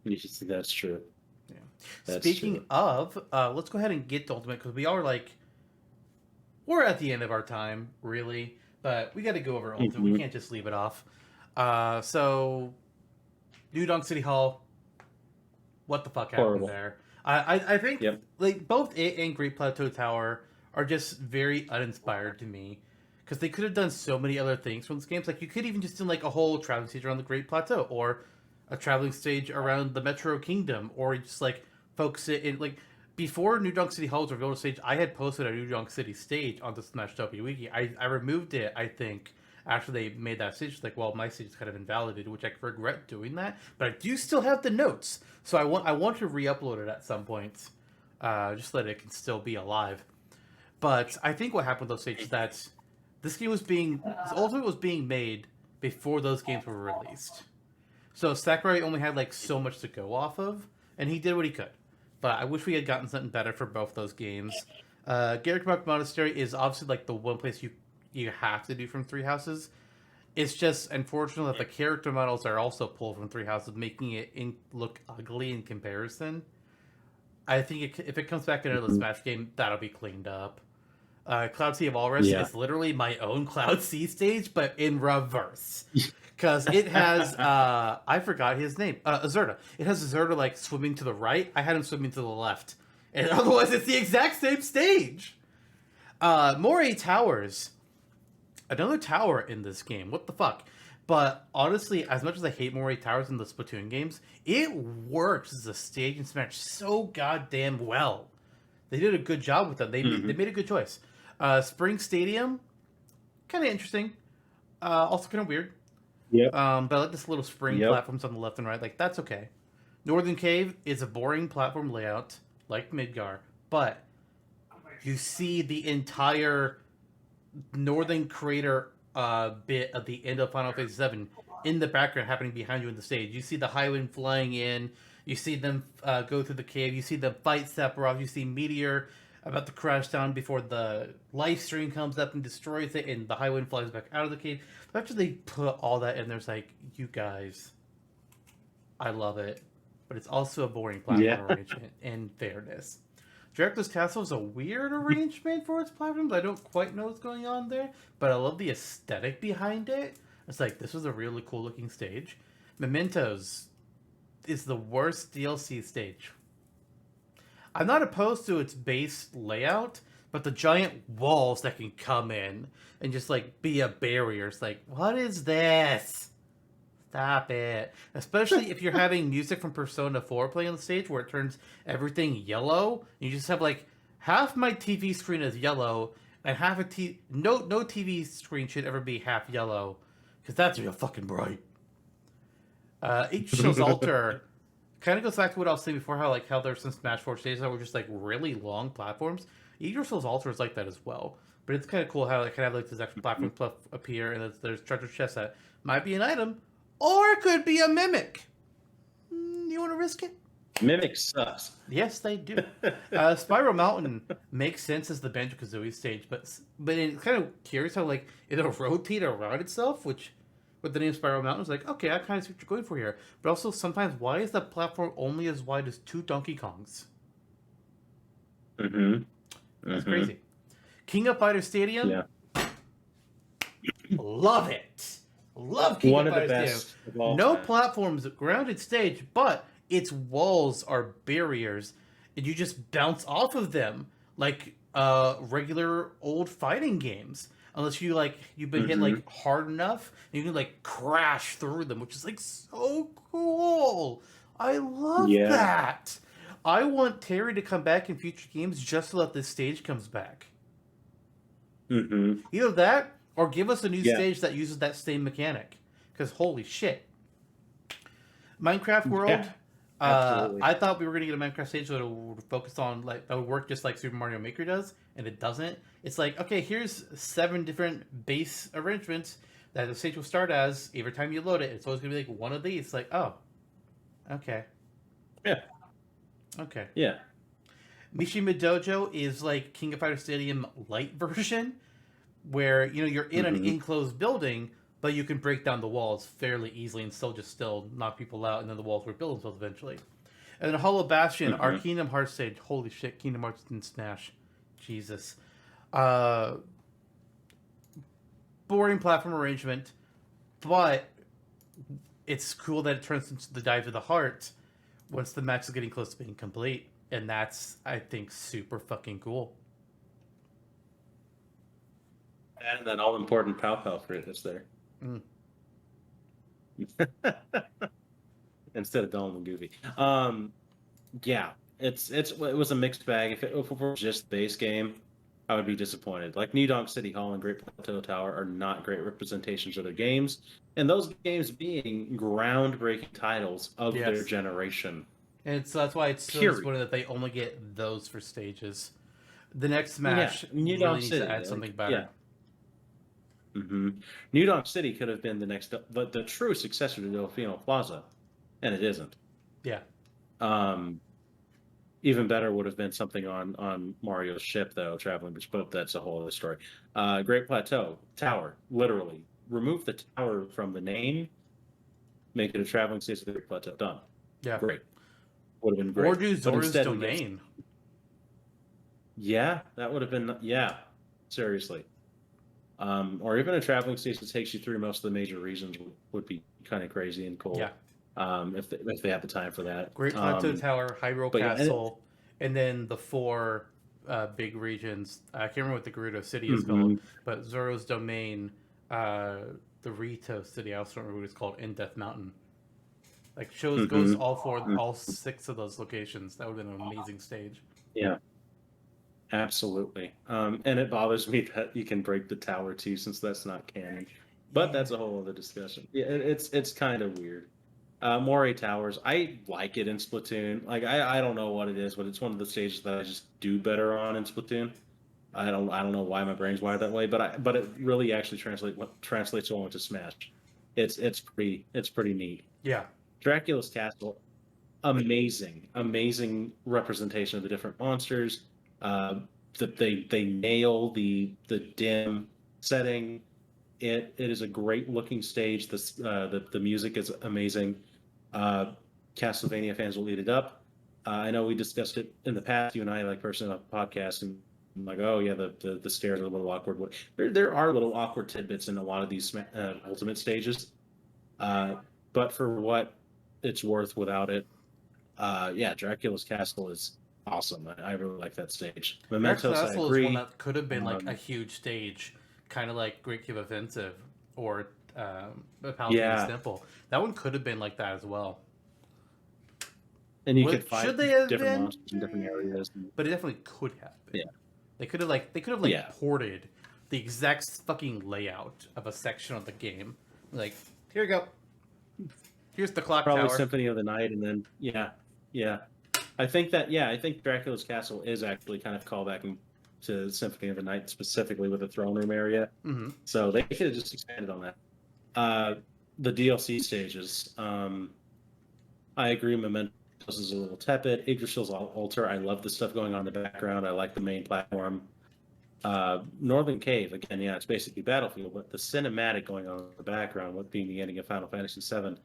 Yes, that's true. Yeah. Speaking of, let's go ahead and get to Ultimate, because we're at the end of our time, really. But we got to go over Ultimate. We can't just leave it off. So, New Donk City Hall. What the fuck happened there? I think like both it and Great Plateau Tower are just very uninspired to me, because they could have done so many other things from this game. Like you could even just do like a whole traveling stage around the Great Plateau, or a traveling stage around the Metro Kingdom, or just like focus it in like. Before New Donk City Hall was revealed stage, I had posted a New Donk City stage on the Smashtopia Wiki. I removed it, I think, after they made that stage. Like, well, my stage is kind of invalidated, which I regret doing that. But I do still have the notes, so I want to re-upload it at some point, just so that it can still be alive. But I think what happened with those stages is that this Ultimate was being made before those games were released. So Sakurai only had like so much to go off of, and he did what he could. But I wish we had gotten something better for both those games. Garrick Monastery is obviously like the one place you have to do from Three Houses. It's just unfortunate that the character models are also pulled from Three Houses, making it look ugly in comparison. I think if it comes back into the Smash game, that'll be cleaned up. Cloud Sea of Walrus is literally my own Cloud Sea stage, but in reverse. Because it has, I forgot his name, Azurta. It has Azurta, like, swimming to the right. I had him swimming to the left. And otherwise, it's the exact same stage. Moray Towers. Another tower in this game. What the fuck? But, honestly, as much as I hate Moray Towers in the Splatoon games, it works as a stage in Smash so goddamn well. They did a good job with them. They made a good choice. Spring Stadium, kind of interesting. Also kind of weird. But I like this little spring platforms on the left and right. Like, that's okay. Northern Cave is a boring platform layout, like Midgar. But you see the entire Northern Crater bit at the end of Final Fantasy VII in the background happening behind you in the stage. You see the Highwind flying in. You see them go through the cave. You see them fight Sephiroth. You see Meteor about to crash down before the live stream comes up and destroys it, and the Highwind flies back out of the cave. After they put all that in, there's like, you guys, I love it, but it's also a boring platform arrangement. In fairness, Dracula's Castle is a weird arrangement for its platforms. I don't quite know what's going on there, but I love the aesthetic behind it. It's like, this was a really cool looking stage. Mementos is the worst DLC stage. I'm not opposed to its base layout, but the giant walls that can come in and just like be a barrier. It's like, what is this? Stop it. Especially if you're having music from Persona 4 playing on the stage where it turns everything yellow. You just have like half my TV screen is yellow and half no TV screen should ever be half yellow because that's real fucking bright. Yggdrasil's Altar kind of goes back to what I was saying before, how there's some Smash 4 stages that were just like really long platforms. Yggdrasil's Altar is like that as well. But it's kind of cool how it can have like this extra platform stuff appear, and there's treasure chests that might be an item, or it could be a mimic. You want to risk it? Mimic sucks. Yes, they do. Spiral Mountain makes sense as the Banjo-Kazooie stage, but it's kind of curious how like it'll rotate around itself, which with the name Spiral Mountain is like, okay, I kind of see what you're going for here. But also sometimes, why is the platform only as wide as 2 Donkey Kongs? That's crazy. King of Fighters Stadium. Yeah. Love it. Love King of Fighters Stadium. No platforms, grounded stage, but its walls are barriers, and you just bounce off of them like regular old fighting games. Unless you've been hit like hard enough, and you can like crash through them, which is like so cool. I love that. I want Terry to come back in future games just so that this stage comes back. Either that, or give us a new stage that uses that same mechanic. Because holy shit. Minecraft World, I thought we were going to get a Minecraft stage that would focus on, that would work just like Super Mario Maker does, and it doesn't. It's like, okay, here's 7 different base arrangements that the stage will start as. Every time you load it, it's always going to be like one of these. It's like, oh, okay. Yeah. Okay. Yeah. Mishima Dojo is like King of Fighters Stadium light version, where you're in an enclosed building, but you can break down the walls fairly easily and still knock people out, and then the walls will build themselves eventually. And then Hollow Bastion, our Kingdom Hearts stage. Holy shit, Kingdom Hearts and Smash. Jesus. Boring platform arrangement, but it's cool that it turns into the Dive of the Heart once the max is getting close to being complete. And that's, I think, super fucking cool. And that all-important pow-pow fruit is there. Instead of Dolman Goofy. Yeah, it was a mixed bag. If it were just base game, I would be disappointed. Like New Donk City Hall and Great Plateau Tower are not great representations of their games, and those games being groundbreaking titles of their generation. And so that's why it's so disappointing that they only get those for stages. The next Smash really needs to add something better. New Donk City could have been the true successor to Delfino Plaza, and it isn't. Yeah. Even better would have been something on Mario's ship, though, traveling, but that's a whole other story. Great Plateau Tower, literally remove the tower from the name, make it a traveling station of the Great Plateau. Done. Yeah. Great. Would have been great. Or do Zora's Domain. Yeah, that would have been. Yeah, seriously. Or even a traveling station that takes you through most of the major regions would be kind of crazy and cool. Yeah. If they have the time for that. Great Plateau Tower, Hyrule Castle, and then the 4 big regions. I can't remember what the Gerudo City is called, but Zora's Domain, the Rito City, I also don't remember what it's called, and Death Mountain. Like, goes all 6 of those locations. That would have been an amazing stage. Yeah. Absolutely. And it bothers me that you can break the tower too, since that's not canon. But that's a whole other discussion. Yeah, it's kind of weird. Moray Towers, I like it in Splatoon. Like I don't know what it is, but it's one of the stages that I just do better on in Splatoon. I don't know why my brain's wired that way, but it really actually translates well into Smash. it's pretty neat. Yeah. Dracula's Castle, amazing representation of the different monsters. That they nail the dim setting. It is a great looking stage. The music is amazing. Castlevania fans will eat it up. I know we discussed it in the past, you and I, like personally on the podcast, and I'm like, oh yeah, the stairs are a little awkward. There are little awkward tidbits in a lot of these ultimate stages, but for what it's worth without it, yeah, Dracula's Castle is awesome. I really like that stage. Mementos, I Castle is one agree. that could have been like a huge stage, kind of like Great Cave Offensive or Paladin's Yeah, Temple. That one could have been like that as well. and you could fight Should they have different been? monsters in different areas. But it definitely could have been. Yeah. They could have Yeah. ported the exact fucking layout of a section of the game. Like, here you go. Here's the clock Probably tower. Symphony of the Night, and then yeah. I think Dracula's Castle is actually kind of callbacking to Symphony of the Night, specifically with the throne room area. Mm-hmm. So they could have just expanded on that. The DLC stages, I agree. Mementos is a little tepid. Yggdrasil's altar, I love the stuff going on in the background. I like the main platform. Northern Cave, again, yeah, it's basically Battlefield, but the cinematic going on in the background, with being the ending of Final Fantasy VII,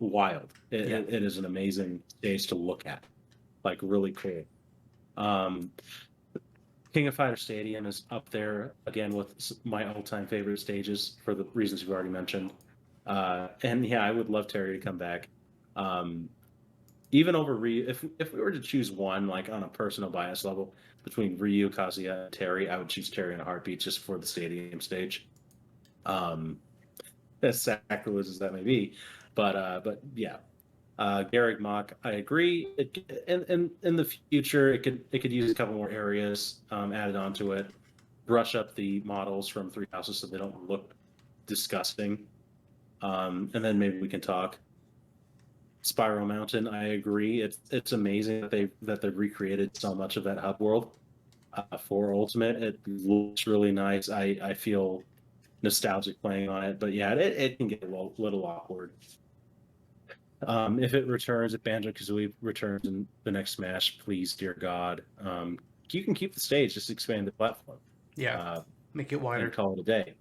wild. It is an amazing stage to look at, like really cool. King of Fighter Stadium is up there again with my all-time favorite stages for the reasons you've already mentioned. And yeah, I would love Terry to come back. Even over Ryu, if we were to choose one, like on a personal bias level, between Ryu, Kazuya, and Terry, I would choose Terry in a heartbeat just for the stadium stage. As sacrilege as that may be, but yeah, Garrick Mach, I agree. In the future, it could use a couple more areas added onto it, brush up the models from Three Houses so they don't look disgusting, and then maybe we can talk. Spiral Mountain, I agree. It's amazing that they've recreated so much of that hub world for Ultimate. It looks really nice. I feel nostalgic playing on it, but yeah, it can get a little awkward. If it returns, if Banjo-Kazooie returns in the next Smash, please, dear God, you can keep the stage, just expand the platform. Yeah, make it wider. And call it a day.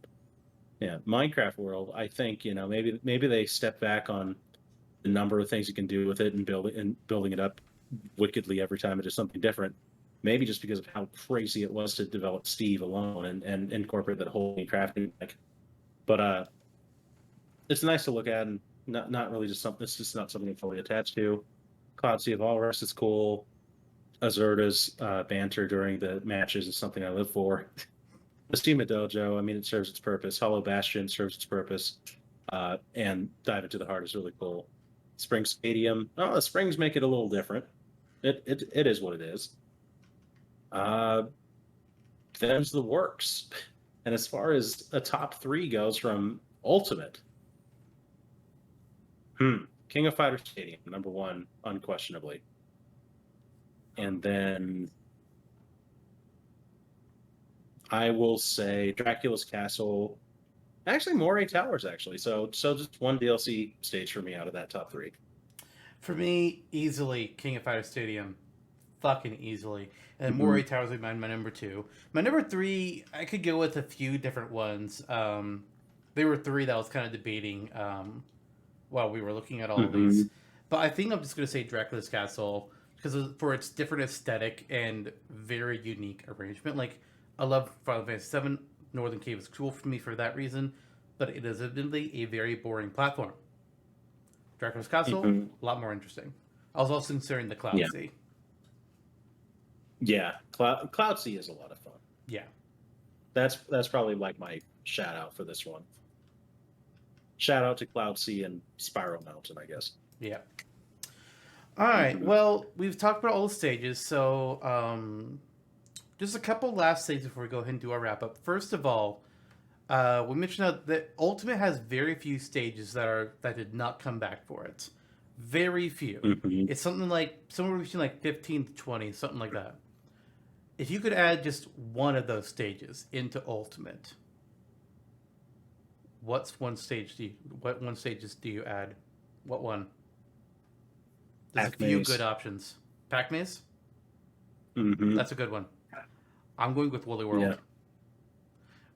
Yeah, Minecraft World, I think, maybe they step back on the number of things you can do with it and building it up wickedly every time it is something different. Maybe just because of how crazy it was to develop Steve alone and incorporate that whole crafting. But it's nice to look at and not really just something. It's just not something I'm fully attached to. Cloud Sea of Walrus is cool. Azurta's banter during the matches is something I live for. The Steam Dojo, I mean, it serves its purpose. Hollow Bastion serves its purpose. And Dive Into the Heart is really cool. Spring Stadium. Oh, the springs make it a little different. It is what it is. Them's the works. And as far as a top 3 goes from Ultimate, King of Fighter Stadium, number 1, unquestionably. And then I will say Dracula's Castle. Actually, Moray Towers, actually. So just one DLC stage for me out of that top 3. For me, easily King of Fighter Stadium. Fucking easily. And Moray Towers would be my number 2. My number 3, I could go with a few different ones. There were 3 that I was kind of debating while we were looking at all of these. But I think I'm just going to say Dracula's Castle because for its different aesthetic and very unique arrangement. Like, I love Final Fantasy VII. Northern Cave is cool for me for that reason, but it is admittedly a very boring platform. Dracula's Castle, a lot more interesting. I was also considering the Cloud Sea. Yeah, Cloud Sea is a lot of fun. Yeah. That's probably like my shout out for this one. Shout out to Cloud Sea and Spiral Mountain, I guess. Yeah. All right. Well, we've talked about all the stages, so just a couple last things before we go ahead and do our wrap up. First of all, we mentioned that Ultimate has very few stages that did not come back for it. Very few. It's something like somewhere between like 15 to 20, something like that. If you could add just one of those stages into Ultimate, what one stages do you add? What one? There's a few Pac-Maze. good options. Pac-Maze? Mm-hmm. That's a good one. I'm going with Woolly World. Yeah.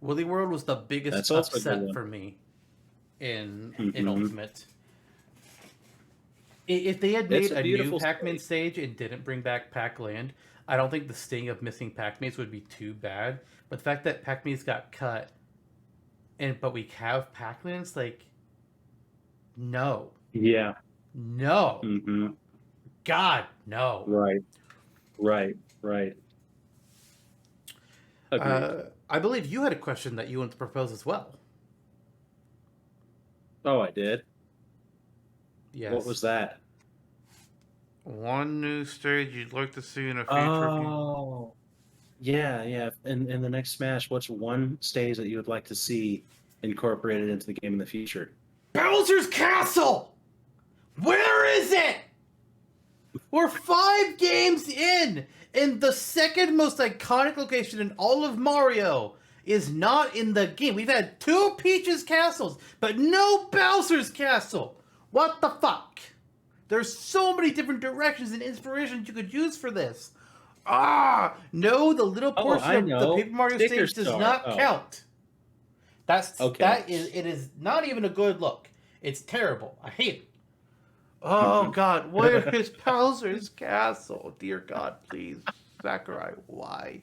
Woolly World was the biggest That's also a good upset one. for me in Mhm. Ultimate. If they had made It's a a new beautiful Pac-Man stage and didn't bring back Pac-Land, I don't think the sting of missing Pac-Maze would be too bad. But the fact that Pac-Maze got cut, but we have Pac-Lands, like, no. Yeah. No. Mm-hmm. God, no. Right. Agreed. I believe you had a question that you wanted to propose as well. Oh, I did? Yes. What was that? One new stage you'd like to see in a future game. Oh. Yeah. In the next Smash, what's one stage that you would like to see incorporated into the game in the future? Bowser's Castle! Where is it? We're 5 games in, and the second most iconic location in all of Mario is not in the game. We've had 2 Peach's castles, but no Bowser's Castle. What the fuck? There's so many different directions and inspirations you could use for this. No, the little portion of the Paper Mario Sticker stage does Star. not count. Okay. It is not even a good look. It's terrible. I hate it. Oh God, where is Bowser's Castle? Dear God, please, Sakurai, why?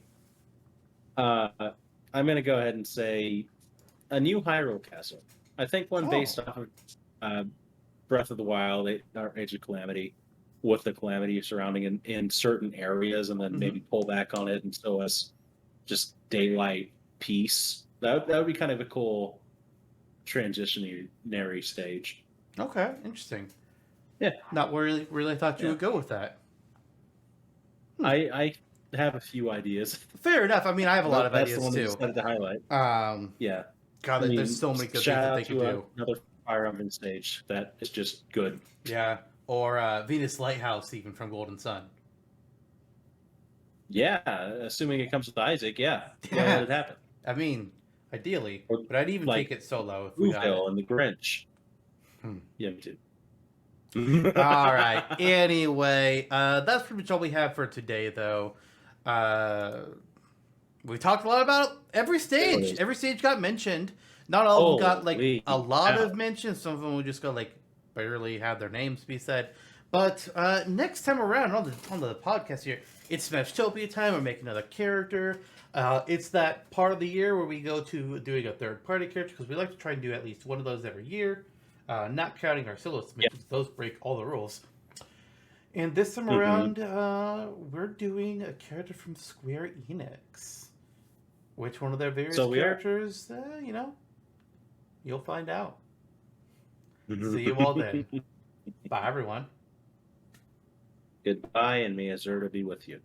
I'm gonna go ahead and say a new Hyrule Castle. I think one based off of Breath of the Wild or Age of Calamity, with the calamity surrounding in certain areas, and then maybe pull back on it and show us just daylight peace. That would be kind of a cool transitionary stage. Okay, interesting. Yeah, not really thought you would go with that. I have a few ideas. Fair enough. I mean, I have a lot of ideas That's the one too. I decided to highlight. Yeah. God, there's so many good things that they could do. Another Fire Emblem stage that is just good. Yeah, or Venus Lighthouse, even from Golden Sun. Yeah, assuming it comes with Isaac, yeah, let it happen. I mean, ideally, but I'd even take it solo if we got it. And the Grinch. Yeah, me too. All right. Anyway, that's pretty much all we have for today, though. We talked a lot about every stage. Every stage got mentioned. Not all of them got like a lot of mentions. Some of them we just got like barely have their names be said. But next time around on the podcast here, it's Smashtopia time. We're making another character. It's that part of the year where we go to doing a third-party character because we like to try and do at least one of those every year. Not counting our solo submissions. Those break all the rules. And this time around, we're doing a character from Square Enix. Which one of their various characters, you'll find out. See you all then. Bye, everyone. Goodbye, and may Azurta be with you.